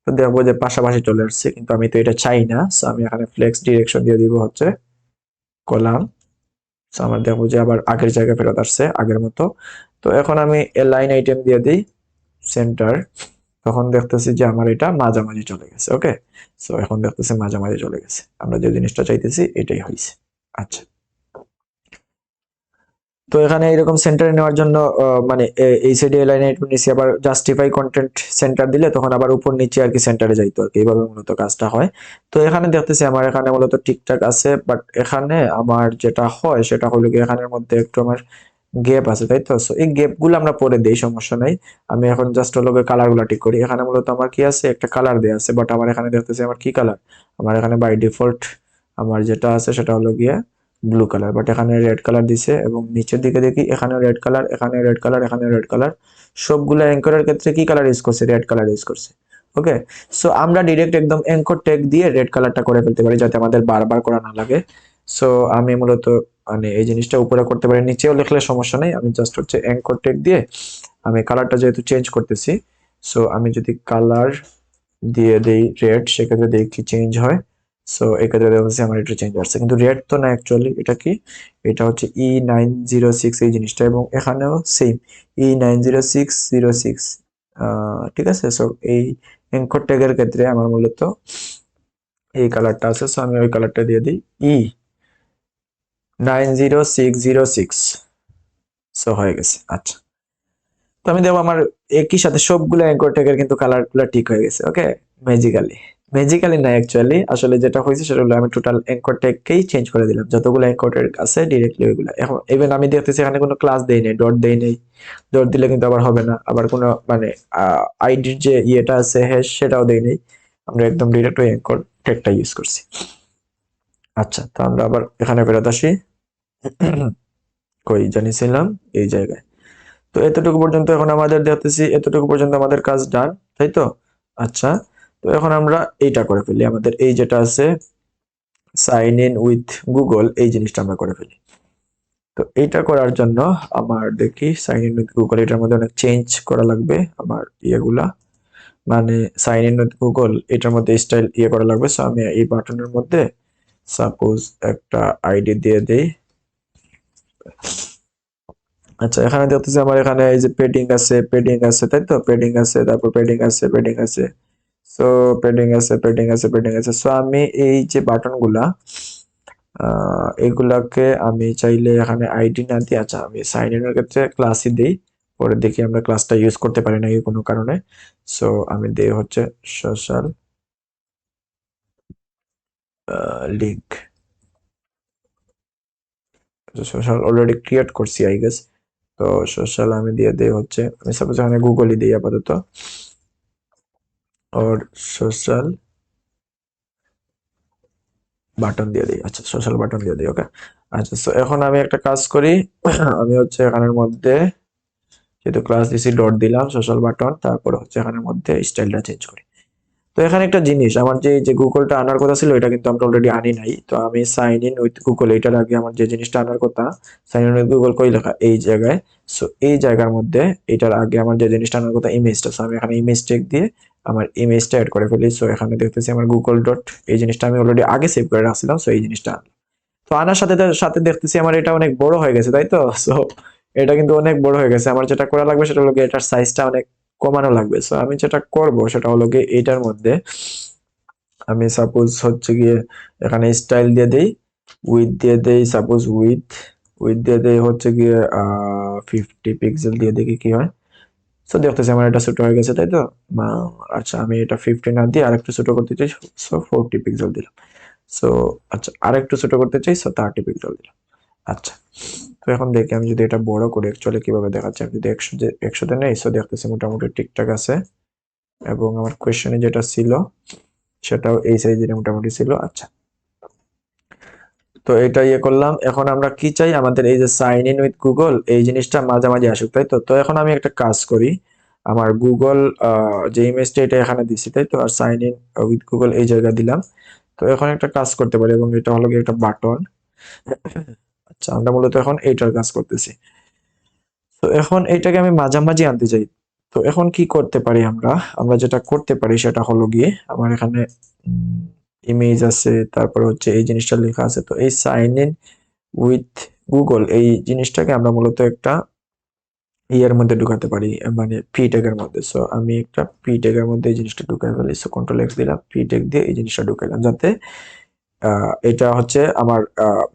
তো দেখবো যে পাশাপাশি চলে আসছে, কিন্তু আমি তো এটা চাই না। সো আমি এখানে ফ্লেক্স ডিরেকশন দিয়ে দিব হচ্ছে কলাম। সো আমার দেখবো যে আবার আগের জায়গায় ফেরত আসছে আগের মতো। তো এখন আমি লাইন আইটেম দিয়ে দিই সেন্টার, তখন দেখতেছি যে আমার এটা মাঝামাঝি চলে গেছে। ওকে, সো এখন দেখতেছি মাঝামাঝি চলে গেছে, আমরা যে জিনিসটা চাইতেছি এটাই হয়েছে। আচ্ছা, তো এখানে এরকম সেন্টারে নেওয়ার জন্য মানে এই সাইডে লাইনে একটু নিচে আবার জাস্টিফাই কন্টেন্ট সেন্টার দিলে তখন আবার উপর নিচে আর কি সেন্টারে যাইতো আর কি, এইভাবে মূলত কাজটা হয়। তো এখানে দেখতেছি আমার এখানে মূলত ঠিকঠাক আছে, বাট এখানে আমার যেটা হয় সেটা হলো কি, এখানের মধ্যে একটু আমার গ্যাপ আছে, তাই তো? সো এই গ্যাপ গুলো আমরা পরে দেই, সমস্যা নাই। আমি এখন জাস্ট হলো কালার গুলা ঠিক করি। এখানে মূলত আমার কি আছে, একটা কালার দেয়া আছে, বাট আমার এখানে দেখতেছি আমার কি কালার, আমার এখানে বাই ডিফল্ট আমার যেটা আছে সেটা হলো গিয়ে ব্লু কালার, বাট এখানে রেড কালার দিছে, এবং নিচের দিকে দেখি এখানে রেড কালার, এখানে রেড কালার, এখানে রেড কালার, সবগুলো অ্যাঙ্করের ক্ষেত্রে কি কালার ইউজ করছে, রেড কালার ইউজ করছে। ওকে, সো আমরা ডিরেক্ট একদম অ্যাঙ্কর ট্যাগ দিয়ে রেড কালারটা করে ফেলতে পারি যাতে আমাদের বারবার করা না লাগে। সো আমি মূলত মানে এই জিনিসটা উপরে করতে পারি, নিচেও লিখলে সমস্যা নেই, আমি জাস্ট হচ্ছে অ্যাঙ্কর ট্যাগ দিয়ে আমি কালারটা যেহেতু চেঞ্জ করতেছি, সো আমি যদি কালার দিয়ে দেই রেড, সেক্ষেত্রে দেখি কি চেঞ্জ হয়। সো এক্ষেত্রে দেখা যাচ্ছে আমার এটা চেঞ্জ আসছে, কিন্তু রেড তো না অ্যাকচুয়ালি, এটা কি, এটা হচ্ছে E906 এই জিনিসটা, এবং এখানেও সেম E90606। ঠিক আছে, সো এই এনকোড ট্যাগের ক্ষেত্রে আমার মূলত এই কালারটা আছে, সো আমি ওই কালারটা দিয়ে দিই E90606। সো হয়ে গেছে। আচ্ছা, তো আমি দেখবো আমার একই সাথে সবগুলো এনকোড ট্যাগের কিন্তু কালার গুলো ঠিক হয়ে গেছে। ওকে, ম্যাজিক্যালি ম্যাজিক্যালি না অ্যাকচুয়ালি, আসলে যেটা হয়েছে সেটা হলো আমি টোটাল অ্যাঙ্কর ট্যাগকেই চেঞ্জ করে দিলাম, যতগুলো অ্যাঙ্কর ট্যাগ আছে ডিরেক্টলি ওইগুলো। এখন ইভেন আমি দেখতেছি এখানে কোনো ক্লাস দেই নাই, ডট দেই নাই। ডট দিলে কিন্তু আবার হবে না, আবার কোনো মানে আইডির যে ইয়েটা আছে হ্যাশ সেটাও দেই নাই, আমরা একদম ডিরেক্ট ওই অ্যাঙ্কর ট্যাগটা ইউজ করছি। আচ্ছা, তো আমরা আবার এখানে ফেরত আসি। কই জানিছিলাম, এই জায়গায়। তো এতটুকু পর্যন্ত এখন আমাদের দেখতেছি, এতটুকু পর্যন্ত আমাদের কাজ ডান, তাই তো? আচ্ছা, তো এখন আমরা এইটা করে ফেলি, আমাদের এই যেটা আছে সাইন ইন উইথ গুগল, এই জিনিসটা আমরা করে ফেলি। তো এইটা করার জন্য আমার দেখি সাইন ইন উইথ গুগল, এটার মধ্যে অনেক চেঞ্জ করা লাগবে আমার ইয়েগুলা, মানে সাইন ইন উইথ গুগল এটার মধ্যে স্টাইল ইয়ে করা লাগবে। সো আমি এই বাটনের মধ্যে সাপোজ একটা আইডি দিয়ে দেই। আচ্ছা, এখানে দেখতেছি আমার এখানে এই যে পেডিং আছে, পেডিং আছে, তাই তো? পেডিং আছে, তারপর পেডিং আছে, পেডিং আছে। সো পেডিং আছে, পেডিং আছে, পেডিং আছে। সো আমি এই যে বাটনগুলা এগুলাকে আমি চাইলে এখানে আইডি না দিয়ে, আচ্ছা আমি সাইন ইনের ক্ষেত্রে ক্লাসই দিই, পরে দেখি আমরা ক্লাসটা ইউজ করতে পারি নাকি কোনো কারণে। সো আমি দিই হচ্ছে social link, social already create করছি আই গেস। তো সোশ্যাল আমি দিয়ে দিই হচ্ছে, আমি সাপোজ এখানে গুগলই দিই আপাতত, ওর সোশ্যাল বাটন দিয়ে দিই। আচ্ছা, সোশ্যাল বাটন দিয়ে দিই, ওকে। আচ্ছা, সো এখন আমি একটা কাজ করি, আমি হচ্ছে এখানের মধ্যে যেহেতু ক্লাস দিছি ডট দিলাম, সোশ্যাল বাটন, তারপর হচ্ছে এখানের মধ্যে স্টাইলটা চেঞ্জ করি। তো এখানে একটা জিনিস, আমার যে গুগলটা আনার কথা ছিল এটা কিন্তু আমরা অলরেডি আনি নাই। তো আমি সাইন ইন উইথ গুগল, এটার আগে আমার যে জিনিসটা আনার কথা, সাইন ইন উইথ গুগল কই লেখা, এই জায়গায়। সো এই জায়গার মধ্যে এটার আগে আমার যে জিনিসটা আনার কথা ইমেজটা, সো আমি এখানে ইমেজ টেক দিয়ে আমার ইমেজটা অ্যাড করে ফেলি। সো এখানে দেখতেছি আমার গুগল ডট, এই জিনিসটা আমি অলরেডি আগে সেভ করে রাখছিলাম। সো এই জিনিসটা তো আনার সাথে সাথে দেখতেছি আমার এটা অনেক বড় হয়ে গেছে, তাই তো? সো এটা কিন্তু অনেক বড় হয়ে গেছে, আমার যেটা করা লাগবে সেটা হলো গিয়ে এটার সাইজটা অনেক কমানো লাগবে। সো আমি যেটা করব সেটা হলো গিয়ে এটার মধ্যে আমি সাপোজ হচ্ছে গিয়ে এখানে স্টাইল দিয়ে দেই, উইথ দিয়ে দেই, সাপোজ উইথ উইথ দিয়ে দেই হচ্ছে গিয়ে 50 পিক্সেল দিয়ে দেখি কি হয়। সো দেখতেছি আমার এটা ছোট হয়ে গেছে, তাই তো? আচ্ছা, আমি এটা 50 না দিয়ে আরেকটু ছোট করতে চাই, সো 40 পিক্সেল দিলাম। সো আচ্ছা, আরেকটু ছোট করতে চাই, সো 30 পিক্সেল দিলাম। আচ্ছা, তো এখন দেখি আমি যদি এটা বড় করি অ্যাকচুয়ালি কিভাবে দেখাচ্ছে। আমি যদি 100 নেই, সো দেখতেছি মোটামুটি ঠিকঠাক আছে, এবং আমার কোয়েশ্চেনে যেটা ছিল সেটাও এই সাইজের মোটামুটি ছিল। আচ্ছা, তো এটা ইয়ে করলাম। এখন আমরা কি চাই, আমাদের এই যে সাইন ইন উইথ গুগল এই জিনিসটা মাঝামাঝি আসুক, তাই তো? তো এখন আমি একটা কাজ করি, আমার গুগল যে ইমেজটা এটা এখানে দিছি, তাই তো? আর সাইন ইন উইথ গুগল এই জায়গা দিলাম। তো এখন একটা কাজ করতে পারি, এবং এটা হলো গিয়ে একটা বাটন। আচ্ছা, আমরা মূলত এখন এইটার কাজ করতেছি। তো এখন এইটাকে আমি মাঝামাঝি আনতে চাই। তো এখন কি করতে পারি আমরা, আমরা যেটা করতে পারি সেটা হলো গিয়ে আমার এখানে ইমেজ আছে, তারপর হচ্ছে এই জিনিসটা লেখা আছে। তো এই সাইন ইন উইথ গুগল এই জিনিসটাকে আমরা মূলত একটা ইয়ের মধ্যে ঢুকাতে পারি, মানে পি ট্যাগের মধ্যে। সো আমি একটা পি ট্যাগের মধ্যে এই জিনিসটা ঢুকাই ফেলি। সো কন্ট্রোল এক্স দিলাম, পি ট্যাগ দিয়ে এই জিনিসটা ঢুকাইলাম, যাতে এটা হচ্ছে আমার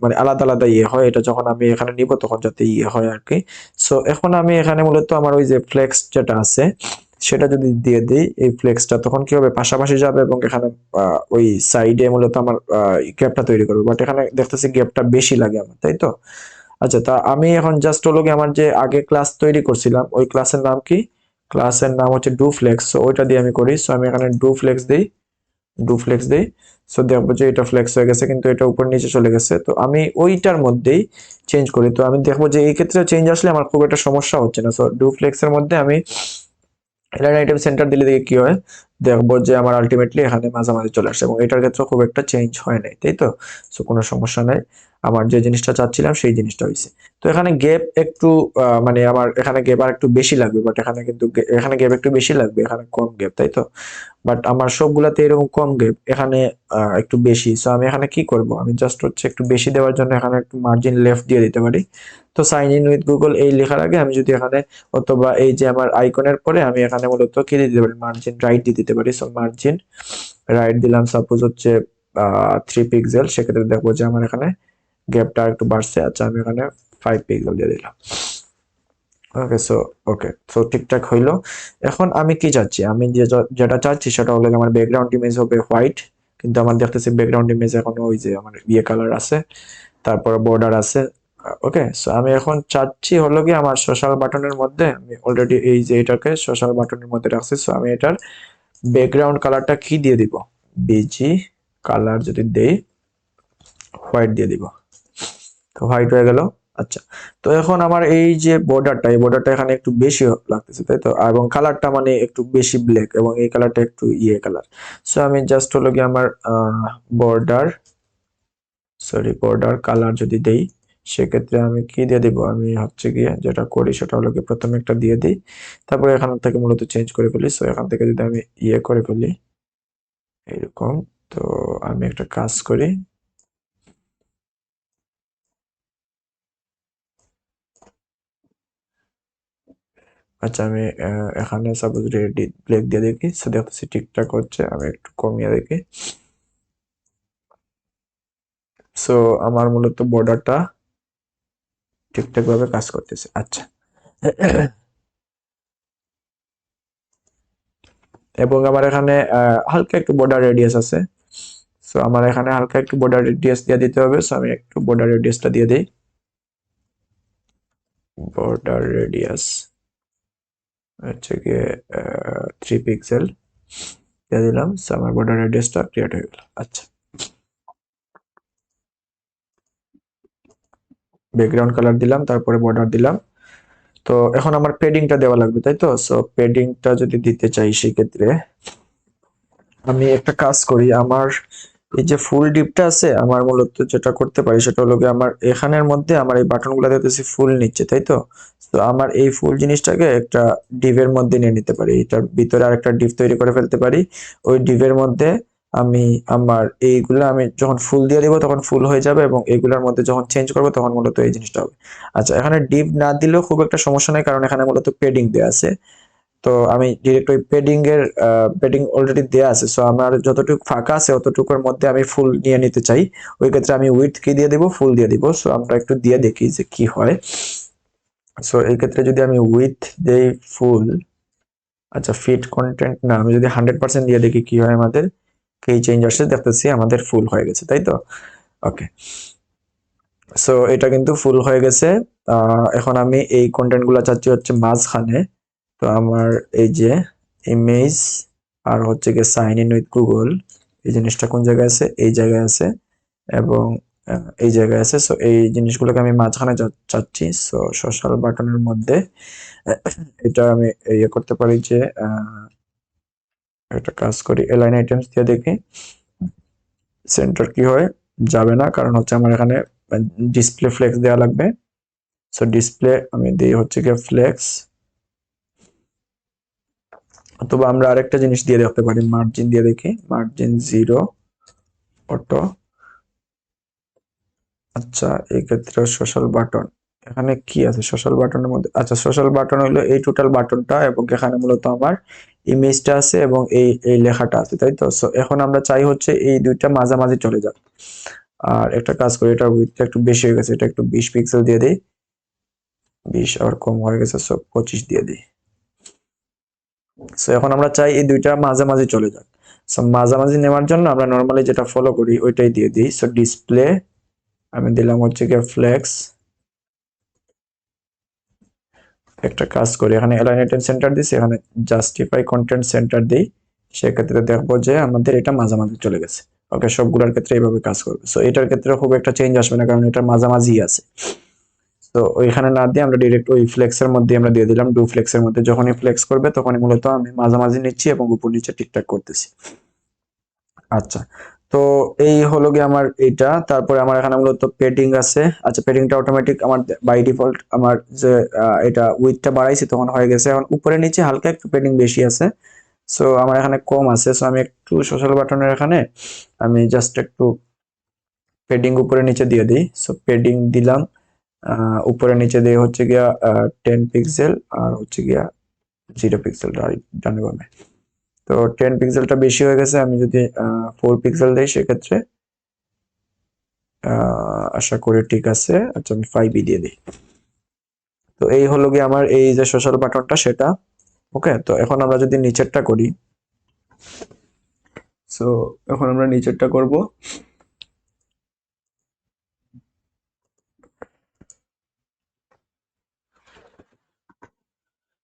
মানে আলাদা আলাদা ইয়ে হয়, এটা যখন আমি এখানে নিব তখন যাতে ইয়ে হয় আর কি। সো এখন আমি এখানে মূলত আমার ওই যে ফ্লেক্স যেটা আছে সেটা যদি দিয়ে দিই, এই ফ্লেক্সটা তখন কি হবে, পাশাপাশি যাবে, এবং এখানে ওই সাইডে মূলত আমার গ্যাপটা তৈরি করবে। বাট এখানে দেখতেছি গ্যাপটা বেশি লাগে আমার, তাই তো? আচ্ছা, তা আমি এখন জাস্ট হলো গিয়ে আমার যে আগে ক্লাস তৈরি করছিলাম ওই ক্লাসের নাম কি, ক্লাসের নাম হচ্ছে ডু ফ্লেক্স। সো ওইটা দিয়ে আমি করি। সো আমি এখানে ডু ফ্লেক্স দিই, ডু ফ্লেক্স দেই। সো দেখবো যে এটা ফ্লেক্স হয়ে গেছে, কিন্তু এটা উপর নিচে চলে গেছে। তো আমি ওইটার মধ্যেই চেঞ্জ করি। তো আমি দেখবো যে এই ক্ষেত্রে চেঞ্জ আসলে আমার খুব একটা সমস্যা হচ্ছে না। সো ডু ফ্লেক্স এর মধ্যে আমি এলাইন আইটেম সেন্টার দিলে দেখি কি হয়, দেখবো যে আমার আলটিমেটলি এখানে মাঝামাঝি চলে আসে, এবং এটার ক্ষেত্রে খুব একটা চেঞ্জ হয় নাই, তাই তো? সো কোনো সমস্যা নাই, আমার যে জিনিসটা চাচ্ছিলাম সেই জিনিসটা হয়েছে। তো এখানে গ্যাপ একটু মানে আমার এখানে গ্যাপ আর একটু বেশি লাগবে, বাট এখানে কিন্তু এখানে গ্যাপ একটু বেশি লাগবে, এখানে কম গ্যাপ, তাই তো? বাট আমার সবগুলাতে এরকম কম গ্যাপ, এখানে একটু বেশি। সো আমি এখানে কি করব, আমি জাস্ট হচ্ছে একটু বেশি দেওয়ার জন্য এখানে একটু মার্জিন লেফট দিয়ে দিতে পারি। তো সাইন ইন উইথ গুগল এই লেখার আগে আমি যদি এখানে, অথবা এই যে আমার আইকনের পরে আমি এখানে মূলত কি দিয়ে দিতে পারি, মার্জিন রাইট দিয়ে দিতে পারি। সো মার্জিন রাইট দিলাম সাপোজ হচ্ছে 3 পিক্সেল, সেক্ষেত্রে দেখবো যে আমার এখানে গ্যাপটা একটু বাড়ছে। আচ্ছা, আমি এখানে 5 পিক্সেল দিয়ে দিলাম। ওকে সো ওকে সো ঠিকঠাক হইলো। এখন আমি কি চাচ্ছি, আমি যেটা চাচ্ছি সেটা হলো আমার ব্যাকগ্রাউন্ড ইমেজ হবে হোয়াইট, কিন্তু আমার দেখতেছি ব্যাকগ্রাউন্ড ইমেজ এখনো ওই যে আমার ইয়ে কালার আছে, তারপর বর্ডার আছে। ওকে সো আমি এখন চাচ্ছি হলো কি আমার সোশ্যাল বাটনের মধ্যে আমি অলরেডি এই যে এটাকে সোশ্যাল বাটনের মধ্যে রাখছি, সো আমি এটার ব্যাকগ্রাউন্ড কালারটা কি দিয়ে দিব, বিজি কালার যদি দেই হোয়াইট দিয়ে দিব, তো হোয়াইট হয়ে গেল। আচ্ছা, তো এখন আমার এই যে বর্ডারটা, এই বর্ডারটা এখানে একটু বেশি লাগতেছে তাই তো, এবং কালারটা মানে একটু বেশি ব্ল্যাক এবং এই কালারটা একটু ইয়ে কালার। সো আমি জাস্ট হলো কি আমার বর্ডার বর্ডার কালার যদি দেই, সেক্ষেত্রে আমি কি দিয়ে দিব, আমি হচ্ছে গিয়ে যেটা করি সেটা হলো কি প্রথমে একটা দিয়ে দিই, তারপরে এখান থেকে মূলত চেঞ্জ করে ফেলি। সো এখান থেকে যদি আমি ইয়ে করে ফেলি এরকম, তো আমি একটা কাজ করি, আচ্ছা আমি এখানে সাপোজ রেড ব্ল্যাক দিয়ে দেখি, সো দেখতেছি ঠিকঠাক হচ্ছে, আমি একটু কমিয়ে দেখি। সো আমার মূলত বর্ডারটা ঠিকঠাক ভাবে কাজ করতেছে। আচ্ছা এবং আমার এখানে হালকা একটু বর্ডার রেডিয়াস আছে, সো আমার এখানে হালকা একটু বর্ডার রেডিয়াস দিয়ে দিতে হবে। সো আমি একটু বর্ডার রেডিয়াসটা দিয়ে দিই, বর্ডার রেডিয়াস হচ্ছে গিয়ে 3 পিক্সেল দিয়ে দিলাম। সো আমার বর্ডার রেডিয়াসটা ক্রিয়েট হয়ে গেল। আচ্ছা, ব্যাকগ্রাউন্ড কালার দিলাম, তারপরে বর্ডার দিলাম। তো এখন আমার পেডিংটা দেওয়া লাগবে তাই তো, সো পেডিংটা যদি দিতে চাই সেক্ষেত্রে আমি একটা কাজ করি, আমার এই যে ফুল ডিপটা আছে, আমার মূলত যেটা করতে পারি সেটা হলো কি আমার এখানের মধ্যে আমার এই বাটনগুলো দেখতেছি ফুল নিচ্ছে তাই তো, তো আমার এই ফুল জিনিসটাকে একটা ডিভের মধ্যে নিয়ে নিতে পারি, এটার ভিতরে আরেকটা ডিভ তৈরি করে ফেলতে পারি। ওই ডিভের মধ্যে আমি আমার এইগুলা আমি যখন ফুল দিয়ে দিব তখন ফুল হয়ে যাবে, এবং এইগুলোর মধ্যে যখন চেঞ্জ করবো তখন মূলত এই জিনিসটা হবে। আচ্ছা, এখানে ডিভ না দিলেও খুব একটা সমস্যা নাই, কারণ এখানে মূলত পেডিং দেওয়া আছে। তো আমি ডিরেক্ট ওই পেডিং অলরেডি দেয়া আছে, সো আমার যতটুকু ফাঁকা আছে অতটুকুর মধ্যে আমি ফুল নিয়ে নিতে চাই। ওই ক্ষেত্রে আমি উইথ কি দিয়ে দিব, ফুল দিয়ে দিব। সো আমরা একটু দিয়ে দেখি যে কি হয়। সো এই ক্ষেত্রে যদি আমি উইথ দেই ফুল, আচ্ছা ফিট কন্টেন্ট না, আমি যদি 100% দিয়ে দেখি কি হয়, আমাদের কি চেঞ্জ আসছে দেখতেছি, আমাদের ফুল হয়ে গেছে তাই তো। ওকে সো এটা কিন্তু ফুল হয়ে গেছে। এখন আমি এই কন্টেন্ট গুলা চাচ্ছি হচ্ছে মাঝখানে। তো আমার এই যে ইমেজ আর হচ্ছে গিয়ে সাইন ইন উইথ গুগল, এই জিনিসটা কোন জায়গায় আছে, এই জায়গায় আছে, এবং এই জায়গায় আছে। সো এই জিনিসগুলোকে আমি মাঝখানে চাচ্ছি। সো সোশ্যাল বাটনের মধ্যে এটা আমি ইয়ে করতে পারি যে একটা কাজ করি, এলাইন আইটেমস দিয়ে দেখি সেন্টার কি হয়। যাবে না, কারণ হচ্ছে আমার এখানে ডিসপ্লে ফ্লেক্স দেওয়া লাগবে। সো ডিসপ্লে আমি দিই হচ্ছে গিয়ে ফ্লেক্স, অথবা আমরা আরেকটা জিনিস দিয়ে দেখতে পারি, মার্জিন দিয়ে দেখি, মার্জিন 0 অটো। আচ্ছা, এই ক্ষেত্রে সোশ্যাল বাটন এখানে কি আছে সোশ্যাল বাটনের মধ্যে, আচ্ছা সোশ্যাল বাটন হলো এই টোটাল বাটনটা, এবং এখানে মূলত আমার ইমেজটা আছে এবং এই এই লেখাটা আছে তাই তো। সো এখন আমরা চাই হচ্ছে এই দুইটা মাঝামাঝি চলে যাক। আর একটা কাজ করি, এটা উইথটা একটু বেশি হয়ে গেছে, এটা একটু 20 পিক্সেল দিয়ে দিই, 20 আর কম হয়ে গেছে, সো 25 দিয়ে দিই। সো এখন আমরা চাই এই দুইটা মাঝামাঝি চলে যাক। সো মাঝামাঝি নেওয়ার জন্য আমরা নর্মালি যেটা ফলো করি ওইটাই দিয়ে দিই। সো ডিসপ্লে আমি দিলাম হচ্ছে গিয়ে ফ্লেক্স। একটা কাজ করি, এখানে অ্যালাইন আইটেম সেন্টার দিছি, এখানে জাস্টিফাই কন্টেন্ট সেন্টার দিই, সেক্ষেত্রে দেখবো যে আমাদের এটা মাঝামাঝি চলে গেছে। ওকে, সবগুলোর ক্ষেত্রে এইভাবে কাজ করবে। সো এটার ক্ষেত্রে খুব একটা চেঞ্জ আসবে না, কারণ এটা মাঝামাঝি আছে। তো ওইখানে না দিয়ে আমরা ডিরেক্ট ওই ফ্লেক্সের মধ্যে আমরা দিয়ে দিলাম, ডু ফ্লেক্সের মধ্যে যখনই ফ্লেক্স করবে তখনই মূলত আমি মাঝামাঝি নিচ্ছি এবং উপর নিচে ঠিকঠাক করতেছি। আচ্ছা, তো এই হলো গিয়ে আমার এটা, তারপরে আমার এখানে মূলত পেডিং আছে। আচ্ছা, পেডিংটা অটোমেটিক আমার বাই ডিফল্ট আমার যে এটা উইডথটা বাড়াইছি তখন হয়ে গেছে, এখন উপরে নিচে হালকা একটু পেডিং বেশি আছে। সো আমার এখানে কম আছে, সো আমি একটু সোশ্যাল বাটনের এখানে আমি জাস্ট একটু পেডিং উপরে নিচে দিয়ে দিই। সো পেডিং দিলাম, উপরে নিচে দিয়ে হচ্ছে গিয়া 10 পিক্সেল আর হচ্ছে গিয়া 0 পিক্সেল ডানে বামে। তো 10 পিক্সেলটা বেশি হয়ে গেছে, আমি যদি 4 পিক্সেল দিই সেক্ষেত্রে আশা করি ঠিক আছে। আচ্ছা, আমি 5ই দিয়ে দিই। তো এই হলো গিয়ে আমার এই যে সোশ্যাল বাটনটা সেটা। ওকে, তো এখন আমরা যদি নিচেরটা করি, সো এখন আমরা নিচেরটা করব।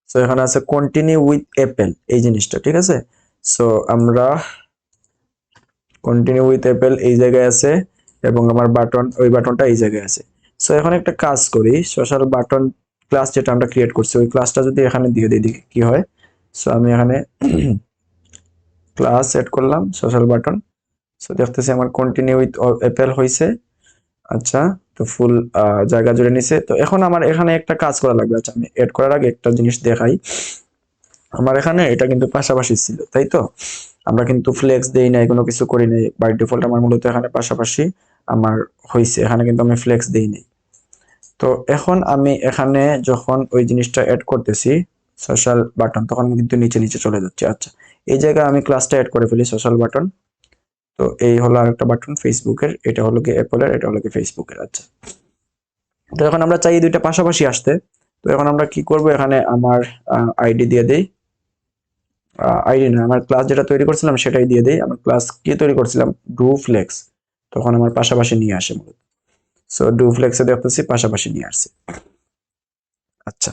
সো এখানে আছে কন্টিনিউ উইথ অ্যাপেল এই জিনিসটা, ঠিক আছে। সো আমরা কন্টিনিউ উইথ অ্যাপেল এই জায়গায় আছে এবং আমার বাটন ওই বাটনটা এই জায়গায় আছে। সো এখন একটা কাজ করি, সোশ্যাল বাটন ক্লাস যেটা আমরা ক্রিয়েট করছি ওই ক্লাসটা যদি এখানে দিয়ে দিই দেখি কি হয়। সো আমি এখানে ক্লাস এড করলাম সোশ্যাল বাটন। সো দেখতেছি আমার কন্টিনিউ উইথ অ্যাপেল হয়েছে। আচ্ছা, তো ফুল জায়গা জুড়ে নিছে। তো এখন আমার এখানে একটা কাজ করা লাগবে। আচ্ছা, আমি এড করার আগে একটা জিনিস দেখাই। আমার এখানে এটা কিন্তু পাশাপাশি ছিল, তাই তো? আমরা কিন্তু ফ্লেক্স দেই নাই, কোনো কিছু করি নাই। বাই ডিফল্ট আমার মূলত এখানে পাশাপাশি আমার হয়েছে, এখানে কিন্তু আমি ফ্লেক্স দেই নাই। তো এখন আমি এখানে যখন ওই জিনিসটা অ্যাড করতেছি সোশ্যাল বাটন, তখন কিন্তু নিচে নিচে চলে যাচ্ছে। আচ্ছা, এই জায়গায় আমি ক্লাসটা অ্যাড করে ফেলি সোশ্যাল বাটন। তো এই হলো আরেকটা বাটন ফেসবুকের, এটা হলো কি অ্যাপলের, এটা হলো কি ফেসবুকের। আচ্ছা, তো এখন আমরা চাই দুইটা পাশাপাশি আসতে। তো এখন আমরা কি করব, এখানে আমার আইডি দিয়ে দেই। আইডি না, আমার ক্লাস যেটা তৈরি করছিলাম সেটাই দিয়ে দেই। আমার ক্লাস কি তৈরি করছিলাম, ডু ফ্লেক্স, তখন আমার পাশাপাশি নিয়ে আসে মূলত। সো ডু ফ্লেক্সে দেখতেছি পাশাপাশি নিয়ে আসছে। আচ্ছা,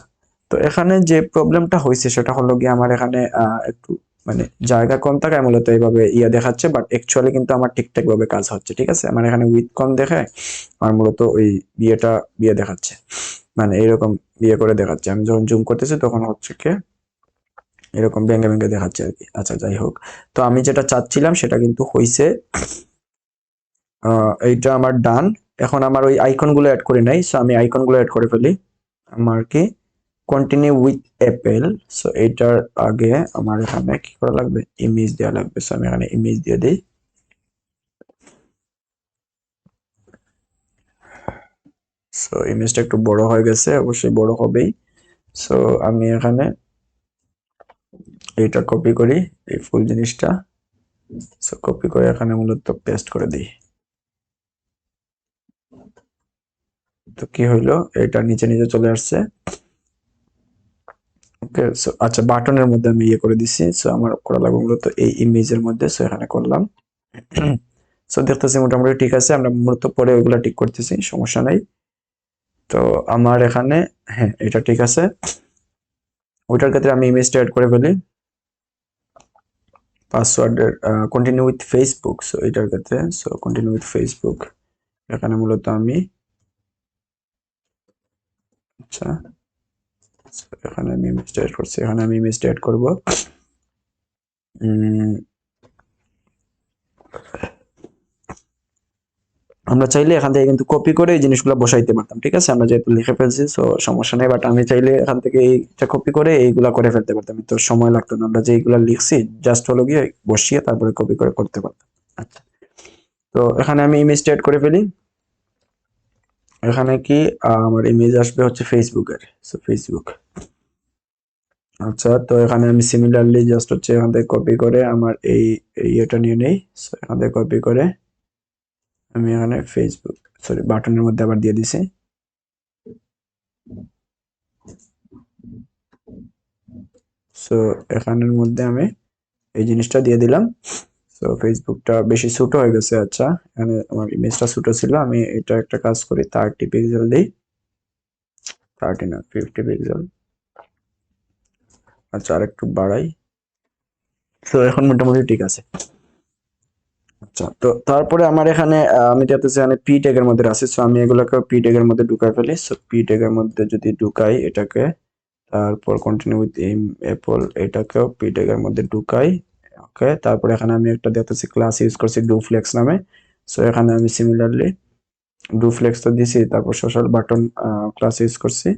তো এখানে যে প্রবলেমটা হয়েছে সেটা হলো গিয়ে আমার এখানে একটু মানে জায়গা কম থাকায় মূলত এইভাবে দেখাচ্ছে, বাট অ্যাকচুয়ালি কিন্তু আমার ঠিকঠাক ভাবে কাজ হচ্ছে, ঠিক আছে। আমার এখানে উইথ কম দেখায়, আমার মূলত ওই বিয়ে দেখাচ্ছে, মানে এইরকম বিয়ে করে দেখাচ্ছে। আমি যখন জুম করতেছি তখন হচ্ছে কি এরকম ভেঙে ভেঙে দেখাচ্ছে আর কি। আচ্ছা, যাই হোক, তো আমি যেটা চাচ্ছিলাম সেটা কিন্তু হয়েছে। এইটা আমার ডান। এখন আমার ওই আইকন গুলো অ্যাড করি নাই, সো আমি আইকন গুলো অ্যাড করে ফেলি। আমার কি কন্টিনিউ উইথ অ্যাপেল, সো এইটার আগে আমার এখানে কি করা লাগবে, ইমেজ দেওয়া লাগবে। সো আমি এখানে ইমেজ দিয়ে দিই। সো ইমেজটা একটু বড় হয়ে গেছে, অবশ্যই বড় হবেই। সো আমি এখানে এইটা কপি করি, এই ফুল জিনিসটা। সো কপি করে এখানে মূলত পেস্ট করে দিই। তো কি হইলো, এটা নিচে নিচে চলে আসছে। ওকে, সো আচ্ছা, বাটনের মধ্যে আমি করে দিছি। সো আমার করা লাগবে মূলত এই ইমেজের মধ্যে। সো এখানে করলাম। সো দেখতেছি মোটামুটি ঠিক আছে, আমরা মূলত পরে ওইগুলা ঠিক করতেছি, সমস্যা নাই। তো আমার এখানে হ্যাঁ এটা ঠিক আছে। ওইটার ক্ষেত্রে আমি ইমেজটা অ্যাড করে ফেলি। পাসওয়ার্ডের কন্টিনিউ উইথ ফেসবুক, সো এটার ক্ষেত্রে সো কন্টিনিউ উইথ ফেসবুক এখানে মূলত আমি আচ্ছা, এখানে আমি ইমেজটা অ্যাড করছি, এখানে আমি ইমেজটা অ্যাড করব। আমরা চাইলে এখান থেকে কিন্তু কপি করে এই জিনিসগুলো বসাইতে পারতাম, ঠিক আছে। আমরা যেহেতু লিখে ফেলছি সো সমস্যা নেই, বাট আমি চাইলে এখান থেকে এইটা কপি করে এইগুলা করে ফেলতে পারতাম, তো সময় লাগতো না। আমরা যেইগুলা লিখছি জাস্ট হলো গিয়ে বসিয়ে তারপরে কপি করে করতে পারতাম। আচ্ছা, তো এখানে আমি ইমেজ অ্যাড করে ফেলি। এখানে কি আমার ইমেজ আসবে হচ্ছে ফেসবুকের, সো ফেসবুক। আচ্ছা, তো এখানে আমি সিমিলারলি জাস্ট হচ্ছে এখান থেকে কপি করে আমার এটা নিয়ে নেই। সো এখান থেকে কপি করে আমি এখানে ফেসবুক সরি বাটনের মধ্যে আবার দিয়ে দিছি। সো এখানের মধ্যে আমি এই জিনিসটা দিয়ে দিলাম। সো ফেসবুকটা বেশি ছোট হয়ে গেছে। আচ্ছা, এখানে আমার ইমেজটা ছোট ছিল, আমি এটা একটা কাজ করি 30 পিক্সেল দিই, 30 না 50 পিক্সেল। আচ্ছা, আর একটু বাড়াই। তো এখন মোটামুটি ঠিক আছে। আচ্ছা, তো তারপরে আমার এখানে আমি চাইতেছি এখানে পি ট্যাগের মধ্যে আছে, সো আমি এগুলোকে পি ট্যাগের মধ্যে ঢুকাই ফেলি। সো পি ট্যাগের মধ্যে যদি ঢুকাই এটাকে, তারপর কন্টিনিউ উইথ অ্যাপল এটাকেও পি ট্যাগের মধ্যে ঢুকাই। ওকে, তারপরে এখানে আমি একটা দেখতেছি ক্লাস ইউজ করছি ডুফ্লেক্স নামে। সো এখানে আমি সিমিলারলি ডুফ্লেক্স তো দিছি, তারপর সোশ্যাল বাটন ক্লাস ইউজ করছি।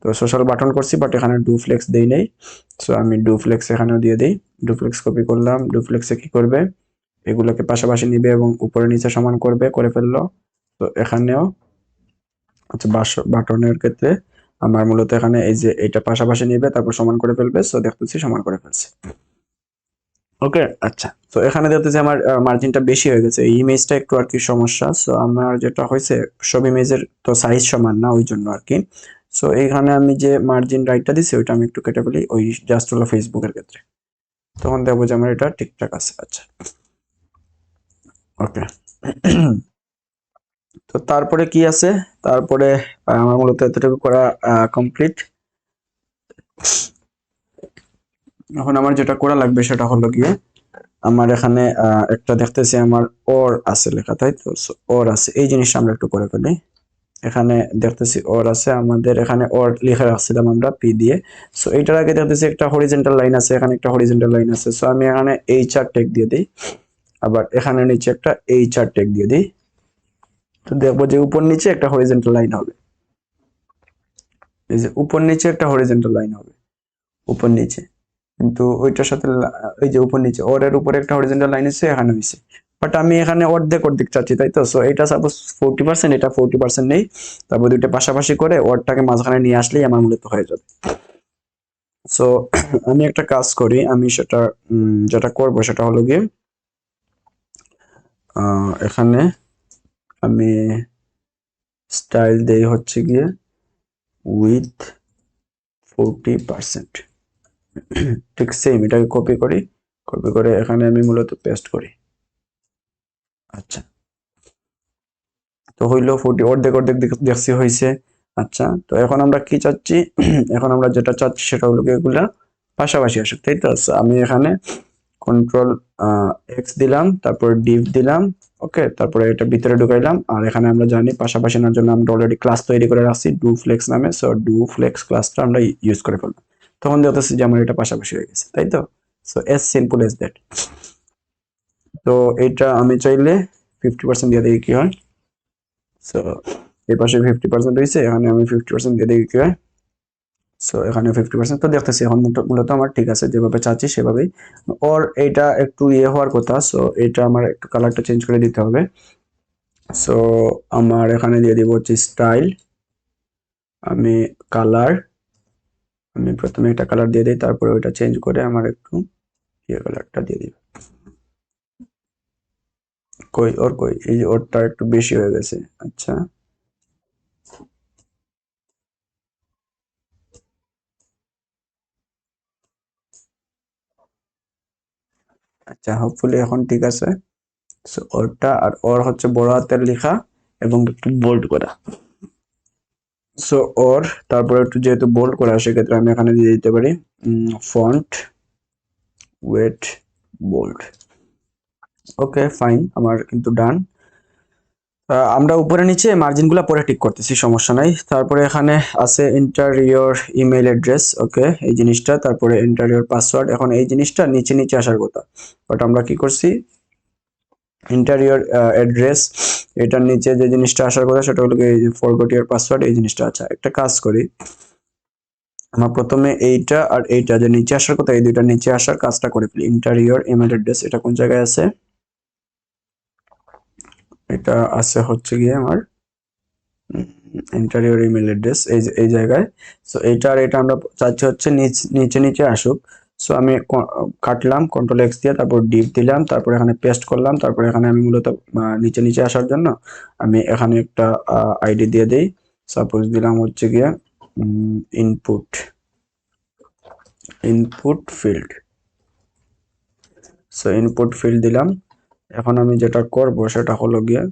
তো সোশ্যাল বাটন করছি বাট এখানে ডুফ্লেক্স দেই নেই। সো আমি ডুফ্লেক্স এখানেও দিয়ে দিই। ডুফ্লেক্স কপি করলাম, ডুফ্লেক্সে কি করবে, এগুলোকে পাশাপাশি নিবে এবং উপরে নিচে সমান করবে, করে ফেললো। তো এখানেও আচ্ছা, বাটনের ক্ষেত্রে আমার মূলত এখানে এই যে এটা পাশাপাশি নিবে তারপর সমান করে ফেলবে। সো দেখতেছি সমান করে ফেলছে। ওকে, আচ্ছা, তো এখানে দেখতেছি আমার মার্জিনটা বেশি হয়ে গেছে, এই ইমেজটা একটু আর কি সমস্যা। সো আমার যেটা হয়েছে সব ইমেজের তো সাইজ সমান না, ওই জন্য আর কি। সো এইখানে আমি যে মার্জিন রাইটটা দিছি ওইটা আমি একটু কেটে ফেলি, ওই জাস্ট হলো ফেসবুকের ক্ষেত্রে, তখন দেখবো যে আমার এটা ঠিকঠাক আছে। আচ্ছা, ওকে। তো তারপরে কি আছে, তারপরে আমার মূলত এতটুকু করা কমপ্লিট। এখন আমার যেটা করা লাগবে সেটা হলো গিয়ে, আমার এখানে একটা দেখতেছি আমার ওর আছে লেখা, তাই তো? ওর আছে, এই জিনিসটা আমরা একটু করে ফেলি। এখানে দেখতেছি ওর আছে, আমাদের এখানে ওর লিখে রাখছিলাম আমরা পি দিয়ে। সো এইটার আগে দেখতেছি একটা হরিজেন্টাল লাইন আছে, এখানে একটা হরিজেন্টাল লাইন আছে। সো আমি এখানে এইচআর ট্যাগ দিয়ে দিই, আবার এখানে নিচে একটা এইচআর ট্যাগ দিয়ে দিই। তো দেখবো যে উপর নিচে একটা হরিজেন্টাল লাইন হবে, এই যে উপর নিচে একটা হরিজেন্টাল লাইন হবে, উপর নিচে। কিন্তু ওইটার সাথে ওই যে উপর নিচে ওর এর উপরে একটা হরিজেন্টাল লাইন আছে, এখানে হয়েছে। বাট আমি এখানে অর্ধেক অর্ধেক চাচ্ছি, তাই তো? সো এটা সাপোজ 40%, এটা 40% নেই, তারপর দুইটা পাশাপাশি করে ওরটাকে মাঝখানে নিয়ে আসলেই আমার মূলত হয়ে যাবে। সো আমি একটা কাজ করি, আমি সেটা যেটা করব সেটা হলো গিয়ে, এখানে আমি স্টাইল দেই হচ্ছে গিয়ে উইথ 40%, ঠিক সেম এটাকে কপি করি, কপি করে এখানে আমি মূলত পেস্ট করি। আচ্ছা, তো হইলো 40, অর্ধেক অর্ধেক দেখছি হয়েছে। আচ্ছা, তো এখন আমরা কি চাচ্ছি? এখন আমরা যেটা চাচ্ছি সেটা হলো গিয়ে এগুলা পাশাপাশি আসুক, তাই তো? So, আমি এখানে কন্ট্রোল এক্স দিলাম, তারপর ডিভ দিলাম, ওকে, তারপরে এটা ভিতরে ঢুকাইলাম। আর এখানে আমরা জানি পাশাপাশি নেওয়ার জন্য আমরা অলরেডি ক্লাস তৈরি করে রাখছি ডু ফ্লেক্স নামে। সো ডু ফ্লেক্স ক্লাসটা আমরা ইউজ করে ফেললাম, তখন দেখতেছি যে আমার এটা পাশাপাশি হয়ে গেছে, তাই তো? So S simple S that. তো এটা আমি চাইলে 50% দিয়ে দিই, কি হয়? সো এই পাশে 50% হয়েছে, এখানে আমি 50% দিয়ে দিই, কি হয়? সো এখানে 50%, তো দেখতেছি এখন মূলত আমার ঠিক আছে, যেভাবে চাচ্ছি সেভাবেই। ওর এটা একটু ইয়ে হওয়ার কথা, সো এটা আমার একটু কালারটা চেঞ্জ করে দিতে হবে। সো আমার এখানে দিয়ে দিব হচ্ছে স্টাইল, আমি কালার, আমি প্রথমে একটা কালার দিয়ে দিই, তারপরে ওইটা চেঞ্জ করে আমার একটু ইয়ে কালারটা দিয়ে দিব। কই এই যে ওরটা একটু বেশি হয়ে গেছে। আচ্ছা, আচ্ছা, হোপফুলি এখন ঠিক আছে। সো ওরটা আর ওর হচ্ছে বড় হাতের লেখা এবং একটু বোল্ড করা। সো ওর তারপরে একটু যেহেতু বোল্ড করা, সেক্ষেত্রে আমি এখানে দিয়ে দিতে পারি ফন্ট ওয়েট বোল্ড। ওকে, ফাইন, আমার কিন্তু ডান। আমরা উপরে নিচে মার্জিন গুলা পরে ঠিক করতেছি, সমস্যা নাই। তারপরে এখানে আছে ইন্টারিয়র ইমেল অ্যাড্রেস, ওকে, এই জিনিসটা, তারপরে ইন্টারিয়র পাসওয়ার্ড। এখন এই জিনিসটা নিচে নিচে আসার কথা, বাট আমরা কি করছি, ইন্টারিয়র অ্যাড্রেস এটার নিচে যে জিনিসটা আসার কথা সেটা হলো ফরগট ইওর পাসওয়ার্ড, এই জিনিসটা। আচ্ছা, একটা কাজ করি, আমরা প্রথমে এইটা আর এইটা যে নিচে আসার কথা, এই দুইটা নিচে আসার কাজটা করে ফেলি। ইন্টারিয়র ইমেল অ্যাড্রেস, এটা কোন জায়গায় আছে? এটা আছে হচ্ছে গিয়ে আমার ইন্টারিয়র ইমেল অ্যাড্রেস, এই জায়গায়। সো এইটা আর এটা আমরা চাচ্ছি হচ্ছে নিচে নিচে আসুক। সো আমি কাটলাম কন্ট্রোল এক্স দিয়ে, তারপর ডিপ দিলাম, তারপর এখানে পেস্ট করলাম, তারপর এখানে আমি মূলত নিচে নিচে আসার জন্য আমি এখানে একটা আইডি দিয়ে দিই। সাপোজ দিলাম হচ্ছে গিয়ে input field. So input field দিলাম। এখন আমি যেটা করব সেটা হলো গিয়ে,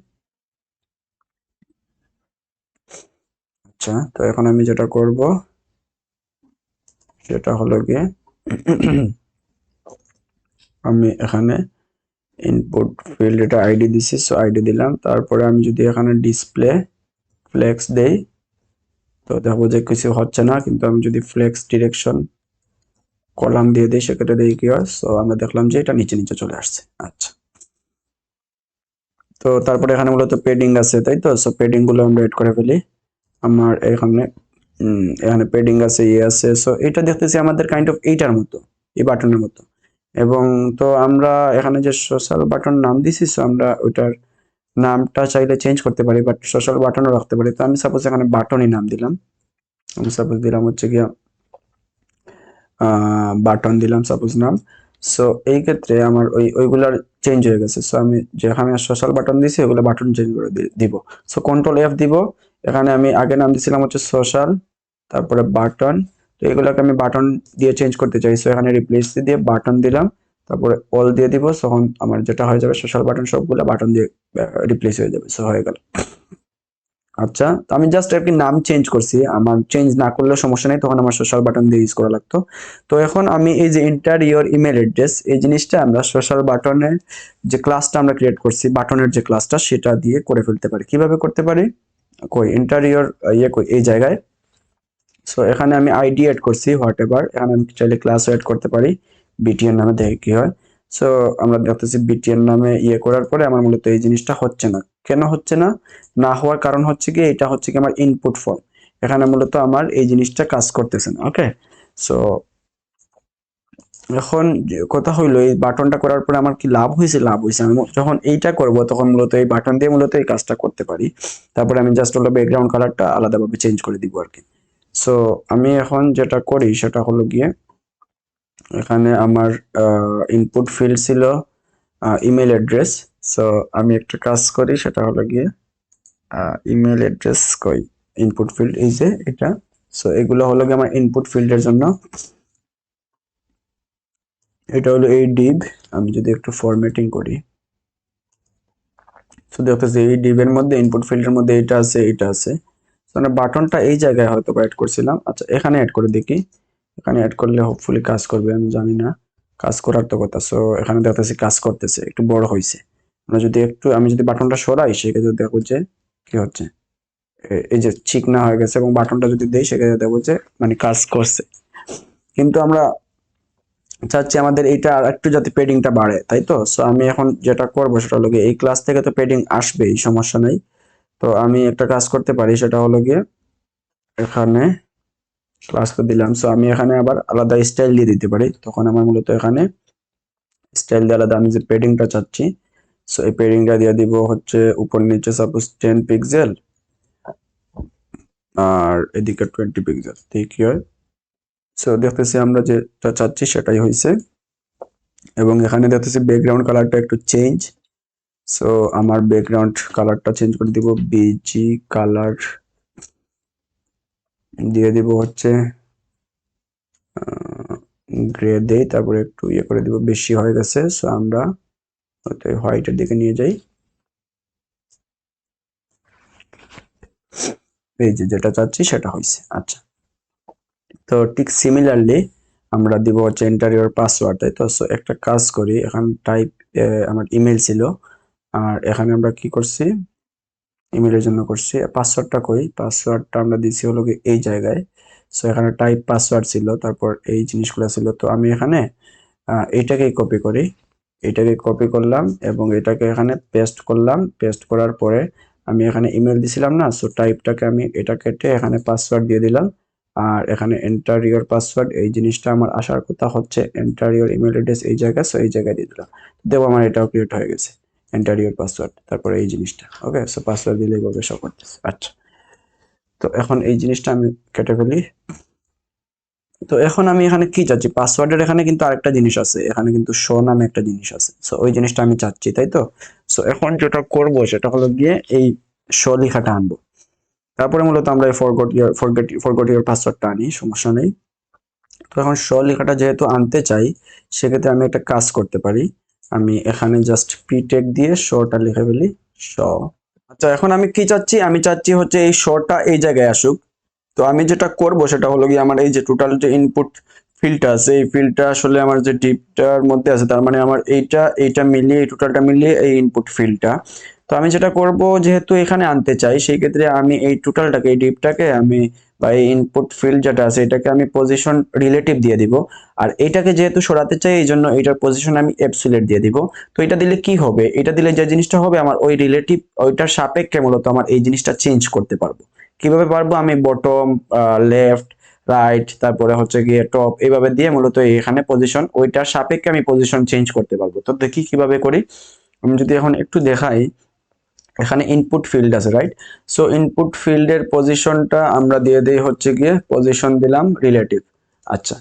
আচ্ছা, তো এখন আমি যেটা করব সেটা হলো গিয়ে আমি এখানে ইনপুট ফিল্ড এটা আইডি দিছি, সো আইডি দিলাম। তারপরে আমি যদি এখানে ডিসপ্লে ফ্লেক্স দেই, তো দেখবো যে কিছু হচ্ছে না, কিন্তু আমি যদি ফ্লেক্স ডিরেকশন কলাম দিয়ে দিই, সেক্ষেত্রে দেখি কি হয়। সো আমরা দেখলাম যে এটা নিচে নিচে চলে আসছে। আচ্ছা, তো তারপরে এখানে মূলত পেডিং আছে, তাই তো? সো পেডিং গুলো আমরা এড করে ফেলি। আমার এখানে এখানে পেডিং আছে, ইয়ে আছে। সো এটা দেখতেছি আমাদের কাইন্ড অফ এইটার মতো, এই বাটনের মতো। এবং তো আমরা এখানে যে সোশ্যাল বাটন নাম দিছি, সো আমরা ওইটার নামটা চাইলে চেঞ্জ করতে পারি, বাট সোশ্যাল বাটনও রাখতে পারি। তো আমি সাপোজ এখানে বাটনই নাম দিলাম, আমি সাপোজ দিলাম হচ্ছে গিয়া বাটন দিলাম সাপোজ নাম। সো এই ক্ষেত্রে আমার ওইগুলার চেঞ্জ হয়ে গেছে। সো আমি যেখানে সোশ্যাল বাটন দিছি ওগুলো বাটন চেঞ্জ করে দিব। সো কন্ট্রোল এফ দিব, এখানে আমি আগে নাম দিছিলাম হচ্ছে সোশ্যাল, তারপরে বাটন, তো এগুলোকে আমি বাটন দিয়ে চেঞ্জ করতে চাই। সো এখানে রিপ্লেস দিয়ে বাটন দিলাম, তারপরে অল দিয়ে দিব। তখন আমার যেটা হয়ে যাবে সোশ্যাল বাটন সবগুলো বাটন দিয়ে রিপ্লেস হয়ে যাবে। সো হয়ে গেল। আচ্ছা, তো আমি জাস্ট আর কি নাম চেঞ্জ করছি, আমার চেঞ্জ না করলেও সমস্যা নেই, তখন আমার সোশ্যাল বাটন দিয়ে ইউজ করা লাগতো। তো এখন আমি এই যে এন্টার ইওর ইমেল অ্যাড্রেস, এই জিনিসটা আমরা সোশ্যাল বাটনের যে ক্লাসটা আমরা ক্রিয়েট করছি, বাটনের যে ক্লাসটা, সেটা দিয়ে করে ফেলতে পারি। কিভাবে করতে পারি? কই এন্টার ইওর কই এই জায়গায়। সো এখানে আমি আইডি অ্যাড করছি হোয়াট এভার, এখানে আমি চাইলে ক্লাসও অ্যাড করতে পারি বিটিএন নামে, দেখে কি হয়। সো আমরা দেখতেছি বিটিএন নামে করার পরে আমার মূলত এই জিনিসটা হচ্ছে না। কেন হচ্ছে না? না হওয়ার কারণ হচ্ছে কি, এটা হচ্ছে কি আমার ইনপুট ফর্ম, এখানে মূলত আমার এই জিনিসটা কাজ করতেছে না। ওকে, সো এখন কথা হইলো এই বাটনটা করার পরে আমার কি লাভ হয়েছে? লাভ হয়েছে, আমি যখন এইটা করব তখন মূলত এই বাটন দিয়ে মূলত এই কাজটা করতে পারি। তারপরে আমি জাস্ট হলো ব্যাকগ্রাউন্ড কালারটা আলাদাভাবে চেঞ্জ করে দিব আর কি। সো আমি এখন যেটা করি সেটা হলো গিয়ে, এখানে আমার ইনপুট ফিল্ড ছিল ইমেল অ্যাড্রেস। সো আমি একটা কাজ করি, সেটা হলো গিয়ে ইমেল অ্যাড্রেস কই, ইনপুট ফিল্ড এই যে এটা। সো এগুলো হলো গিয়ে আমার ইনপুট ফিল্ডের জন্য। এটা হলো এই ডিভ, আমি যদি একটু ফরম্যাটিং করি, তো দেখতেছি এই ডিভের মধ্যে ইনপুট ফিল্ডের মধ্যে এটা আছে, এটা আছে। আমরা বাটনটা এই জায়গায় হয়তো অ্যাড করছিলাম। আচ্ছা, এখানে অ্যাড করে দেখি, এখানে অ্যাড করলে হোপফুলি কাজ করবে, আমি জানি না। কাজ করার তো কথা। সো এখানে দেখতেছি কাজ করতেছে, একটু বড় হয়েছে। আমরা যদি একটু, আমি যদি বাটনটা সরাই, সেক্ষেত্রে দেখো যে কি হচ্ছে, এই যে চিকনা হয়ে গেছে। এবং বাটনটা যদি দেই, সেক্ষেত্রে দেখবো যে মানে কাজ করছে। কিন্তু আমরা চাচ্ছি আমাদের এইটা আর একটু যাতে পেডিংটা বাড়ে, তাই তো? সো আমি এখন যেটা করবো সেটা হলো গিয়ে, এই ক্লাস থেকে তো পেডিং আসবেই, সমস্যা নেই। তো আমি একটা কাজ করতে পারি, সেটা হলো গিয়ে এখানে ক্লাস তো দিলাম। সো আমি এখানে আবার আলাদা স্টাইল দিয়ে দিতে পারি, তখন আমার মূলত এখানে স্টাইল দিয়ে আলাদা আমি যে পেডিংটা চাচ্ছি, সো এই পেডিংটা দিয়ে দিব হচ্ছে উপর নিচে সাপোজ 10 পিক্সেল, আর এদিকে 20 পিক্সেল, কি হয়। সো দেখতেছি আমরা যেটা চাচ্ছি সেটাই হয়েছে। এবং এখানে দেখতেছি ব্যাকগ্রাউন্ড কালারটা একটু চেঞ্জ। সো আমার ব্যাকগ্রাউন্ড কালারটা চেঞ্জ করে দিব, বিজি কালার দিয়ে দিব হচ্ছে গ্রে দেই, তারপরে একটু করে দিব, বেশি হয়ে গেছে। সো আমরা হোয়াইটের দিকে নিয়ে যাই, এই যে যেটা চাচ্ছি সেটা হয়েছে। আচ্ছা, তো ঠিক সিমিলারলি আমরা দিব হচ্ছে এন্টার ইওর পাসওয়ার্ড, তাই তো? সো একটা কাজ করি, এখানে টাইপ আমার ইমেল ছিল, আর এখানে আমরা কি করছি, ইমেলের জন্য করছি। পাসওয়ার্ডটা কই, পাসওয়ার্ডটা আমরা দিছি হলো এই জায়গায়। সো এখানে টাইপ পাসওয়ার্ড ছিল, তারপর এই জিনিসগুলো ছিল। তো আমি এখানে এইটাকেই কপি করি, এটাকে কপি করলাম এবং এটাকে এখানে পেস্ট করলাম। পেস্ট করার পরে আমি এখানে ইমেল দিছিলাম না, সো টাইপটাকে আমি এটা কেটে এখানে পাসওয়ার্ড দিয়ে দিলাম। আর এখানে এন্টার ইওর পাসওয়ার্ড, এই জিনিসটা আমার আসার কথা হচ্ছে এন্টার ইওর ইমেল অ্যাড্রেস এই জায়গায়, সো এই জায়গায় দিয়ে দিলাম। দেখো আমার এটাও ক্রিয়েট হয়ে গেছে, এন্টার ইওর পাসওয়ার্ড, তারপরে এই জিনিসটা। ওকে, সো পাসওয়ার্ড দিলে এইভাবে শো করতেছে। আচ্ছা, তো এখন এই জিনিসটা আমি কেটে ফেলি। তো এখন আমি এখানে কি চাচ্ছি, পাসওয়ার্ডের এখানে কিন্তু আরেকটা জিনিস আছে, এখানে কিন্তু শো নামে একটা জিনিস আছে। সো ওই জিনিসটা আমি চাচ্ছি, তাই তো? সো এখন যেটা করব সেটা হলো গিয়ে এই শো লেখাটা আনবো। তারপরে মূলত আমরা এই ফরগট ইওর পাসওয়ার্ডটা আনি, সমস্যা নেই। তো এখন শো লেখাটা যেহেতু আনতে চাই, সেক্ষেত্রে আমি একটা কাজ করতে পারি, আমি এখানে জাস্ট পি টেক দিয়ে শোটা লিখে ফেলি, শো। আচ্ছা, এখন আমি কি চাচ্ছি, আমি চাচ্ছি হচ্ছে এই শোটা এই জায়গায় আসুক। তো আমি যেটা করব সেটা হলো গিয়ে, আমার এই যে টোটাল যে ইনপুট ফিল্ডটা আছে, এই ফিল্ডটা আসলে আমার যে ডিপটার মধ্যে আছে, তার মানে আমার এইটা মিলিয়ে, এই টোটালটা মিলিয়ে এই ইনপুট ফিল্ডটা। তো আমি যেটা করব, যেহেতু এখানে আনতে চাই, সেই ক্ষেত্রে আমি এই টোটালটাকে, এই ডিপটাকে আমি, বা এই ইনপুট ফিল্ড যেটা আছে, এটাকে আমি পজিশন রিলেটিভ দিয়ে দিব। আর এটাকে যেহেতু সরাতে চাই, এই জন্য এটার পজিশন আমি অ্যাবসলিউট দিয়ে দিব। তো এটা দিলে কি হবে, এটা দিলে যে জিনিসটা হবে, আমার ওই রিলেটিভ, ওইটার সাপেক্ষে মূলত আমার এই জিনিসটা চেঞ্জ করতে পারবো। কিভাবে পারবো? আমি বটম, লেফট, রাইট, তারপরে হচ্ছে গিয়ে টপ, এইভাবে দিয়ে মূলত এখানে পজিশন, ওইটার সাপেক্ষে আমি পজিশন চেঞ্জ করতে পারবো। তো দেখি কিভাবে করি। আমি যদি এখন একটু দেখাই, এখানে ইনপুট ফিল্ড আছে, রাইট? সো ইনপুট ফিল্ডের পজিশনটা আমরা দিয়ে দেই হচ্ছে গিয়ে, পজিশন দিলাম রিলেটিভ। আচ্ছা,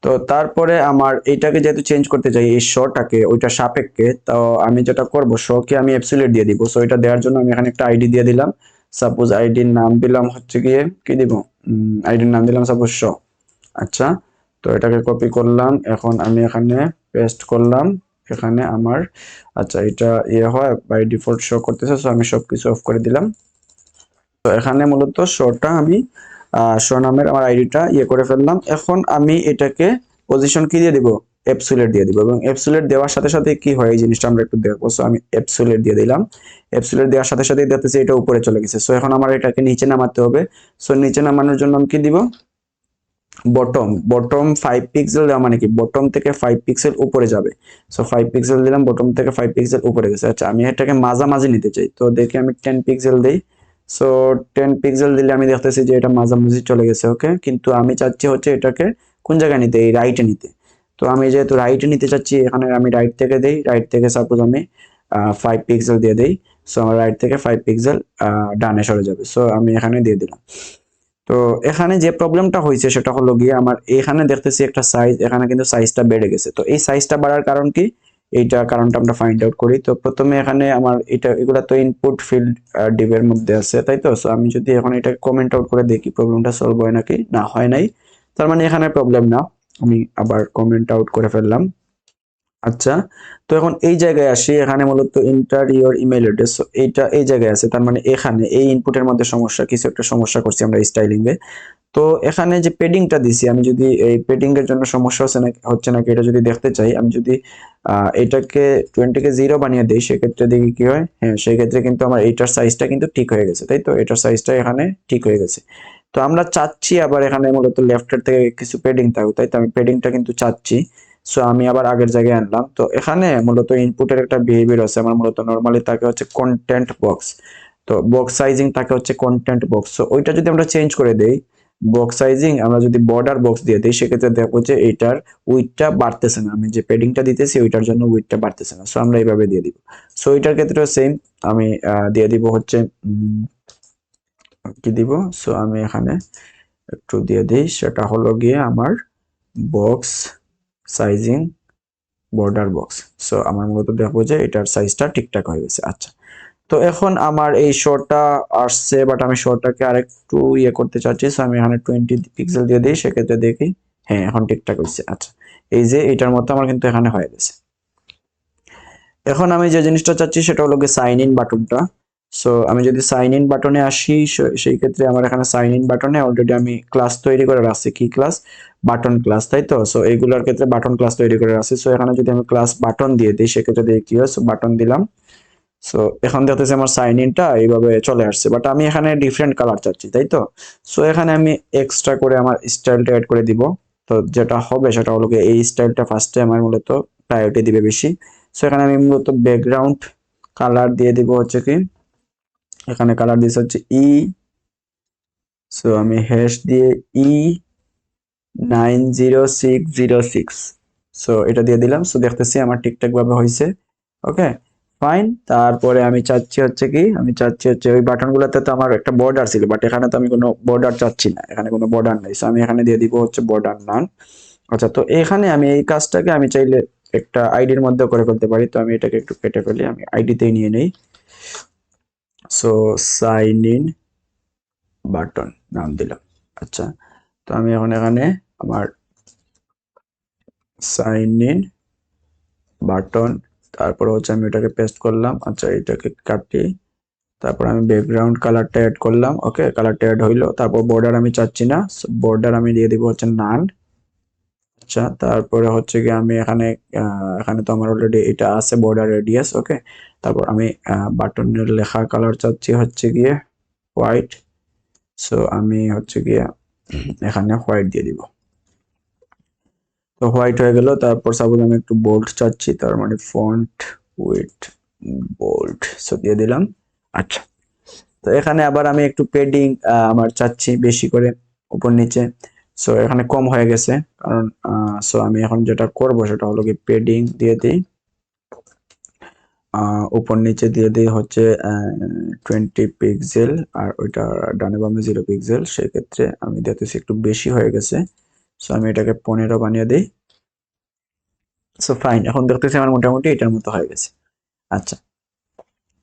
তো তারপরে আমার এইটাকে যেহেতু চেঞ্জ করতে চাই, এই শোটাকে ওইটার সাপেক্ষে, তো আমি যেটা করব, শোকে আমি অ্যাবসলিউট দিয়ে দিব। সো এটা দেওয়ার জন্য আমি এখানে একটা আইডি দিয়ে দিলাম, সাপোজ আইডির নাম দিলাম হচ্ছে গিয়ে কি দিব, আইডির নাম দিলাম সাপোজ শো। আচ্ছা, তো এটাকে কপি করলাম, এখন আমি এখানে পেস্ট করলাম এখানে আমার। আচ্ছা, এটা ইয়ে হয় বাই ডিফল্ট শো করতেছে, সো আমি সবকিছু অফ করে দিলাম। তো এখানে মূলত শোটা আমি শো নামের আমার আইডিটা ইয়ে করে ফেললাম। এখন আমি এটাকে পজিশন কি দিয়ে দিব, অ্যাবসোলিউট দিয়ে দিব, এবং অ্যাবসোলিউট দেওয়ার সাথে সাথে কি হয় এই জিনিসটা আমরা একটু দেখবো। সো আমি অ্যাবসোলিউট দিয়ে দিলাম, অ্যাবসোলিউট দেওয়ার সাথে সাথে দেখতেছি এটা উপরে চলে গেছে। সো এখন আমার এটাকে নিচে নামাতে হবে। সো নিচে নামানোর জন্য আমি কি দিব, বটম বটম 5 পিক্সেল দেওয়া মানে কি বটম থেকে 5 পিক্সেল উপরে যাবে। সো 5 পিক্সেল দিলাম, বটম থেকে 5 পিক্সেল উপরে গেছে। আচ্ছা, আমি এটাকে মাঝামাঝি নিতে চাই, তো দেখি আমি 10 পিক্সেল দিই। সো 10 পিক্সেল দিলে আমি দেখতেছি যে এটা মাঝামাঝি চলে গেছে। ওকে, কিন্তু আমি চাচ্ছি হচ্ছে এটাকে কোন জায়গায় নিতে, এই রাইটে নিতে। তো আমি যেহেতু রাইটে নিতে চাচ্ছি, এখানে আমি রাইট থেকে দেই, রাইট থেকে সাপোজ আমি 5 পিক্সেল দিয়ে দেই। সো আমার রাইট থেকে 5 পিক্সেল ডানে সরে যাবে। সো আমি এখানে দিয়ে দিলাম। তো এখানে যে প্রবলেমটা হয়েছে সেটা হলো গিয়ে আমার এখানে দেখতেছি একটা সাইজ, এখানে কিন্তু সাইজটা বেড়ে গেছে। তো এই সাইজটা বাড়ার কারণ কি, এইটা কারণটা আমরা ফাইন্ড আউট করি। তো প্রথমে এখানে আমার এটা এগুলা তো ইনপুট ফিল্ড ডিভের মধ্যে আছে, তাই তো। সো আমি যদি এখন এটা কমেন্ট আউট করে দেখি প্রবলেমটা সলভ হয় নাকি, না হয় নাই, তার মানে এখানে প্রবলেম না। আমি আবার কমেন্ট আউট করে ফেললাম। আচ্ছা, তো এখন এই জায়গায় আসি, এখানে মূলত এন্টার ইওর ইমেল অ্যাড্রেস, এইটা এই জায়গায় আছে, তার মানে এখানে এই ইনপুটের মধ্যে সমস্যা, কিছু একটা সমস্যা করছি আমরা স্টাইলিং এ। তো এখানে যে পেডিংটা দিছি, আমি যদি এই পেডিং এর জন্য সমস্যা হচ্ছে নাকি এটা যদি দেখতে চাই, আমি যদি এটাকে 20 কে 0 বানিয়ে দেই, সেক্ষেত্রে দেখি কি হয়। হ্যাঁ, সেক্ষেত্রে কিন্তু আমার এইটার সাইজটা কিন্তু ঠিক হয়ে গেছে, তাই তো। এটার সাইজটা এখানে ঠিক হয়ে গেছে। তো আমরা চাচ্ছি আবার এখানে মূলত লেফটের থেকে কিছু পেডিং থাকুক, তাই তো। আমি পেডিংটা কিন্তু চাচ্ছি। সো আমি আবার আগের জায়গায় আনলাম। তো এখানে মূলত ইনপুটের একটা বিহেভিয়ার আছে আমার, মূলত নরমালি তাকে হচ্ছে কন্টেন্ট বক্স। তো বক্স সাইজিং তাকে হচ্ছে কন্টেন্ট বক্স। সো ওইটা যদি আমরা চেঞ্জ করে দেই, বক্স সাইজিং আমরা যদি বর্ডার বক্স দিয়ে দিই, সেক্ষেত্রে দেখবো যে এইটার উইডথটা বাড়তেছে না। আমি যে পেডিংটা দিতেছি ওইটার জন্য উইডথটা বাড়তেছে না। সো আমরা এইভাবে দিয়ে দিব। সো এটার ক্ষেত্রেও সেম, আমি দিয়ে দিব হচ্ছে কি দিব। সো আমি এখানে একটু দিয়ে দিই, সেটা হলো গিয়ে আমার box sizing border box. So আমার মূলত দেখবো যে এটার সাইজটা ঠিকঠাক হয়ে গেছে। আচ্ছা, তো এখন আমার এই শর্টটা আসছে, বাট আমি শর্টটাকে আরেকটু ইয়ে করতে চাচ্ছি। সো আমি এখানে 20 পিক্সেল দিয়ে দিই, সেক্ষেত্রে দেখি হ্যাঁ এখন ঠিকঠাক হয়েছে। আচ্ছা, এই যে এটার মতো আমার কিন্তু এখানে হয়ে গেছে। এখন আমি যে জিনিসটা চাচ্ছি সেটা হলো গিয়ে সাইন ইন বাটনটা। সো আমি যদি সাইন ইন বাটনে আসি, সেই ক্ষেত্রে আমার এখানে সাইন ইন বাটনে অলরেডি আমি ক্লাস তৈরি করে রাখছি। কি ক্লাস, বাটন ক্লাস, তাই তো। সো এইগুলোর ক্ষেত্রে বাটন ক্লাস তৈরি করে রাখছি। সো এখানে যদি আমি ক্লাস বাটন দিয়ে দিই, সেক্ষেত্রে দেখি কি হয়। সো বাটন দিলাম। সো এখন দেখতেছি আমার সাইন ইনটা এইভাবে চলে আসছে, বাট আমি এখানে ডিফারেন্ট কালার চাচ্ছি, তাই তো। সো এখানে আমি এক্সট্রা করে আমার স্টাইলটা অ্যাড করে দিব। তো যেটা হবে সেটা হলো গিয়ে এই স্টাইলটা ফার্স্টে আমার মূলত প্রায়োরিটি দিবে বেশি। সো এখানে আমি মূলত ব্যাকগ্রাউন্ড কালার দিয়ে দিব হচ্ছে কি, এখানে কালার দিচ্ছে হচ্ছে সো আমি হ্যাশ দিয়ে E90606। সো এটা দিয়ে দিলাম। সো দেখতেছি আমার ঠিকঠাক ভাবে হয়েছে। ওকে, ফাইন। তারপরে আমি চাচ্ছি হচ্ছে কি, আমি চাচ্ছি হচ্ছে ওই বাটনগুলোতে তো আমার একটা বর্ডার ছিল, বাট এখানে তো আমি কোনো বর্ডার চাচ্ছি না, এখানে কোনো বর্ডার নেই। সো আমি এখানে দিয়ে দিব হচ্ছে বর্ডার নান। আচ্ছা, তো এখানে আমি এই কাজটাকে আমি চাইলে একটা আইডির মধ্যে করে ফেলতে পারি। তো আমি এটাকে একটু কেটে ফেলি, আমি আইডিতেই নিয়ে নেই। সো সাইন ইন বাটন নাম দিলাম। আচ্ছা, তো আমি এখন এখানে আমার সাইন ইন বাটন, তারপর হচ্ছে আমি এটাকে পেস্ট করলাম। আচ্ছা, এটাকে কাটি, তারপর আমি ব্যাকগ্রাউন্ড কালারটা অ্যাড করলাম। ওকে, কালারটা অ্যাড হইলো। তারপর বর্ডার আমি চাচ্ছি না, বর্ডার আমি দিয়ে দিব হচ্ছে নান। আচ্ছা, তারপরে হচ্ছে কি আমি এখানে এখানে তো আমার অলরেডি এটা আছে বর্ডার রেডিয়াস। ওকে, তারপর আমি বাটনের লেখা কালার চাচ্ছি হচ্ছে গিয়ে হোয়াইট। সো আমি হচ্ছে গিয়ে এখানে হোয়াইট দিয়ে দিব। তো হোয়াইট হয়ে গেল। তারপর সাপোজ আমি একটু বোল্ড চাচ্ছি, তার মানে ফন্ট উইথ বোল্ড। সো দিয়ে দিলাম। আচ্ছা, তো এখানে আবার আমি একটু পেডিং আমার চাচ্ছি বেশি করে, উপর নিচে। সো এখানে কম হয়ে গেছে, কারণ সো আমি এখন যেটা করব সেটা হলো কি পেডিং দিয়ে দিই, উপর নিচে দিয়ে দিই হচ্ছে 20 পিক্সেল, আর ওইটা ডানে বামে 0 পিক্সেল। সেক্ষেত্রে আমি দেখতেছি একটু বেশি হয়ে গেছে। সো আমি এটাকে 15 বানিয়ে দিই। সো ফাইন, এখন দেখতেছি আমার মোটামুটি এটার মতো হয়ে গেছে। আচ্ছা,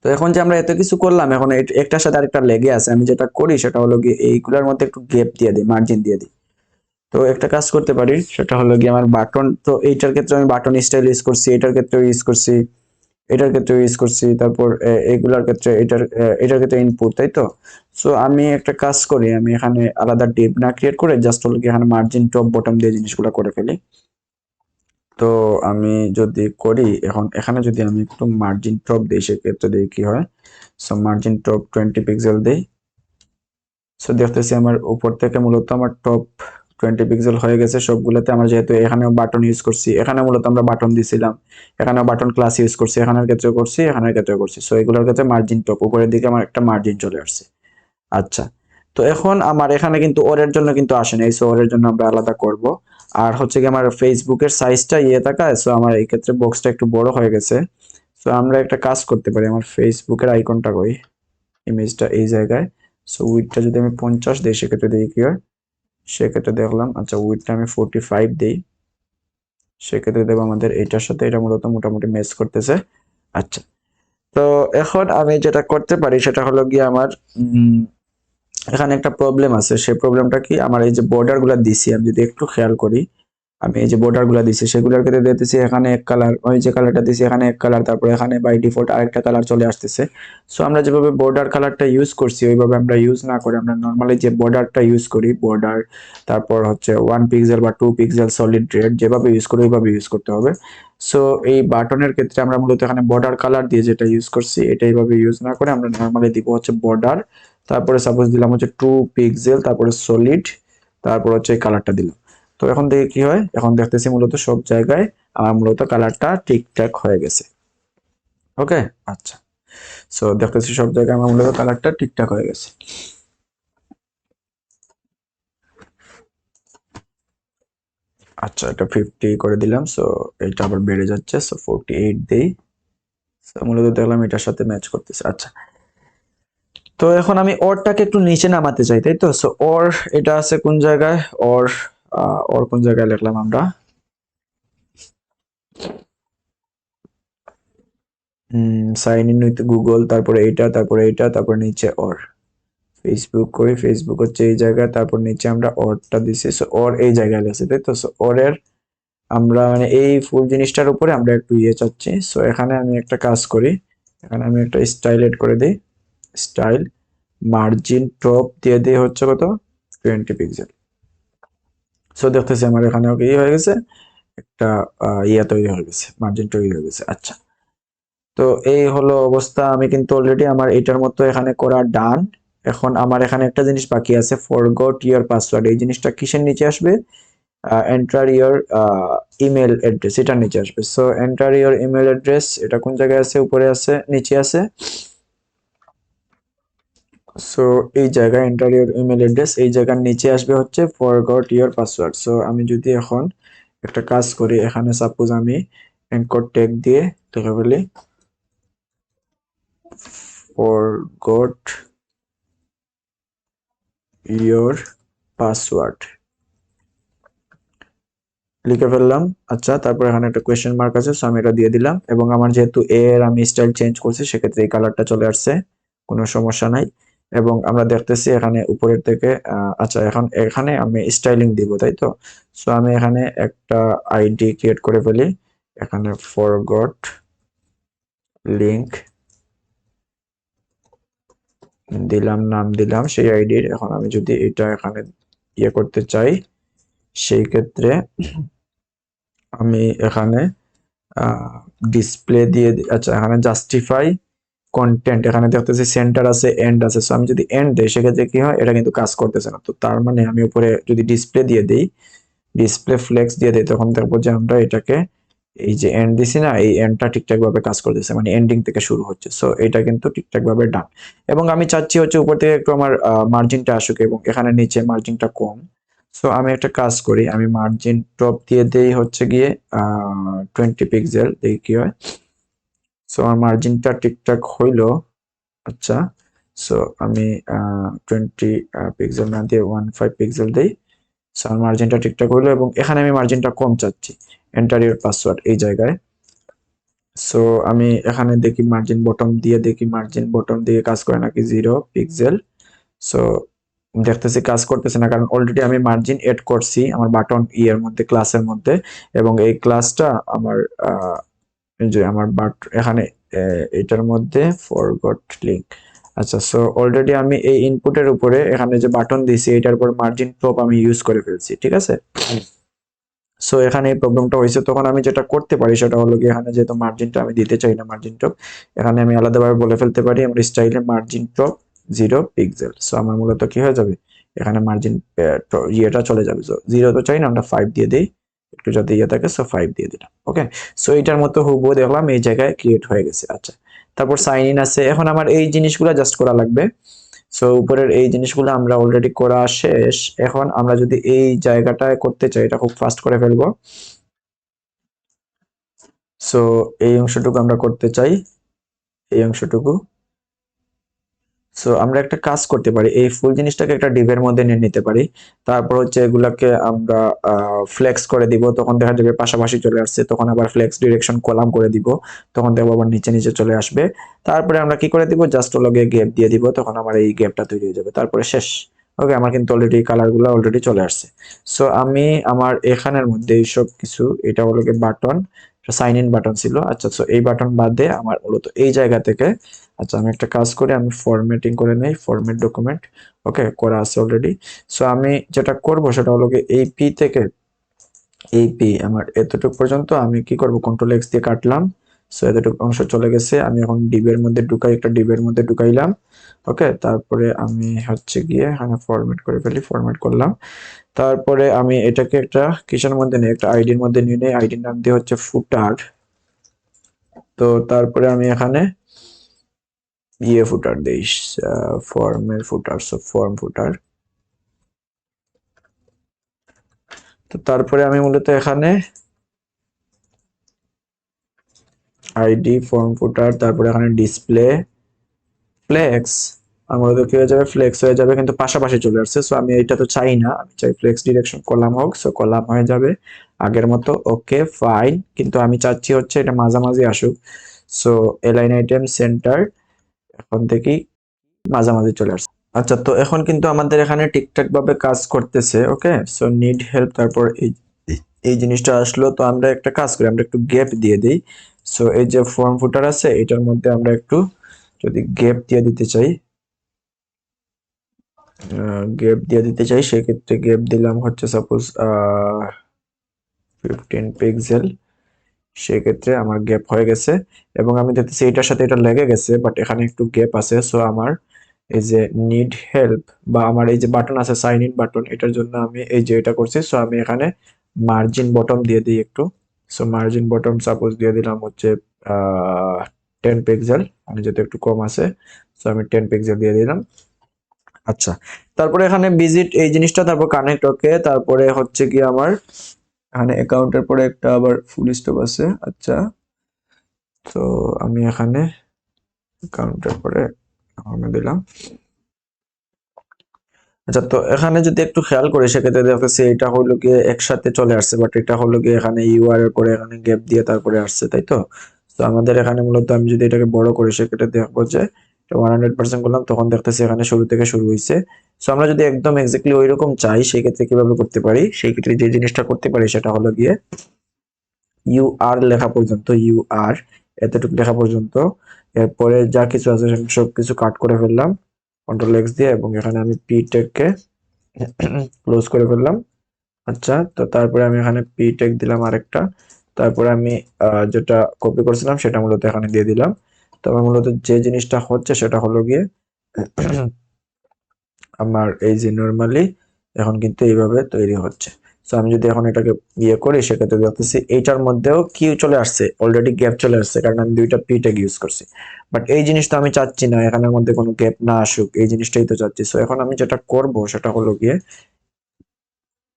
তো এখন যে আমরা এত কিছু করলাম, এখন একটার সাথে আরেকটা লেগে আছে, আমি যেটা করি সেটা হলো গিয়ে এইগুলোর মধ্যে একটু গ্যাপ দিয়ে দিই, মার্জিন দিয়ে দিই। তো একটা কাজ করতে পারি, সেটা হলো গিয়ে আমার বাটন, তো এইটার ক্ষেত্রে আমি বাটন স্টাইল ইউজ করছি, এটার ক্ষেত্রে ইউজ করছি, এটার ক্ষেত্রে ইউজ করছি, তারপর এইগুলার ক্ষেত্রে এটার ক্ষেত্রে ইনপুট, তাই তো। সো আমি একটা কাজ করি, আমি এখানে আলাদা ডিপ না ক্রিয়েট করে জাস্ট হলো গিয়ে এখানে মার্জিন টপ বটম দিয়ে জিনিসগুলো করে ফেলি। তো আমি যদি করি, এখন এখানে যদি আমি একটু মার্জিন টপ দিই সেক্ষেত্রে দিই কি হয়। সো মার্জিন টপ 20 পিক্সেল দিই। সো দেখতেছি আমার উপর থেকে মূলত আমার টপ 20 পিক্সেল হয়ে গেছে সবগুলোতে। আমার যেহেতু এখানেও বাটন ইউজ করছি, এখানে মূলত আমরা বাটন দিছিলাম, এখানেও বাটন ক্লাস ইউজ করছি, এখানের ক্ষেত্রেও করছি, এখানের ক্ষেত্রেও করছি। সো এগুলোর ক্ষেত্রে মার্জিন টপ উপরের দিকে আমার একটা মার্জিন চলে আসছে। আচ্ছা, তো এখন আমার এখানে কিন্তু ওরের জন্য কিন্তু আসে নাই, সো ওরের জন্য আমরা আলাদা করব। আর হচ্ছে কি আমার ফেসবুকের সাইজটা তাকায়, সো আমার এই ক্ষেত্রে বক্সটা একটু বড় হয়ে গেছে। সো আমরা একটা কাজ করতে পারি, আমার ফেসবুকের আইকনটা কই, ইমেজটা এই জায়গায়। সো উইডথটা যদি আমি 50 দিই সেক্ষেত্রে দেখি কি হয়। সেক্ষেত্রে দেখলাম, আচ্ছা উইডথটা আমি 45 দিই, সেক্ষেত্রে দেখবো আমাদের এটার সাথে এটা মূলত মোটামুটি ম্যাচ করতেছে। আচ্ছা, তো এখন আমি যেটা করতে পারি সেটা হলো গিয়ে আমার এখানে একটা প্রবলেম আছে। সেই প্রবলেমটা কি, আমার এই যে বর্ডার গুলা দিছি, আমি যদি একটু খেয়াল করি, আমি এই যে বর্ডার গুলা দিছি সেগুলোর ক্ষেত্রে দেখতেছি এখানে এক কালার, ওই যে কালারটা দিছি এখানে এক কালার, তারপর এখানে বাই ডিফল্ট আরেকটা কালার চলে আসতেছে। সো আমরা যেভাবে বর্ডার কালারটা ইউজ করছি ওইভাবে আমরা ইউজ না করে আমরা নর্মালি যে বর্ডারটা ইউজ করি, বর্ডার তারপর হচ্ছে 1 পিক্সেল বা 2 পিক্সেল সলিড রেড যেভাবে ইউজ করি ওইভাবে ইউজ করতে হবে। সো এই বাটনের ক্ষেত্রে আমরা মূলত এখানে বর্ডার কালার দিয়ে যেটা ইউজ করছি এটা এইভাবে ইউজ না করে আমরা নর্মালি দিব হচ্ছে বর্ডার, তারপরে সাপোজ দিলাম হচ্ছে 2 পিক্সেল, তারপরে সলিড, তারপর হচ্ছে কালারটা দিলাম। তো এখন দেখি কি হয়, এখন দেখতেছি মূলত সব জায়গায় আমার মূলত কালারটা ঠিকঠাক হয়ে গেছে। ওকে, আচ্ছা, সো দেখতেছি সব জায়গায় আমার মূলত কালারটা ঠিকঠাক হয়ে গেছে। আচ্ছা, এটা 50 করে দিলাম, সো এটা আবার বেড়ে যাচ্ছে, সো 48 দেই। সো মূলত দেখলাম এটার সাথে ম্যাচ করতেছে। আচ্ছা, তো এখন আমি অরটাকে একটু নিচে নামাতে চাই, তাই তো। সো অর এটা আছে কোন জায়গায়, অর অর কোন জায়গায় লিখলাম আমরা, সাইন ইন উইথ গুগল, তারপরে এইটা, তারপরে এইটা, তারপর নিচে অর। ফেসবুক করি, ফেসবুক হচ্ছে এই জায়গায়, তারপর নিচে আমরা অরটা দিছি, সো অর এই জায়গায় আছে, তাই তো। সো অরের আমরা মানে এই ফুল জিনিসটার উপরে আমরা একটু চাচ্ছি। সো এখানে আমি একটা কাজ করি, এখানে আমি একটা স্টাইল এড করে দিই, স্টাইল মার্জিন টপ দিয়ে দিই হচ্ছে কত, 20 পিক্সেল। সো দেখতেছি আমার এখানে কি হয়ে গেছে, একটা তৈরি হয়ে গেছে, মার্জিন তৈরি হয়ে গেছে। আচ্ছা, তো এই হলো অবস্থা। আমি কিন্তু অলরেডি আমার এটার মতো এখানে করা ডান। এখন আমার এখানে একটা জিনিস বাকি আছে, ফরগট ইওর পাসওয়ার্ড। এই জিনিসটা কিসের নিচে আসবে, এন্টার ইওর ইমেল অ্যাড্রেস, এটার নিচে আসবে। So enter your email address, এটা কোন জায়গায় আছে, উপরে আছে, নিচে আছে। সো এই জায়গায় এন্টার ইওর ইমেল অ্যাড্রেস, এই জায়গার নিচে আসবে হচ্ছে ফরগট ইওর পাসওয়ার্ড। সো আমি যদি এখন একটা কাজ করি, এখানে সাপোজ আমি এনকোড ট্যাগ দিয়ে লিখে ফেলি ফরগট ইওর পাসওয়ার্ড, লিখে ফেললাম। আচ্ছা, তারপর এখানে একটা কোয়েশ্চেন মার্ক আছে, সো আমি এটা দিয়ে দিলাম। এবং আমার যেহেতু এর আমি স্টাইল চেঞ্জ করছি সেক্ষেত্রে এই কালারটা চলে আসছে, কোনো সমস্যা নাই। এবং আমরা দেখতেছি এখানে উপরের থেকে আচ্ছা, এখন এখানে আমি স্টাইলিং দিব, তাই তো। সো আমি এখানে একটা আইডি ক্রিয়েট করে ফেলি, এখানে ফরগট লিংক দিলাম, নাম দিলাম সেই আইডির। এখন আমি যদি এটা এখানে করতে চাই সেই ক্ষেত্রে আমি এখানে ডিসপ্লে দিয়ে আচ্ছা, এখানে জাস্টিফাই কন্টেন্ট, এখানে দেখতেছি সেন্টার আছে, এন্ড আছে। সো আমি যদি এন্ড দেই সেক্ষেত্রে কি হয়, এটা কিন্তু কাজ করতেছে না। তো তার মানে আমি উপরে যদি ডিসপ্লে দিয়ে দিই, ডিসপ্লে ফ্লেক্স দিয়ে দিই, তখন দেখবো যে আমরা এটাকে এই যে এন্ড দিছি না, এই এন্ডটা ঠিকঠাক ভাবে কাজ করতেছে, মানে এন্ডিং থেকে শুরু হচ্ছে। সো এটা কিন্তু ঠিকঠাক ভাবে ডান। এবং আমি চাচ্ছি হচ্ছে উপর থেকে একটু আমার মার্জিনটা আসুক এবং এখানে নিচে মার্জিনটা কম। সো আমি একটা কাজ করি, আমি মার্জিন টপ দিয়ে দেই হচ্ছে গিয়ে 20 পিক্সেল, দেখি কি হয়। সো আমার মার্জিনটা ঠিকঠাক হইলো। আচ্ছা, সো আমি 20 পিক্সেল না দিয়ে 15 পিক্সেল দিই। সো আমার মার্জিনটা ঠিকঠাক হইলো এবং এখানে আমি মার্জিনটা কম চাচ্ছি, এন্টার ইওর পাসওয়ার্ড এই জায়গায়। সো আমি এখানে দেখি মার্জিন বটম দিয়ে দেখি মার্জিন বটম দিয়ে কাজ করে নাকি 0 পিক্সেল। সো দেখতেছি কাজ করতেছে না, কারণ অলরেডি আমি মার্জিন এড করছি আমার বাটন এর মধ্যে, ক্লাসের মধ্যে। এবং এই ক্লাসটা আমার যে আমার বাট এখানে এটার মধ্যে ফরগট লিঙ্ক। আচ্ছা, সো অলরেডি আমি এই ইনপুটের উপরে এখানে যে বাটন দিয়েছি এটার উপর মার্জিন টপ আমি ইউজ করে ফেলছি, ঠিক আছে। সো এখানে এই প্রবলেমটা হয়েছে। তখন আমি যেটা করতে পারি সেটা হলো কি, এখানে যেহেতু মার্জিনটা আমি দিতে চাই না মার্জিন টপ, এখানে আমি আলাদাভাবে বলে ফেলতে পারি আমার স্টাইলে মার্জিন টপ 0 পিক্সেল। সো আমার মূলত কি হয়ে যাবে, এখানে মার্জিন ইয়েটা চলে যাবে। সো 0 তো চাই না, আমরা 5 দিয়ে দিই, একটু যাতে ইয়ে থাকে। সো 5 দিয়ে দিলাম, ওকে। সো এটার মতো হুবহু দেখলাম এই জায়গায় ক্রিয়েট হয়ে গেছে। আচ্ছা, তারপর সাইন ইন আছে। এখন আমার এই জিনিসগুলো জাস্ট করা লাগবে। সো উপরের এই জিনিসগুলো আমরা অলরেডি করা শেষ। এখন আমরা যদি এই জায়গাটায় করতে চাই, এটা খুব ফাস্ট করে ফেলবো। সো এই অংশটুকু আমরা করতে চাই, এই অংশটুকু। সো আমরা একটা কাজ করতে পারি, এই ফুল জিনিসটাকে একটা ডিভের মধ্যে নিয়ে নিতে পারি। তারপর হচ্ছে এগুলাকে আমরা ফ্লেক্স করে দিব, তখন দেখা যাবে পাশাপাশি চলে আসছে। তখন আবার ফ্লেক্স ডিরেকশন কলাম করে দিব, তখন দেখবো আবার নিচে নিচে চলে আসবে। তারপরে আমরা কি করে দিব, জাস্ট লগে গ্যাপ দিয়ে দিব, তখন আমার এই গ্যাপটা তৈরি হয়ে যাবে, তারপরে শেষ। ওকে, আমার কিন্তু অলরেডি কালারগুলো অলরেডি চলে আসছে। সো আমি আমার এখানের মধ্যে এইসব কিছু, এটা হলো গিয়ে বাটন, সাইন ইন বাটন ছিল। আচ্ছা, সো এই বাটন বাদে আমার মূলত এই জায়গা থেকে, আচ্ছা আমি একটা কাজ করি, আমি ফরম্যাটিং করে নেই, ফরম্যাট ডকুমেন্ট। ওকে, করা আছে অলরেডি। সো আমি যেটা করব সেটা হলো কি, এই পি থেকে এই পি আমার এতটুকু পর্যন্ত আমি কি করব, কন্ট্রোল এক্স দিয়ে কাটলাম। সো এতটুকু অংশ চলে গেছে, আমি এখন ডিবের মধ্যে ঢুকাই, একটা ডিবের মধ্যে ঢুকাইলাম। ওকে, তারপরে আমি হচ্ছে গিয়ে এখানে ফরম্যাট করে ফেলি, ফরম্যাট করলাম। তারপরে আমি এটাকে একটা কিসের মধ্যে নিই, একটা আইডির মধ্যে নিয়ে নেই, আইডির নাম দিয়ে হচ্ছে ফুটার। তো তারপরে আমি এখানে ইয়ে ফুটার দেই, ফর্মের ফুটার, সো ফর্ম ফুটার। তো তারপরে আমি মূলত এখানে আইডি, ফর্ম ফুটার, তারপরে এখানে ডিসপ্লে, ফ্লেক্স। আমার মূলত কি হয়ে যাবে, ফ্লেক্স হয়ে যাবে, কিন্তু পাশাপাশি চলে আসছে। সো আমি এটা তো চাই না, আমি চাই ফ্লেক্স ডিরেকশন কলাম হোক। সো কলাম হয়ে যাবে আগের মতো, ওকে ফাইন। কিন্তু আমি চাচ্ছি হচ্ছে এটা মাঝামাঝি আসুক। সো এলাইন আইটেম সেন্টার, এখন থেকেই মাঝামাঝি চলে আসছে। আচ্ছা, তো এখন কিন্তু আমাদের এখানে ঠিকঠাক ভাবে কাজ করতেছে। ওকে, সো নিড হেল্প, তারপর এই জিনিসটা আসলো। তো আমরা একটা কাজ করি, আমরা একটু গ্যাপ দিয়ে দিই। সো এই যে ফর্ম ফুটার আছে এটার মধ্যে আমরা একটু যদি গ্যাপ দিয়ে দিতে চাই, সেক্ষেত্রে গ্যাপ দিলাম হচ্ছে সাপোজ 15 পিক্সেল। সেক্ষেত্রে আমার গ্যাপ হয়ে গেছে, এবং আমি দেখতেছি এটার সাথে এটা লেগে গেছে, বাট এখানে একটু গ্যাপ আছে। সো আমার এই যে নিড হেল্প বা আমার এই যে বাটন আছে সাইন ইন বাটন, এটার জন্য আমি এই যে এটা করছি। সো আমি এখানে মার্জিন বটম দিয়ে দিই একটু। সো মার্জিন বটম সাপোজ দিয়ে দিলাম হচ্ছে 10 পিক্সেল, আমি যেহেতু একটু কম আছে। সো আমি 10 পিক্সেল দিয়ে দিলাম। আচ্ছা, তারপরে এখানে ভিজিট এই জিনিসটা, তারপর কানেক্ট, ওকে। তারপরে হচ্ছে কি আমার এখানে অ্যাকাউন্টের পরে একটা আবার ফুল স্টপ আছে। আচ্ছা, তো আমি এখানে অ্যাকাউন্টের পরে এখানে দিলাম। আচ্ছা, তো এখানে যদি একটু খেয়াল করি সেক্ষেত্রে দেখতেছি এটা হলো গিয়ে একসাথে চলে আসছে, বাট এটা হলো গিয়ে এখানে ইউআর এর পরে এখানে গ্যাপ দিয়ে তারপরে আসছে, তাই তো। তো আমাদের এখানে মূলত আমি যদি এটাকে বড় করি সেক্ষেত্রে দেখবো যে 100% করলাম, তখন দেখতেছি এখানে শুরু থেকে শুরু হয়েছে। সো আমরা যদি একদম এক্স্যাক্টলি ওই রকম চাই সেক্ষেত্রে কিভাবে করতে পারি, সেই ক্ষেত্রে যে জিনিসটা করতে পারি সেটা হলো গিয়ে ইউআর লেখা পর্যন্ত, ইউআর এতটুকু লেখা পর্যন্ত, এরপরে যা কিছু আছে সব কিছু কাট করে ফেললাম কন্ট্রোল এক্স দিয়ে, এবং এখানে আমি পি টেককে ক্লোজ করে ফেললাম। আচ্ছা, তো তারপরে আমি এখানে পি টেক দিলাম আরেকটা। তারপরে আমি যেটা কপি করছিলাম সেটা মূলত এখানে দিয়ে দিলাম। তবে মূলত যে জিনিসটা হচ্ছে সেটা হলো গিয়ে আমার এই যে নর্মালি এখন কিন্তু এইভাবে তৈরি হচ্ছে। সো আমি যদি এখন এটাকে ইয়ে করি সেক্ষেত্রে দেখতেছি এইটার মধ্যেও কি চলে আসছে, অলরেডি গ্যাপ চলে আসছে, কারণ আমি দুইটা পি ট্যাগ ইউজ করছি। বাট এই জিনিসটা আমি চাচ্ছি না, এখানের মধ্যে কোনো গ্যাপ না আসুক, এই জিনিসটাই তো চাচ্ছি। সো এখন আমি যেটা করব সেটা হলো গিয়ে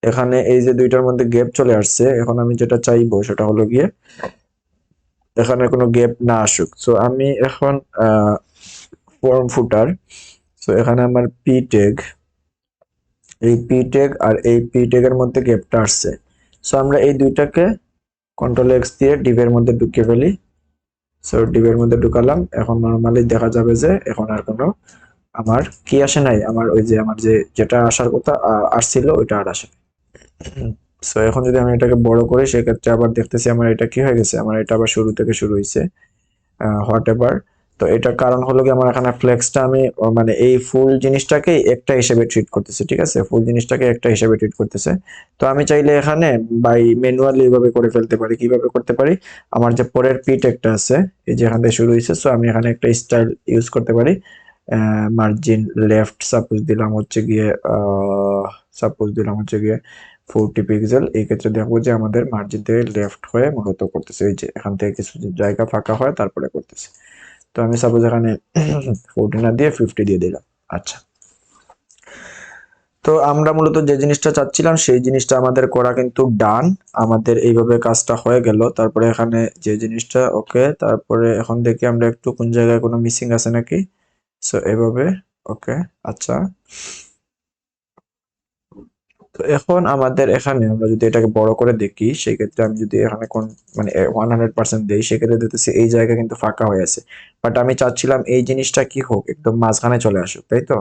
এখানে এই যে দুইটার মধ্যে গ্যাপ চলে আসছে, এখন আমি যেটা চাইবো সেটা হলো গিয়ে এখানে কোনো গ্যাপ না আসুক। সো আমি এখন ফর্ম ফুটার, সো এখানে আমার পি ট্যাগ, এই পি ট্যাগ আর এই পি ট্যাগ এর মধ্যে গ্যাপটা আসছে। সো আমরা এই দুইটাকে কন্ট্রোল এক্স দিয়ে ডিভের মধ্যে ঢুকিয়ে ফেলি। সো ডিভের মধ্যে ঢুকালাম। এখন নরমালি দেখা যাবে যে এখন আর কোনো আমার কি আসে নাই, আমার ওই যে আমার যেটা আসার কথা আসছিল ওইটা আর আসে। সো এখন যদি আমি এটাকে বড় করি সেক্ষেত্রে আবার দেখতেছি আমার এটা কি হয়ে গেছে, আমার এটা আবার শুরু থেকে শুরু হয়েছে হোয়াট এভার। তো এটার কারণ হলো কি আমার এখানে ফ্লেক্সটা আমি মানে এই ফুল জিনিসটাকে একটা হিসেবে ট্রিট করতেছে, ঠিক আছে, ফুল জিনিসটাকে একটা হিসেবে ট্রিট করতেছে। তো আমি চাইলে এখানে বাই ম্যানুয়ালি এইভাবে করে ফেলতে পারি। কিভাবে করতে পারি, আমার যে পরের পিট একটা আছে এই যে এখান থেকে শুরু হয়েছে, সো আমি এখানে একটা স্টাইল ইউজ করতে পারি। মার্জিন লেফট সাপোজ দিলাম হচ্ছে গিয়ে 40 পিক্সেল। এই ক্ষেত্রে দেখবো যে আমাদের মার্জিন থেকে লেফট হয়ে মূলত করতেছে, এই যে এখান থেকে কিছু জায়গা ফাঁকা হয় তারপরে করতেছে। তো আমি সাপোজ এখানে 40 না দিয়ে 50 দিয়ে দিলাম। আচ্ছা, তো আমরা মূলত যে জিনিসটা চাচ্ছিলাম সেই জিনিসটা আমাদের করা কিন্তু ডান। আমাদের এইভাবে কাজটা হয়ে গেল। তারপরে এখানে যে জিনিসটা ওকে, তারপরে এখন দেখি আমরা একটু কোন জায়গায় কোনো মিসিং আছে নাকি। সো এভাবে ওকে। আচ্ছা, তো এখন আমাদের এখানে আমরা যদি এটাকে বড় করে দেখি সেক্ষেত্রে আমি যদি এখানে কোন মানে 100% দেই সেক্ষেত্রে দেখতেছি এই জায়গা কিন্তু ফাঁকা হয়ে আছে। বাট আমি চাচ্ছিলাম এই জিনিসটা কি হোক, একদম মাঝখানে চলে আসুক, তাই তো।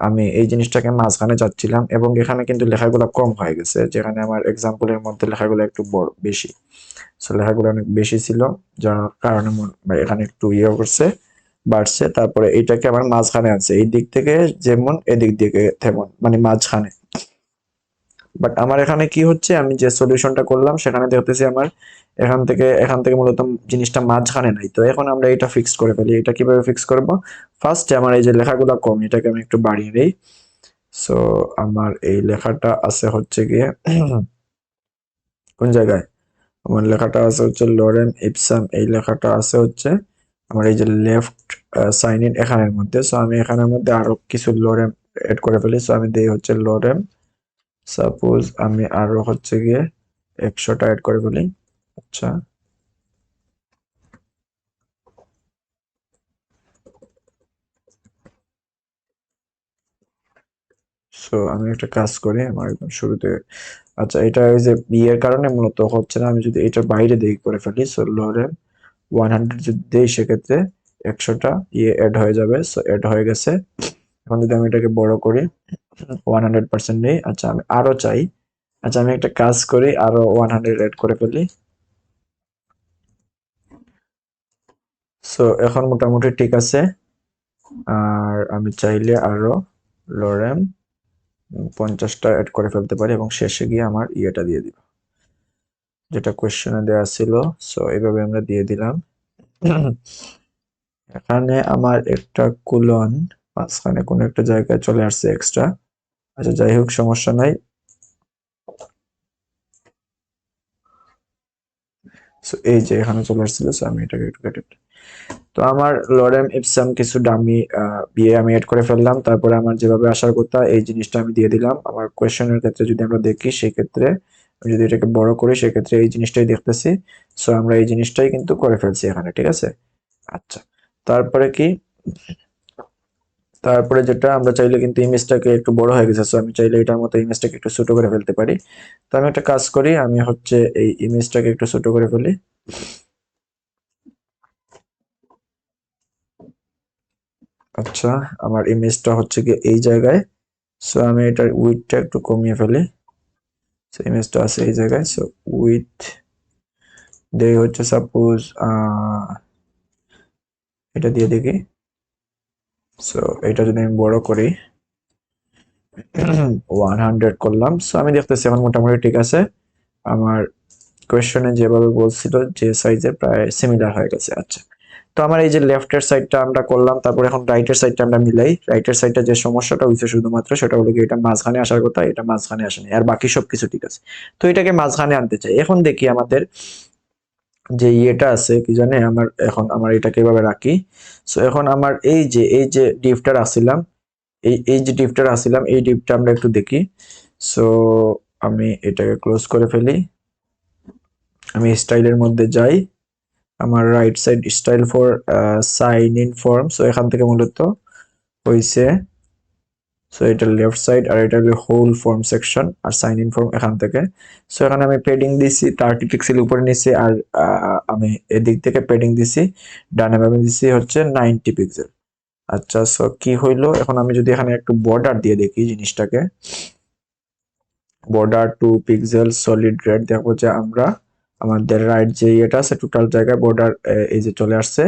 আমি এই জিনিসটাকে মাঝখানে চাচ্ছিলাম এবং এখানে কিন্তু লেখাগুলো কম হয়ে গেছে, যেখানে আমার এক্সাম্পলের মধ্যে লেখাগুলো একটু বড় বেশি। সো লেখাগুলো অনেক বেশি ছিল, যার কারণে এখানে একটু ইয়ে করছে, বাড়ছে। তারপরে এইটাকে আমার মাঝখানে আছে, এই দিক থেকে যেমন এদিক দিকে তেমন, মানে মাঝখানে। বাট আমার এখানে কি হচ্ছে, আমি যে সলিউশনটা করলাম সেখানে দেখতেছি আমার এখান থেকে মূলত জিনিসটা মাঝখানে নাই। তো এখন আমরা এটা ফিক্স করে ফেলি। এটা কিভাবে ফিক্স করব, ফার্স্টে আমার এই যে লেখাগুলো কম এটাকে আমি একটু বাড়িয়ে দেই। সো আমার এই লেখাটা আছে হচ্ছে গিয়ে কোন জায়গায়, আমার লেখাটা আছে হচ্ছে লরেম ইপসাম, এই লেখাটা আছে হচ্ছে আমার এই যে লেফট সাইন ইন এখানের মধ্যে। সো আমি এখানের মধ্যে আরো কিছু লরেম এড করে ফেলি। সো আমি দেই হচ্ছে লরেম, সাপোজ আমি আরো হচ্ছে গিয়ে 100টা এড করে ফেলি। আচ্ছা, সো আমি একটা কাজ করি আমার একদম শুরুতে। আচ্ছা, এটা ওই যে বিয়ের কারণে মূলত হচ্ছে না, আমি যদি এটার বাইরে দিয়ে করে ফেলি, সো লরেম 100 যদি দেই সেক্ষেত্রে 100টা ইয়ে অ্যাড হয়ে যাবে। সো অ্যাড হয়ে গেছে। এখন যদি আমি এটাকে বড় করি 100% নেই। আচ্ছা, আমি আরো চাই। আচ্ছা, আমি একটা কাজ করি, আরো 100 অ্যাড করে ফেলি। সো এখন মোটামুটি ঠিক আছে। আর আমি চাইলে আরো লরেম 50টা অ্যাড করে ফেলতে পারি এবং শেষে গিয়ে আমার ইয়েটা দিয়ে দিব যেটা কোয়েশ্চেনে দেওয়া ছিল। সো এইভাবে আমরা দিয়ে দিলাম। এখানে আমার একটা কুলন মাঝখানে কোনো একটা জায়গায় চলে আসছে এক্সট্রা। আচ্ছা, যাই হোক, সমস্যা নাই। সো এই যে এখানে চলে আসছিল, সো আমি এটাকে একটু কেটে দিই। তো আমার লরেম ইপসাম কিছু ডামি বিয়ে আমি এড করে ফেললাম। তারপরে আমার যেভাবে আসার কথা এই জিনিসটা আমি দিয়ে দিলাম। আমার কোয়েশ্চেনের ক্ষেত্রে যদি আমরা দেখি সেক্ষেত্রে আমি যদি এটাকে বড় করি সেক্ষেত্রে এই জিনিসটাই দেখতেছি। সো আমরা এই জিনিসটাই কিন্তু করে ফেলছি এখানে, ঠিক আছে। আচ্ছা, তারপরে কি, তারপরে যেটা আমরা চাইলে কিন্তু ইমেজটাকে একটু বড় হয়ে গেছে, সো আমি চাইলে এটার মতো ইমেজটাকে একটু ছোট করে ফেলতে পারি। তো আমি একটা কাজ করি, আমি হচ্ছে এই ইমেজটাকে একটু ছোট করে ফেলি। আচ্ছা, আমার ইমেজটা হচ্ছে কি এই জায়গায়। সো আমি এটার উইডথটা একটু কমিয়ে ফেলি। সো ইমেজটা আছে এই জায়গায়। সো উইথ দেই হচ্ছে সাপোজ এটা দিয়ে দেখি। সো এটা যদি আমি বড় করি 100 করলাম। সো আমি দেখতেছি এখন মোটামুটি ঠিক আছে। আমার কোয়েশ্চনে যেভাবে বলছিল যে সাইজের প্রায় সিমিলার হয়ে গেছে। আচ্ছা, তো আমার এই যে লেফটের সাইডটা আমরা করলাম, তারপর এখন রাইটের সাইডটা আমরা মিলাই। রাইটের সাইডটা যে সমস্যাটা হয়েছে শুধুমাত্র সেটা হলো কি এটা মাঝখানে আসার কথা, এটা মাঝখানে আসেনি, আর বাকি সবকিছু ঠিক আছে। তো এটাকে মাঝখানে আনতে চাই। এখন দেখি আমাদের যে ইয়েটা আছে কি জানে, আমার এখন আমার এটাকে এভাবে রাখি। সো এখন আমার এই যে ডিপটা আসছিলাম, এই যে ডিপটা আসছিলাম এই ডিপটা আমরা একটু দেখি। সো আমি এটাকে ক্লোজ করে ফেলি। আমি স্টাইলের মধ্যে যাই, আমার right side style for sign in form. So এখান থেকে মূলত হইছে সো এটা লেফট সাইড আর এটা হলো হোল ফর্ম সেকশন আর সাইন ইন ফর্ম এখান থেকে। সো এখানে আমি পেডিং দিছি 30 পিক্সেল উপরে নিছি আর আমি এদিক থেকে পেডিং দিছি ডানে বামে দিছি হচ্ছে 90 পিক্সেল। আচ্ছা, সো কি হইলো এখন আমি যদি এখানে একটু বর্ডার দিয়ে দেখি জিনিসটাকে, বর্ডার 2 পিক্সেল সলিড রেড, দেখো যে আমরা আমাদের রাইট যে এটা আছে টোটাল জায়গায় বর্ডার এই যে চলে আসছে।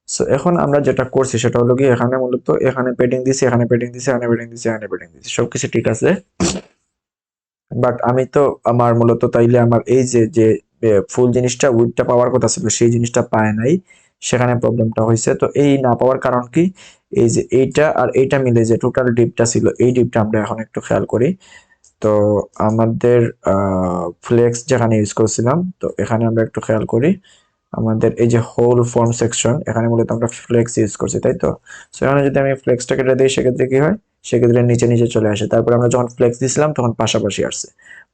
সো এখন আমরা যেটা করছি সেটা হলো কি এখানে মূলত এখানে পেডিং দিছি, এখানে পেডিং দিছি, এখানে পেডিং দিছি, এখানে পেডিং দিছি, সবকিছু ঠিক আছে। বাট আমি তো আমার মূলত তাইলে আমার এই যে যে ফুল জিনিসটা উইডটা পাওয়ার কথা ছিল সেই জিনিসটা পায় নাই, সেখানে প্রবলেমটা হয়েছে। তো এই না পাওয়ার কারণ কি, এই যে এইটা আর এইটা মিলে যে টোটাল ডিপটা ছিল এই ডিপটা আমরা এখন একটু খেয়াল করি। তো আমাদের ফ্লেক্স যেখানে ইউজ করছিলাম, তো এখানে আমরা একটু খেয়াল করি আমাদের এই যে হোল ফর্ম সেকশন এখানে মূলত আমরা ফ্লেক্স ইউজ করছি, তাই তো। সো এখানে যদি আমি ফ্লেক্সটা কেটে দিই সেক্ষেত্রে কি হয়, সেক্ষেত্রে নিচে নিচে চলে আসে। তারপর আমরা যখন ফ্লেক্স দিছিলাম তখন পাশাপাশি আসছে,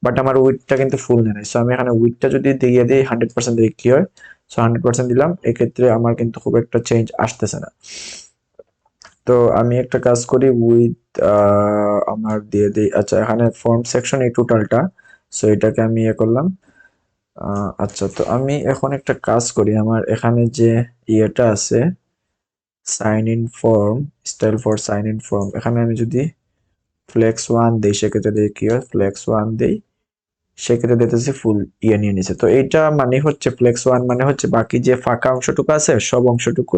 বাট আমার উইডটা কিন্তু ফুল নেই। সো আমি এখানে উইডটা যদি দিয়ে দিই 100% দিই কি হয়, সো 100% দিলাম, এক্ষেত্রে আমার কিন্তু খুব একটা চেঞ্জ আসতেছে না। তো আমি একটা কাজ করি উইথ আমার দিয়ে দিই, আচ্ছা এখানে ফর্ম সেকশন এই টোটালটা, সো এটাকে আমি ইয়ে করলাম। আচ্ছা, তো আমি এখন একটা কাজ করি, আমার এখানে যে ইয়েটা আছে sign in form, style for sign in form, এখানে আমি যদি ফ্লেক্স 1 দেই সেক্ষেত্রে দেখি কি হয়, ফ্লেক্স 1 দেই সেক্ষেত্রে দেখতেছি ফুল ইয়ে নিয়ে নিছে। তো এইটা মানে হচ্ছে ফ্লেক্স 1 মানে হচ্ছে বাকি যে ফাঁকা অংশটুকু আছে সব অংশটুকু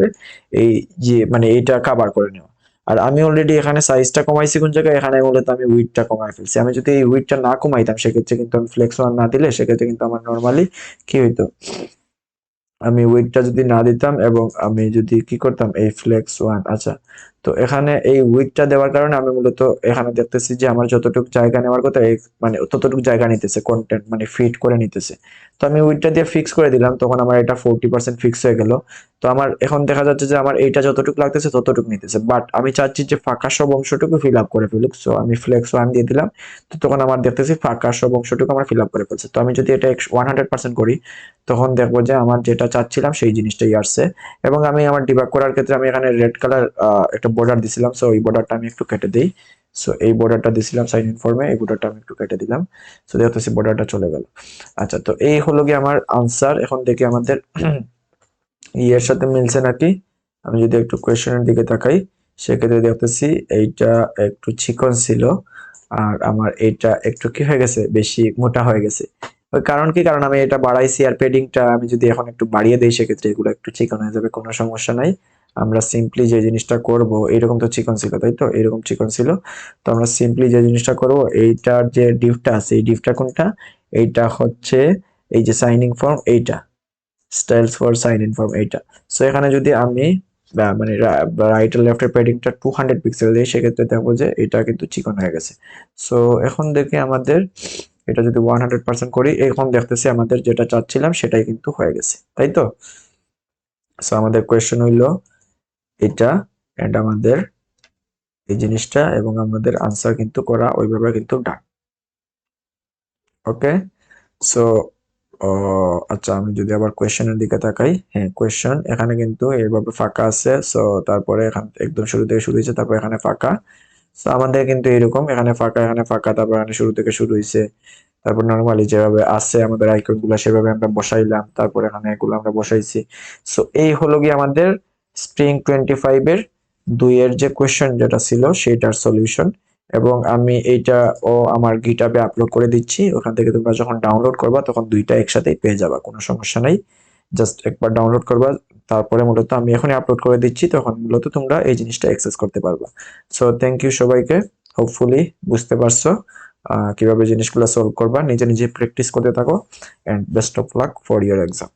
এই যে মানে এইটা কভার করে নেওয়া। আর আমি অলরেডি এখানে সাইজটা কমাইছি কোন জায়গায়, এখানে মূলত আমি উইডটা কমাই ফেলছি। আমি যদি এই উইডটা না কমাইতাম সেক্ষেত্রে কিন্তু আমি ফ্লেক্স 1 না দিলে সেক্ষেত্রে কিন্তু আমার নর্মালি কি হইতো, আমি উইডটা যদি না দিতাম এবং আমি যদি কি করতাম এই ফ্লেক্স 1, আচ্ছা তো এখানে এই উইডটা দেওয়ার কারণে আমি মূলত এখানে দেখতেছি যে আমার যতটুকু জায়গা নেওয়ার কথা মানে ততটুকু জায়গা নিতেছে, কন্টেন্ট মানে ফিট করে নিতেছে। তো আমি উইডটা দিয়ে ফিক্স করে দিলাম, তখন আমার এটা 40% ফিক্স হয়ে গেল। তো আমার এখন দেখা যাচ্ছে যে আমার এইটা যতটুকু লাগতেছে ততটুকু নিতেছে, বাট আমি চাচ্ছি যে ফাঁকা সব অংশটুকু ফিল আপ করে ফেলুক। সো আমি ফ্লেক্স 1 দিয়ে দিলাম, তো তখন আমার দেখতেছি ফাঁকা সব অংশটুকু আমার ফিল আপ করে ফেলছে। তো আমি যদি এটা 100% করি তখন দেখবো যে আমার যেটা চাচ্ছিলাম সেই জিনিসটাই আসছে। এবং আমি আমার ডিবাগ করার ক্ষেত্রে আমি এখানে রেড কালার একটা বর্ডার দিছিলাম, সো এই বর্ডারটা আমি একটু কেটে দিই। সো এই বর্ডারটা দিছিলাম সাইন ইন ফর্মে, এই বর্ডারটা আমি একটু কেটে দিলাম। সো দেখতেছি বর্ডারটা চলে গেল। আচ্ছা, তো এই হলো গিয়ে আমার আনসার। এখন দেখি আমাদের ইয়ের সাথে মিলছে নাকি। আমি যদি একটু কোয়েশ্চেনের দিকে তাকাই সেক্ষেত্রে দেখতেছি এইটা একটু চিকন ছিল আর আমার এইটা একটু কি হয়ে গেছে, বেশি মোটা হয়ে গেছে। ওই কারণ কি, কারণ আমি এটা বাড়াইছি আর পেডিংটা আমি যদি এখন একটু বাড়িয়ে দিই সেক্ষেত্রে এগুলো একটু চিকন হয়ে যাবে, কোনো সমস্যা নাই। আমরা সিম্পলি যে জিনিসটা করব, এইরকম তো চিকন ছিল তাই তো, এরকম চিকন ছিল। তো আমরা সিম্পলি যে জিনিসটা করব, এইটার যে ডিপটা আছে এই ডিপটা কোনটা, এইটা হচ্ছে এই যে সাইনিং ফর্ম, এইটা styles for sign in form এইটা। সো এখানে যদি আমি মানে রাইট আর লেফটের প্যাডিংটা 200 পিক্সেল দিই সেক্ষেত্রে দেখবো যে এটা কিন্তু চিকন হয়ে গেছে। সো এখন দেখি আমাদের এটা যদি 100% করি, এখন দেখতেছি আমাদের যেটা চাচ্ছিলাম সেটাই কিন্তু হয়ে গেছে, তাই তো। সো আমাদের কোয়েশ্চেন হইলো এটা এন্ড আমাদের এই জিনিসটা এবং আমাদের আনসার কিন্তু করা ওইভাবে কিন্তু ডান। ওকে, সো আচ্ছা আমি যদি আবার কোয়েশ্চেনের দিকে তাকাই, হ্যাঁ কোয়েশ্চেন এখানে কিন্তু এইভাবে ফাঁকা আছে। সো তারপরে এখান একদম শুরু থেকে শুরু হয়েছে, তারপর এখানে ফাঁকা। সো আমাদের কিন্তু এরকম এখানে ফাঁকা, এখানে ফাঁকা, তারপর এখানে শুরু থেকে শুরু হয়েছে, তারপর নর্মালি যেভাবে আছে আমাদের আইকন গুলা সেভাবে আমরা বসাইলাম, তারপর এখানে এগুলো আমরা বসাইছি। সো এই হলো গিয়ে আমাদের স্প্রিং 25 এর 2 এর যে কোয়েশ্চেন যেটা ছিল সেটার সলিউশন। এবং আমি এইটা আমার গিটহাবে আপলোড করে দিচ্ছি, ওখান থেকে তোমরা যখন ডাউনলোড করবা তখন দুইটা একসাথেই পেয়ে যাবা, কোনো সমস্যা নাই। জাস্ট একবার ডাউনলোড করবা, তারপরে মূলত আমি এখনই আপলোড করে দিচ্ছি, তখন মূলত তোমরা এই জিনিসটা অ্যাক্সেস করতে পারবা। সো থ্যাংক ইউ সবাইকে, হোপফুলি বুঝতে পারছো কিভাবে জিনিসগুলো সলভ করবা। নিজে নিজে প্র্যাকটিস করতে থাকো and best of luck for your exam.